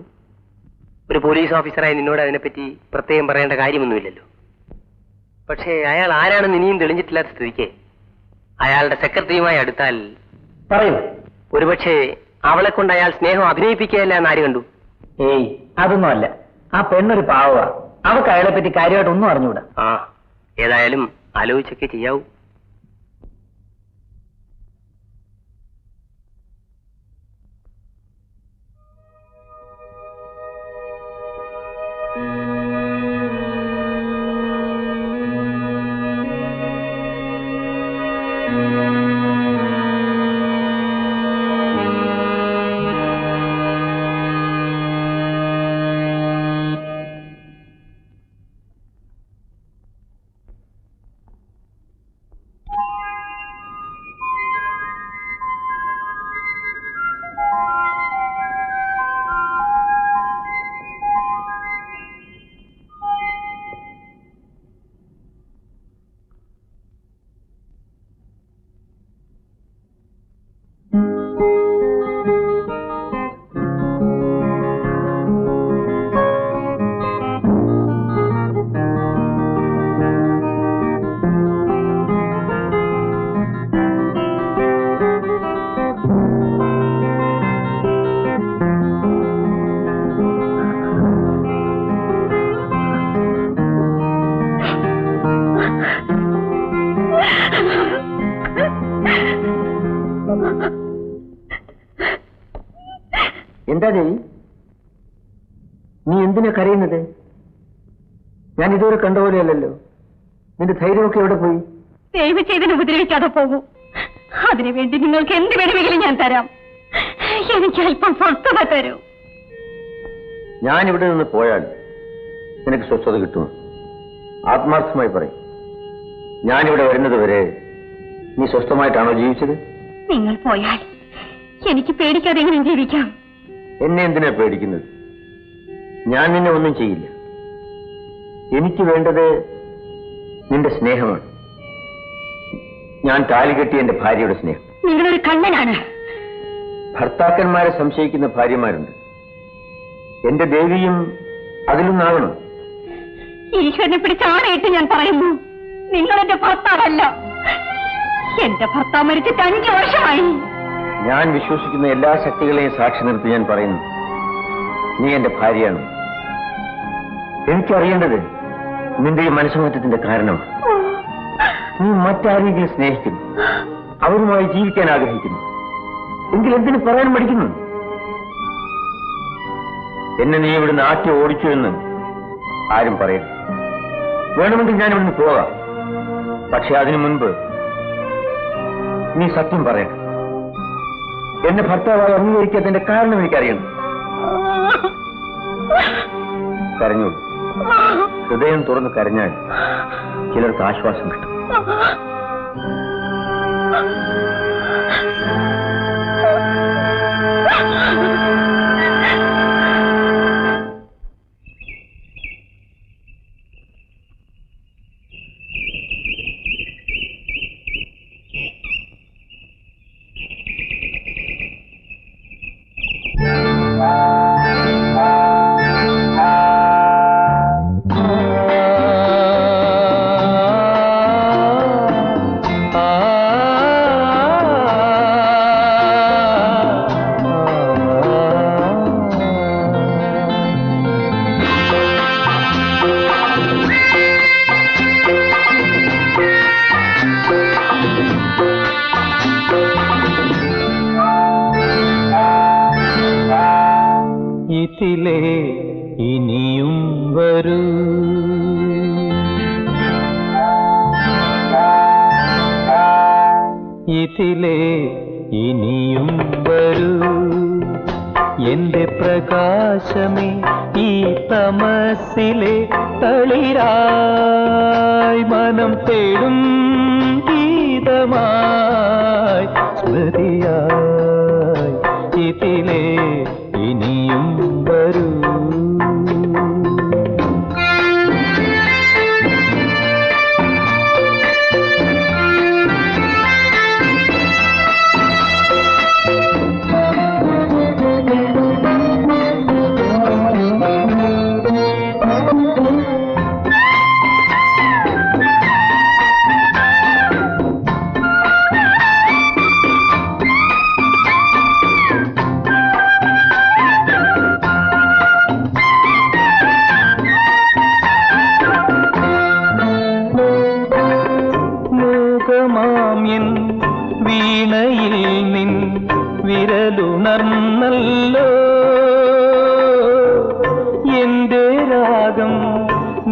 ഒരു പോലീസ് ഓഫീസറായി നിന്നോട് അതിനെപ്പറ്റി പ്രത്യേകം പറയേണ്ട കാര്യമൊന്നുമില്ലല്ലോ. പക്ഷേ അയാൾ ആരാണെന്ന് ഇനിയും തെളിഞ്ഞിട്ടില്ലാത്ത സ്ഥിതിക്ക് അയാളുടെ സെക്രട്ടറിയുമായി അടുത്താൽ പറയൂ. ഒരുപക്ഷെ അവളെ കൊണ്ട് അയാൾ സ്നേഹം അഭിനയിപ്പിക്കുകയല്ല എന്ന് ആര് കണ്ടു? ഏയ്, അതൊന്നും അല്ല. ആ പെണ്ണൊരു പാവ. അവർക്ക് അയാളെ പറ്റി കാര്യമായിട്ട് ഒന്നും അറിഞ്ഞുകൂടാ. ആ, ഏതായാലും ആലോചിച്ചൊക്കെ ചെയ്യാവൂ. എന്താ ദേവി, നീ എന്തിനാ കരയുന്നത്? ഞാൻ ഇതുവരെ കണ്ട പോലെയല്ലല്ലോ. നിന്റെ ധൈര്യമൊക്കെ എവിടെ പോയി? ദയവ് ചെയ്തിന് ഉപദ്രവിക്കാതെ പോകൂ. അതിനുവേണ്ടി നിങ്ങൾക്ക് എന്ത് വേണമെങ്കിലും ഞാൻ തരാം. എനിക്ക് അല്പം സ്വസ്ഥത തരൂ. ഞാൻ ഇവിടെ നിന്ന് പോയാൽ നിനക്ക് സ്വസ്ഥത കിട്ടുമോ? ആത്മാർത്ഥമായി പറയും. ഞാനിവിടെ വരുന്നത് വരെ നീ സ്വസ്ഥമായിട്ടാണോ ജീവിച്ചത്? നിങ്ങൾ പോയാൽ എനിക്ക് പേടിക്കാതെ എങ്ങനെ ജീവിക്കാം? എന്നെ എന്തിനാ പേടിക്കുന്നത്? ഞാൻ നിന്നെ ഒന്നും ചെയ്യില്ല. എനിക്ക് വേണ്ടത് നിന്റെ സ്നേഹമാണ്. ഞാൻ താലി കെട്ടിയ എന്റെ ഭാര്യയുടെ സ്നേഹം. നിങ്ങളൊരു കള്ളനാണ്. ഭർത്താക്കന്മാരെ സംശയിക്കുന്ന ഭാര്യമാരുണ്ട്. എന്റെ ദേവിയും അതിലൊന്നാകണം. ഈശ്വരനെ പിടിച്ച് ആണയിട്ട് ഞാൻ പറയുന്നു, നിങ്ങൾ എന്റെ ഭർത്താവല്ല. എന്റെ ഭർത്താവ് മരിച്ചിട്ട് 5 വർഷമായി. ഞാൻ വിശ്വസിക്കുന്ന എല്ലാ ശക്തികളെയും സാക്ഷി നിർത്തി ഞാൻ പറയുന്നു, നീ എന്റെ ഭാര്യയാണ്. എനിക്കറിയേണ്ടത് നിന്റെ ഈ മനസ്സുമാറ്റത്തിന്റെ കാരണമാണ്. നീ മറ്റാരെങ്കിലും സ്നേഹിക്കുന്നു, അവരുമായി ജീവിക്കാൻ ആഗ്രഹിക്കുന്നു. എങ്കിൽ എന്തിനു പറയാൻ പഠിക്കുന്നു? എന്നെ നീ ഇവിടുന്ന് ആറ്റി ഓടിച്ചു എന്ന് ആരും പറയരുത്. വേണമെങ്കിൽ ഞാൻ ഇവിടുന്ന് പോകാം. പക്ഷെ അതിനു മുൻപ് നീ സത്യം പറയണം. എന്നെ ഭർത്താവായി അംഗീകരിക്കാത്തതിന്റെ കാരണം എനിക്കറിയണം. കരഞ്ഞോളൂ. ഹൃദയം തുറന്ന് കരഞ്ഞാൽ ചിലർക്ക് ആശ്വാസം കിട്ടും. ഇനിയും വരൂ, ഇതിലേ ഇനിയും വരൂ, എന്റെ പ്രകാശമേ ഈ തമസിലെ തളിരായി, മനം തേടും ഗീതമായി സ്മൃതിയായി, ഇതിലേ ഇനിയും വരൂ.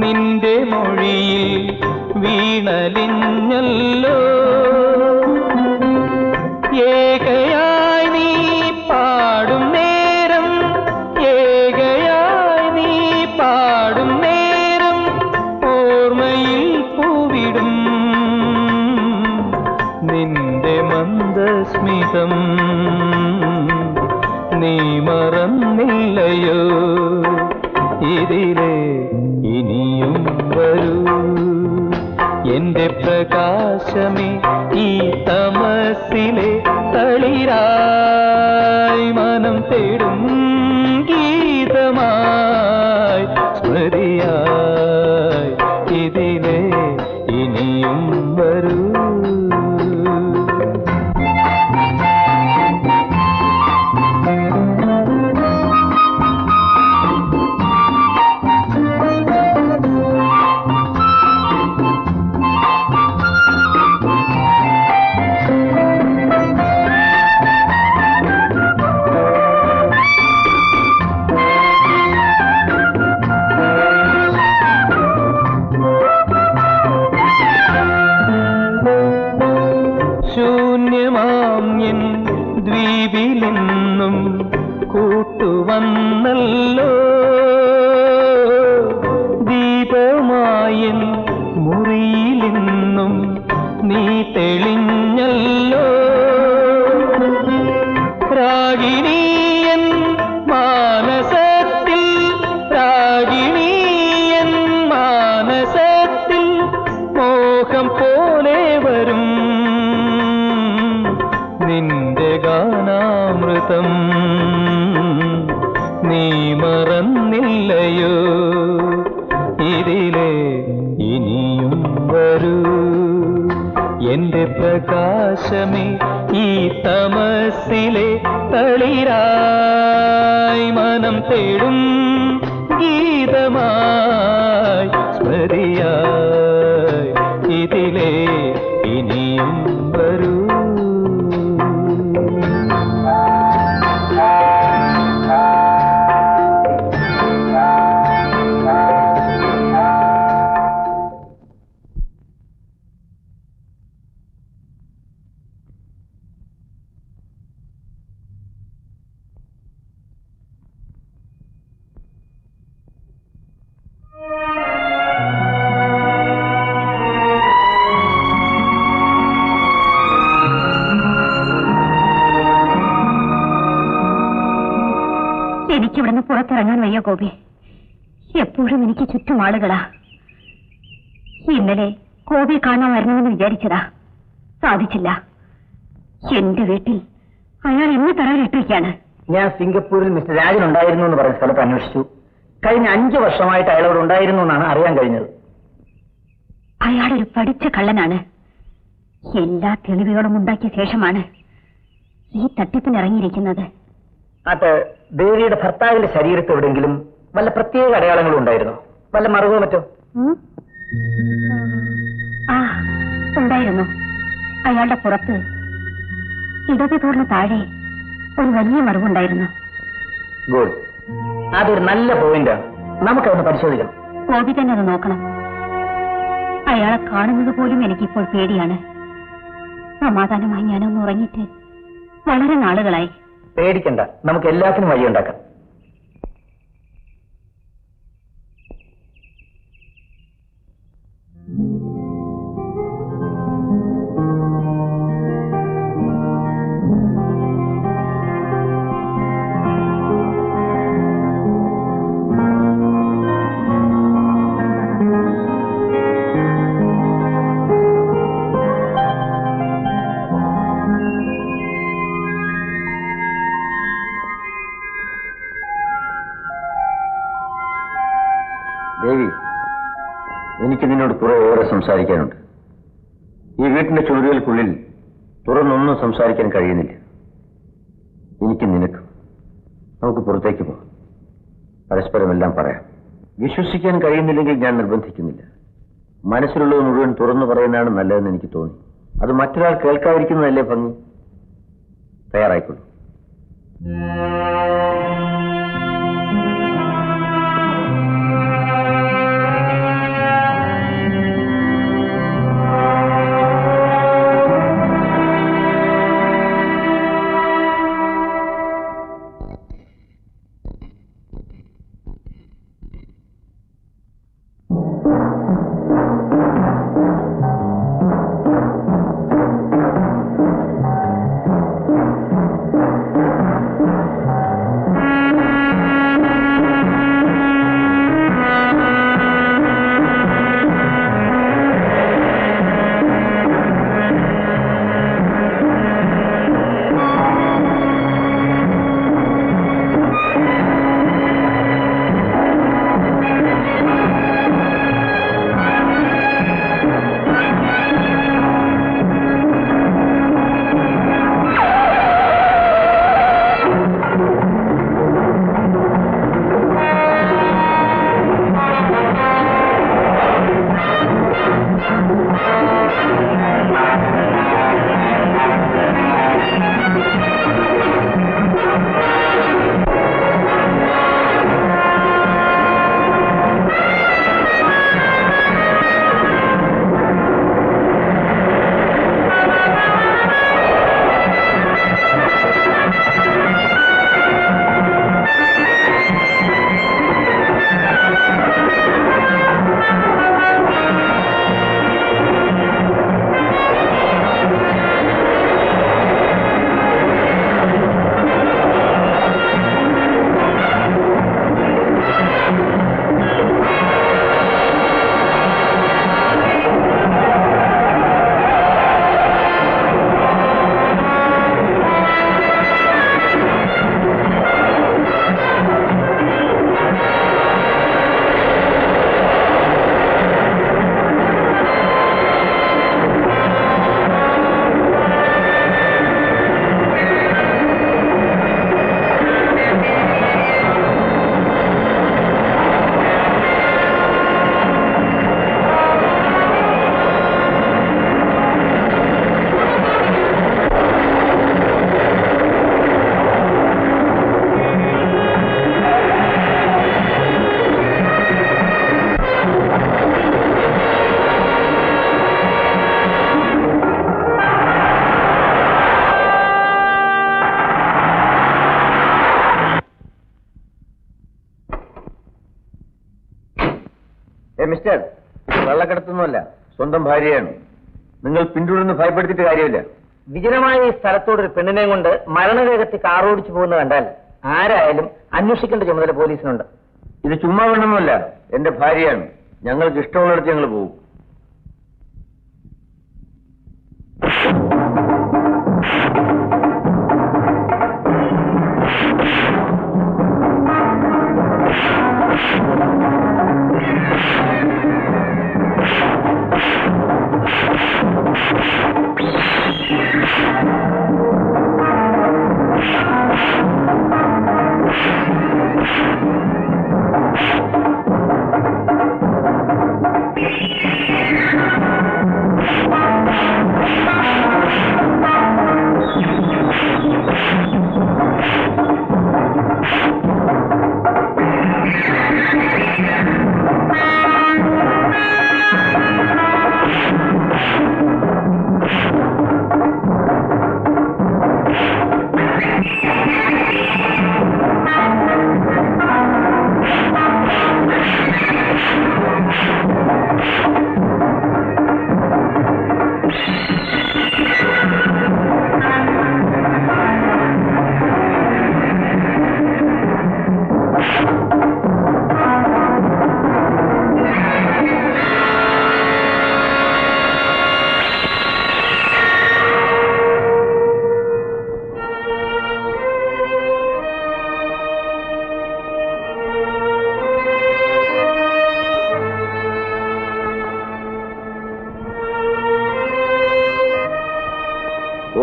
നിന്റെ മൊഴിയിൽ വീണലിഞ്ഞല്ലോ. ഏകയായി നീ പാടും നേരം, ഏകയായി നീ പാടും നേരം ഓർമ്മയിൽ പൂവിടും നിന്റെ മന്ദസ്മിതം നീ മറന്നില്ലയോ. ഇതിലെ ഇനിയും വരൂ എന്റെ പ്രകാശമേ, ഈ തമസിലെ തളിരായി മനം തേടും ഗീതമായി സ്മൃതിയായി. ഇതിലെ ഇനിയും വരൂ. ദ്വീപിലെന്നും കൂട്ടുവന്നല്ലോ, ദീപമായൻ മുറിയിലെന്നും നീ തെളിഞ്ഞല്ലോ. രാഗിണീയൻ മാനസത്തിൽ, രാഗിണീയൻ മാനസത്തിൽ മോഹം പോലെ വരും നിന്റെ ഗാനാമൃതം നീ മറന്നില്ലയോ. ഇതിലെ ഇനിയും വരൂ എന്റെ പ്രകാശമേ, ഈ തമസിലെ തളിരായി മനം തേടും ഗീതമായി സ്മൃതിയായി. ഇതിലെ ഇനിയും വരൂ. എനിക്കിവിടുന്ന് പുറത്തിറങ്ങാൻ വയ്യ ഗോപി. എപ്പോഴും എനിക്ക് ചുറ്റും ആളുകളാ. ഇന്നലെ ഗോപി കാണാൻ വരണമെന്ന് വിചാരിച്ചതാ, സാധിച്ചില്ല. എന്റെ വീട്ടിൽ അയാൾ ഇന്ന് തറയിലിട്ടിരിക്കുകയാണ്. ഞാൻ സിംഗപ്പൂരിൽ മിസ്റ്റർ രാജൻ ഉണ്ടായിരുന്നു എന്ന് പറഞ്ഞ സ്ഥലത്ത് അന്വേഷിച്ചു. കഴിഞ്ഞ 5 വർഷമായിട്ട് അയാളോട് ഉണ്ടായിരുന്നു എന്നാണ് അറിയാൻ കഴിഞ്ഞത്. അയാളൊരു പഠിച്ച കള്ളനാണ്. എല്ലാ തെളിവുകളും ഉണ്ടാക്കിയ ശേഷമാണ് ഈ തട്ടിപ്പിനിറങ്ങിയിരിക്കുന്നത്. അത് ദേവിയുടെ ഭർത്താവിന്റെ ശരീരത്ത് എവിടെയെങ്കിലും വല്ല പ്രത്യേക അടയാളങ്ങളും ഉണ്ടായിരുന്നോ? വല്ല മറവോ മറ്റോ? ആ, ഉണ്ടായിരുന്നു. അയാളുടെ പുറത്ത് ഇടത് തോറിന് താഴെ ഒരു വലിയ മറിവുണ്ടായിരുന്നു. ഗുഡ്, അതൊരു നല്ല പോയിന്റാണ്. നമുക്കതൊന്ന് പരിശോധിക്കണം. ഗോപി തന്നെ അത് നോക്കണം. അയാളെ കാണുന്നത് പോലും എനിക്കിപ്പോൾ പേടിയാണ്. സമാധാനമായി ഞാനൊന്ന് ഉറങ്ങിയിട്ട് വളരെ നാളുകളായി. പേടിക്കണ്ട, നമുക്ക് എല്ലാത്തിനും വഴിയുണ്ടാക്കാം. ദേവി, എനിക്ക് നിന്നോട് കുറെ ഏറെ സംസാരിക്കാനുണ്ട്. ഈ വീട്ടിന്റെ ചുവരുകൾക്കുള്ളിൽ തുറന്നൊന്നും സംസാരിക്കാൻ കഴിയുന്നില്ല. എനിക്ക് നിനക്ക് നമുക്ക് പുറത്തേക്ക് പോകാം, പരസ്പരം എല്ലാം പറയാം. വിശ്വസിക്കാൻ കഴിയുന്നില്ലെങ്കിൽ ഞാൻ നിർബന്ധിക്കുന്നില്ല. മനസ്സിലുള്ളത് മുഴുവൻ തുറന്നു പറയുന്നതാണ് നല്ലതെന്ന് എനിക്ക് തോന്നി. അത് മറ്റൊരാൾ കേൾക്കാതിരിക്കുന്നതല്ലേ ഭംഗി. തയ്യാറായിക്കൊള്ളൂ. മിസ്റ്റർ, വെള്ളക്കടത്തൊന്നുമല്ല, സ്വന്തം ഭാര്യയാണ്. നിങ്ങൾ പിന്തുടർന്ന് ഭയപ്പെടുത്തിയിട്ട് കാര്യമില്ല. വിജനമായ ഈ സ്ഥലത്തോടൊരു പെണ്ണിനെ കൊണ്ട് മരണവേഗത്തിൽ കാറോടിച്ചു പോകുന്ന കണ്ടാൽ ആരായാലും അന്വേഷിക്കേണ്ട ചുമതല പോലീസിനുണ്ട്. ഇത് ചുമ്മാ വേണമെന്നല്ല, എന്റെ ഭാര്യയാണ്. ഞങ്ങൾക്ക് ഇഷ്ടമുള്ളിടത്ത് ഞങ്ങൾ പോകും.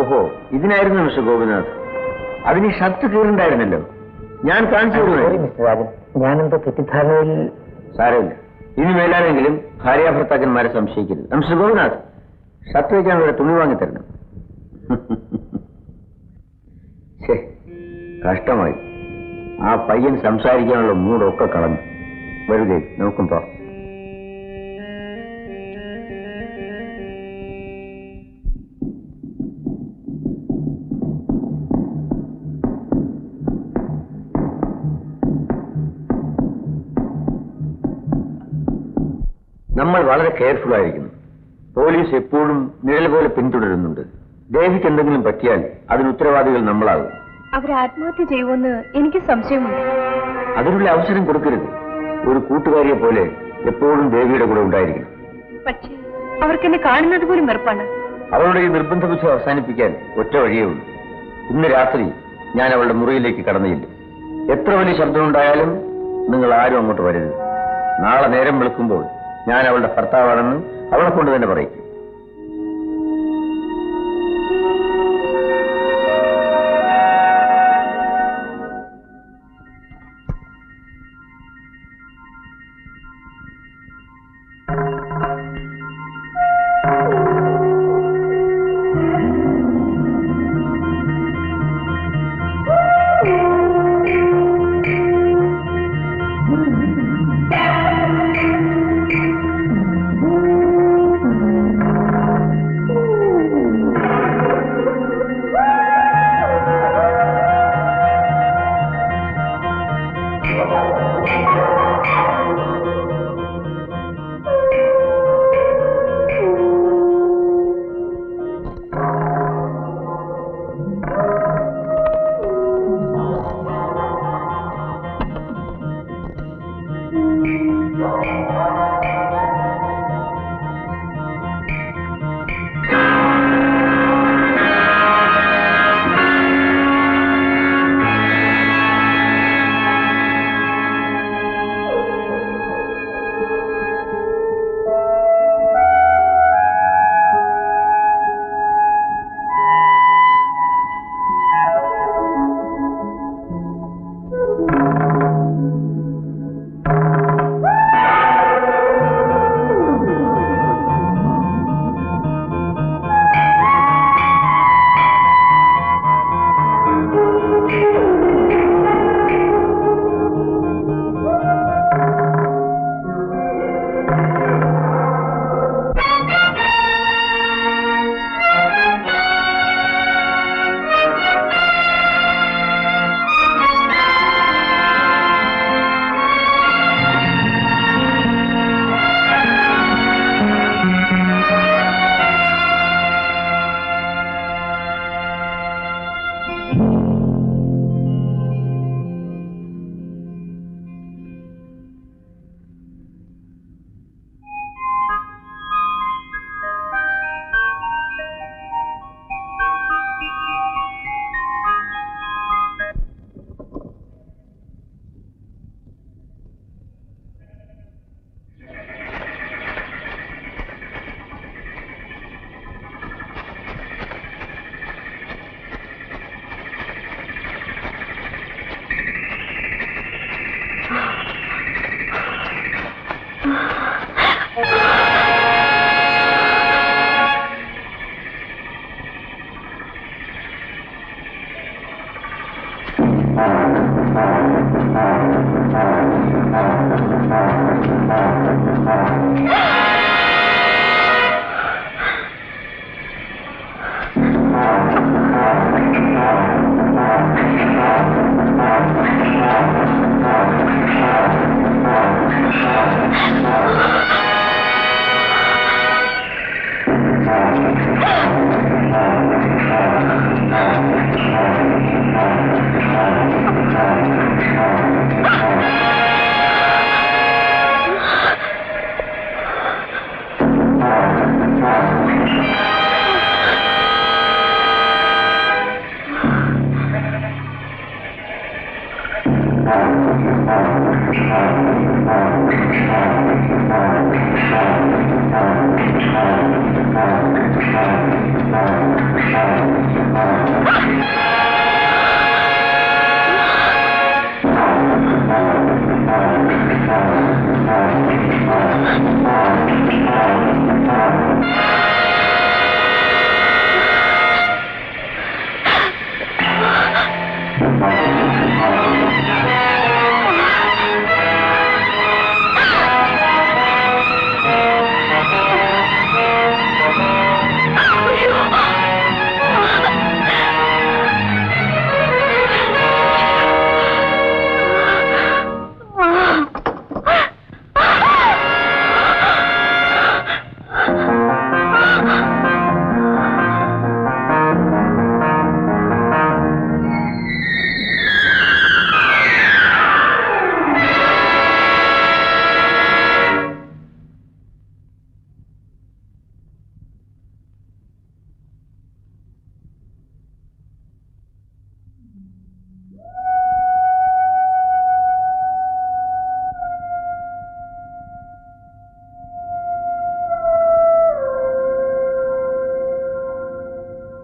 ഓഹോ, ഇതിനായിരുന്നു മിസ്റ്റർ ഗോപിനാഥ്. അതിന് ഈ ഷർട്ട് കീറുണ്ടായിരുന്നല്ലോ. ഞാൻ കാണിച്ചു മിസ്റ്റർ രാജൻ, ഞാനെന്തോ തെറ്റിദ്ധാരണയിൽ. സാരമില്ല. ഇനി മേലാണെങ്കിലും ഭാര്യാഭർത്താക്കന്മാരെ സംശയിക്കരുത്. മിസ്റ്റർ ഗോപിനാഥ്, ഷർട്ട് വയ്ക്കാൻ ഇവിടെ തുണി വാങ്ങിത്തരണം. കഷ്ടമായി. ആ പയ്യൻ സംസാരിക്കാനുള്ള മൂടൊക്കെ കളഞ്ഞു. വെറുതെ നോക്കുമ്പോ നമ്മൾ വളരെ കെയർഫുൾ ആയിരിക്കുന്നു. പോലീസ് എപ്പോഴും നിഴൽ പോലെ പിന്തുടരുന്നുണ്ട്. ദേവിക്ക് എന്തെങ്കിലും പറ്റിയാൽ അതിന് ഉത്തരവാദികൾ നമ്മളാകും. അവർ ആത്മഹത്യ ചെയ്യുമെന്ന് എനിക്ക് സംശയമുണ്ട്. അതിനുള്ള അവസരം കൊടുക്കരുത്. ഒരു കൂട്ടുകാരിയെ പോലെ എപ്പോഴും ദേവിയുടെ കൂടെ ഉണ്ടായിരിക്കണം. പക്ഷേ അവർക്ക് എന്നെ കാണുന്നത് പോലും വെറുപ്പാണ്. അവളുടെ ഈ നിർബന്ധ ബുദ്ധി അവസാനിപ്പിക്കാൻ ഒറ്റ വഴിയേ ഉള്ളൂ. ഇന്ന് രാത്രി ഞാൻ അവളുടെ മുറിയിലേക്ക് കടന്നില്ല. എത്ര വലിയ ശബ്ദമുണ്ടായാലും നിങ്ങൾ ആരും അങ്ങോട്ട് വരരുത്. നാളെ നേരം വെളുക്കുമ്പോൾ ഞാൻ അവളുടെ ഭർത്താവാണെന്ന് അവളെ കൊണ്ട് തന്നെ പറയിക്കും.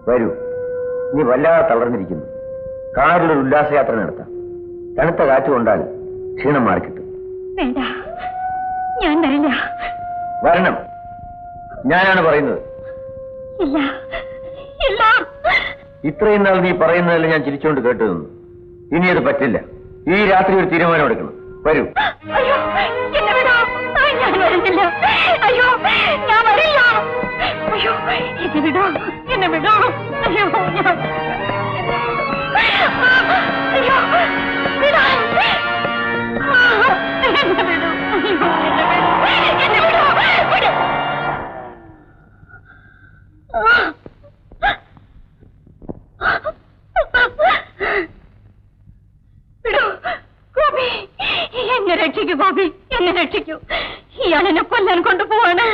വരൂ, നീ വല്ലാതെ തളർന്നിരിക്കുന്നു. കാറിലൊരു ഉല്ലാസയാത്ര നടത്താം. തണുത്ത കാറ്റ് കൊണ്ടാൽ ക്ഷീണം മാറിക്കിട്ടും. വേണ്ട, ഞാൻ വരില്ല. വരണം, ഞാനാണ് പറയുന്നത്. ഇല്ല ഇല്ല. ഇത്രയും നാൾ നീ പറയുന്നതല്ല ഞാൻ ചിരിച്ചുകൊണ്ട് കേട്ടു നിന്നു. ഇനി അത് പറ്റില്ല. ഈ രാത്രി ഒരു തീരുമാനം എടുക്കണം. വരൂ. അയ്യോ, എന്നെ വിടോ. ഞാൻ വരുന്നില്ല. അയ്യോ, ഞാൻ വരില്ല. അയ്യോ, എന്നെ വിടോ, എന്നെ വിടോ. അയ്യോ, ഞാൻ അയ്യോ വിടാ. എന്നെ വിടോ. എന്നെ വിടോ. വിടോ. വിടോ. ഗോപി, എന്നെ രക്ഷിക്കൂ. ഗോപി, എന്നെ രക്ഷിക്കൂ. ഇയാൾ എന്നെ കൊല്ലാൻ കൊണ്ടുപോവാണ്.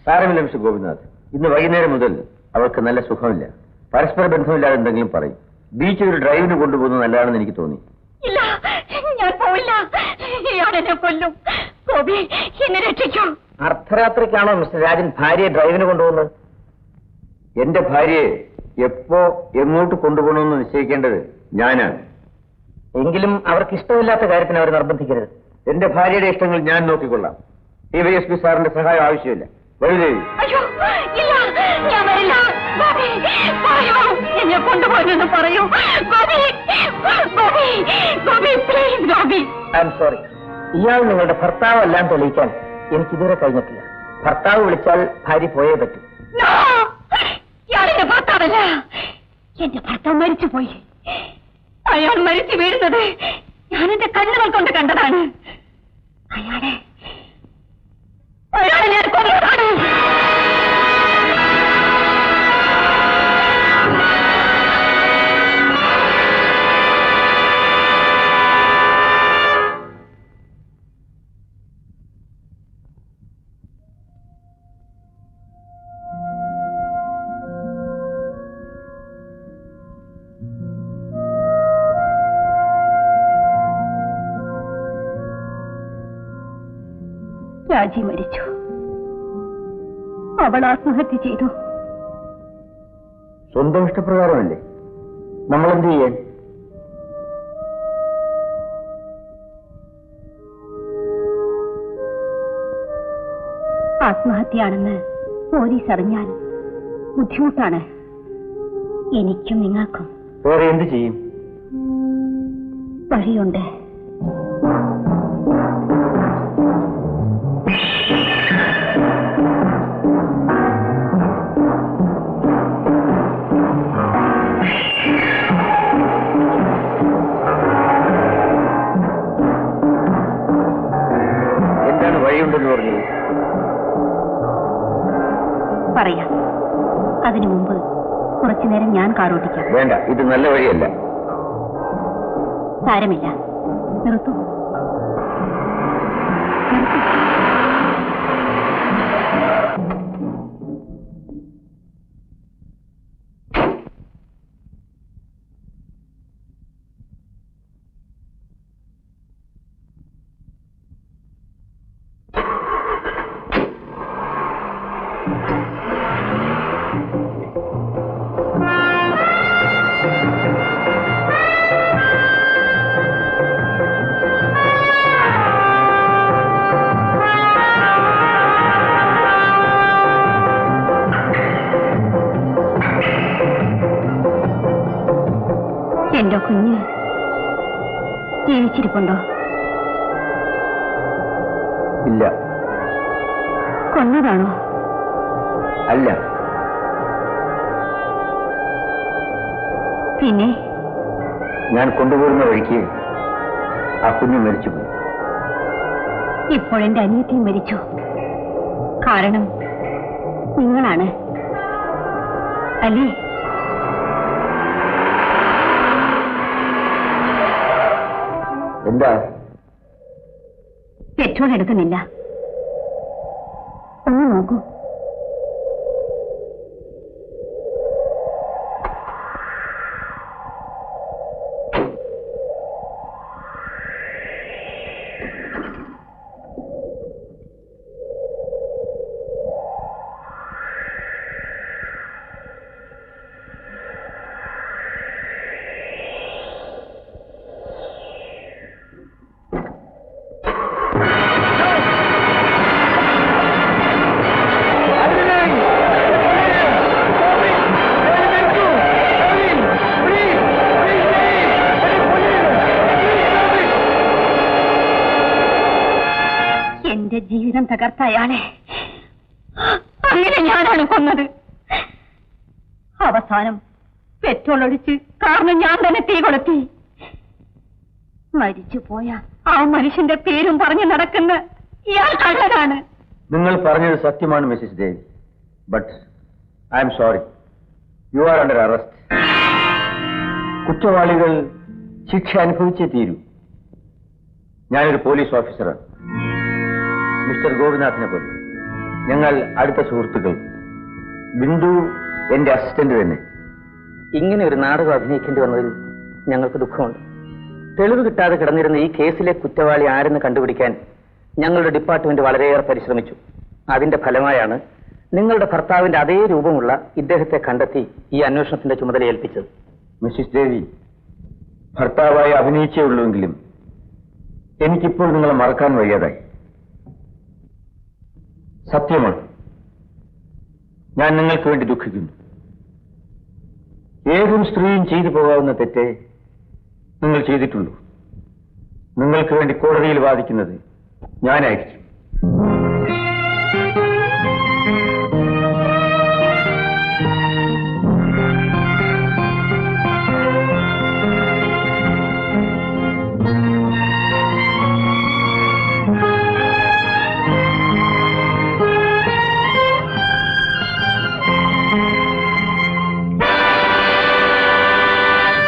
സാരമില്ല മിസ്റ്റർ ഗോപിനാഥ്. ഇന്ന് വൈകുന്നേരം മുതൽ അവൾക്ക് നല്ല സുഖമില്ല. പരസ്പര ബന്ധമില്ലാതെ എന്തെങ്കിലും പറയും. ബീച്ചിൽ ഒരു ഡ്രൈവിന് കൊണ്ടുപോകുന്നത് നല്ലതാണെന്ന് എനിക്ക് തോന്നി. ഇല്ല, ഞാൻ പോവില്ല. ഇയാൾ എന്നെ കൊല്ലും. ഗോപി, എന്നെ രക്ഷിക്കൂ. അർദ്ധരാത്രിക്കാണോ മിസ്റ്റർ രാജൻ ഭാര്യയെ ഡ്രൈവിന് കൊണ്ടുപോകുന്നത്? എന്റെ ഭാര്യയെ എപ്പോ എങ്ങോട്ട് കൊണ്ടുപോകണമെന്ന് നിശ്ചയിക്കേണ്ടത് ഞാനാണ്. എങ്കിലും അവർക്ക് ഇഷ്ടമില്ലാത്ത കാര്യത്തിന് അവർ നിർബന്ധിക്കരുത്. എന്റെ ഭാര്യയുടെ ഇഷ്ടങ്ങൾ ഞാൻ നോക്കിക്കൊള്ളാം. DYSP സാറിന്റെ സഹായം ആവശ്യമില്ല. വരൂ. അയ്യോ, ഇല്ല, ഞാൻ വരില്ല. ഗോപി, പറയൂ, എന്നെ കൊണ്ടുപോയെന്ന് പറയൂ. Gopi, Gopi, Gopi, please Gopi. I am sorry. ഇയാൾ നിങ്ങളുടെ ഭർത്താവെല്ലാം തെളിയിക്കാൻ എനിക്കിതുവരെ കഴിഞ്ഞിട്ടില്ല. ഭർത്താവ് വിളിച്ചാൽ ഭാര്യ പോയേ പറ്റൂ. ഇയാളെന്റെ ഭർത്താവല്ല. എന്റെ ഭർത്താവ് മരിച്ചുപോയി. അയാൾ മരിച്ചു വീഴുന്നത് ഞാൻ എന്റെ കണ്ണുകൾ കൊണ്ട് കണ്ടതാണ്. അയാളെ ഞാൻ കൊന്നതാണ്. രാജി മരിച്ചു. അവൾ ആത്മഹത്യ ചെയ്തു. സ്വന്തം ഇഷ്ടപ്രകാരമല്ലേ? നമ്മളെന്ത് ചെയ്യാൻ? ആത്മഹത്യയാണെന്ന് പോലീസ് അറിഞ്ഞാൽ ബുദ്ധിമുട്ടാണ് എനിക്കും നിങ്ങൾക്കും. വേറെ എന്ത് ചെയ്യും? വഴിയുണ്ട്. വഴിയുണ്ടെന്ന് പറഞ്ഞു? പറയാം. അതിനു മുമ്പ് കുറച്ചു നേരം ഞാൻ കാറോട്ടിക്കാം. വേണ്ട, ഇത് നല്ല വഴിയല്ല. സാരമില്ല, നിർത്തൂ. എന്റെ കുഞ്ഞ് ജീവിച്ചിരിപ്പുണ്ടോ? ഇല്ല. കൊന്നതാണോ? അല്ല. പിന്നെ ഞാൻ കൊണ്ടുപോകുന്ന വഴിക്ക് ആ കുഞ്ഞ് മരിച്ചുപോയി. ഇപ്പോഴെന്റെ അനിയത്തി മരിച്ചു. കാരണം നിങ്ങളാണ് അല്ലേ? എന്താ? പെട്രോൾ എടുക്കുന്നില്ല. ഒന്ന് നോക്കൂ. ജീവിതം തകർത്ത അയാളെ അങ്ങനെ ഞാനാണ് കൊന്നത്. അവസാനം പെട്രോൾ ഒഴിച്ച് കാരണം ഞാൻ തന്നെ തീ കൊളുത്തി. മരിച്ചുപോയ ആ മനുഷ്യന്റെ പേരും പറഞ്ഞു നടക്കുന്ന ഇയാൾ കള്ളനാണ്. നിങ്ങൾ പറഞ്ഞത് സത്യമാണ് Mrs Devi. But I am sorry, you are under arrest. കുറ്റവാളികൾ ശിക്ഷ അനുഭവിച്ചേ തീരൂ. ഞാനൊരു പോലീസ് ഓഫീസറാണ്. മിസ്റ്റർ ഗോപിനാഥിനെ പോലെ ഞങ്ങൾ അടുത്ത സുഹൃത്തുക്കൾ. ബിന്ദു എന്റെ അസിസ്റ്റന്റ് തന്നെ. ഇങ്ങനെ ഒരു നാടകം അഭിനയിക്കേണ്ടി വന്നതിൽ ഞങ്ങൾക്ക് ദുഃഖമുണ്ട്. തെളിവ് കിട്ടാതെ കിടന്നിരുന്ന ഈ കേസിലെ കുറ്റവാളി ആരെന്ന് കണ്ടുപിടിക്കാൻ ഞങ്ങളുടെ ഡിപ്പാർട്ട്മെന്റ് വളരെയേറെ പരിശ്രമിച്ചു. അതിന്റെ ഫലമായാണ് നിങ്ങളുടെ ഭർത്താവിന്റെ അതേ രൂപമുള്ള ഇദ്ദേഹത്തെ കണ്ടെത്തി ഈ അന്വേഷണത്തിന്റെ ചുമതല ഏൽപ്പിച്ചത്. മിസ്സിസ് ദേവി, ഭർത്താവായി അഭിനയിച്ചേ ഉള്ളൂവെങ്കിലും എനിക്കിപ്പോൾ നിങ്ങളെ മറക്കാൻ വയ്യാതായി. സത്യമാണ്, ഞാൻ നിങ്ങൾക്ക് വേണ്ടി ദുഃഖിക്കുന്നു. ഏതൊരു സ്ത്രീയും ചെയ്തു പോകാവുന്ന തെറ്റേ നിങ്ങൾ ചെയ്തിട്ടുള്ളൂ. നിങ്ങൾക്ക് വേണ്ടി കോടതിയിൽ വാദിക്കുന്നത് ഞാനായിരിക്കും.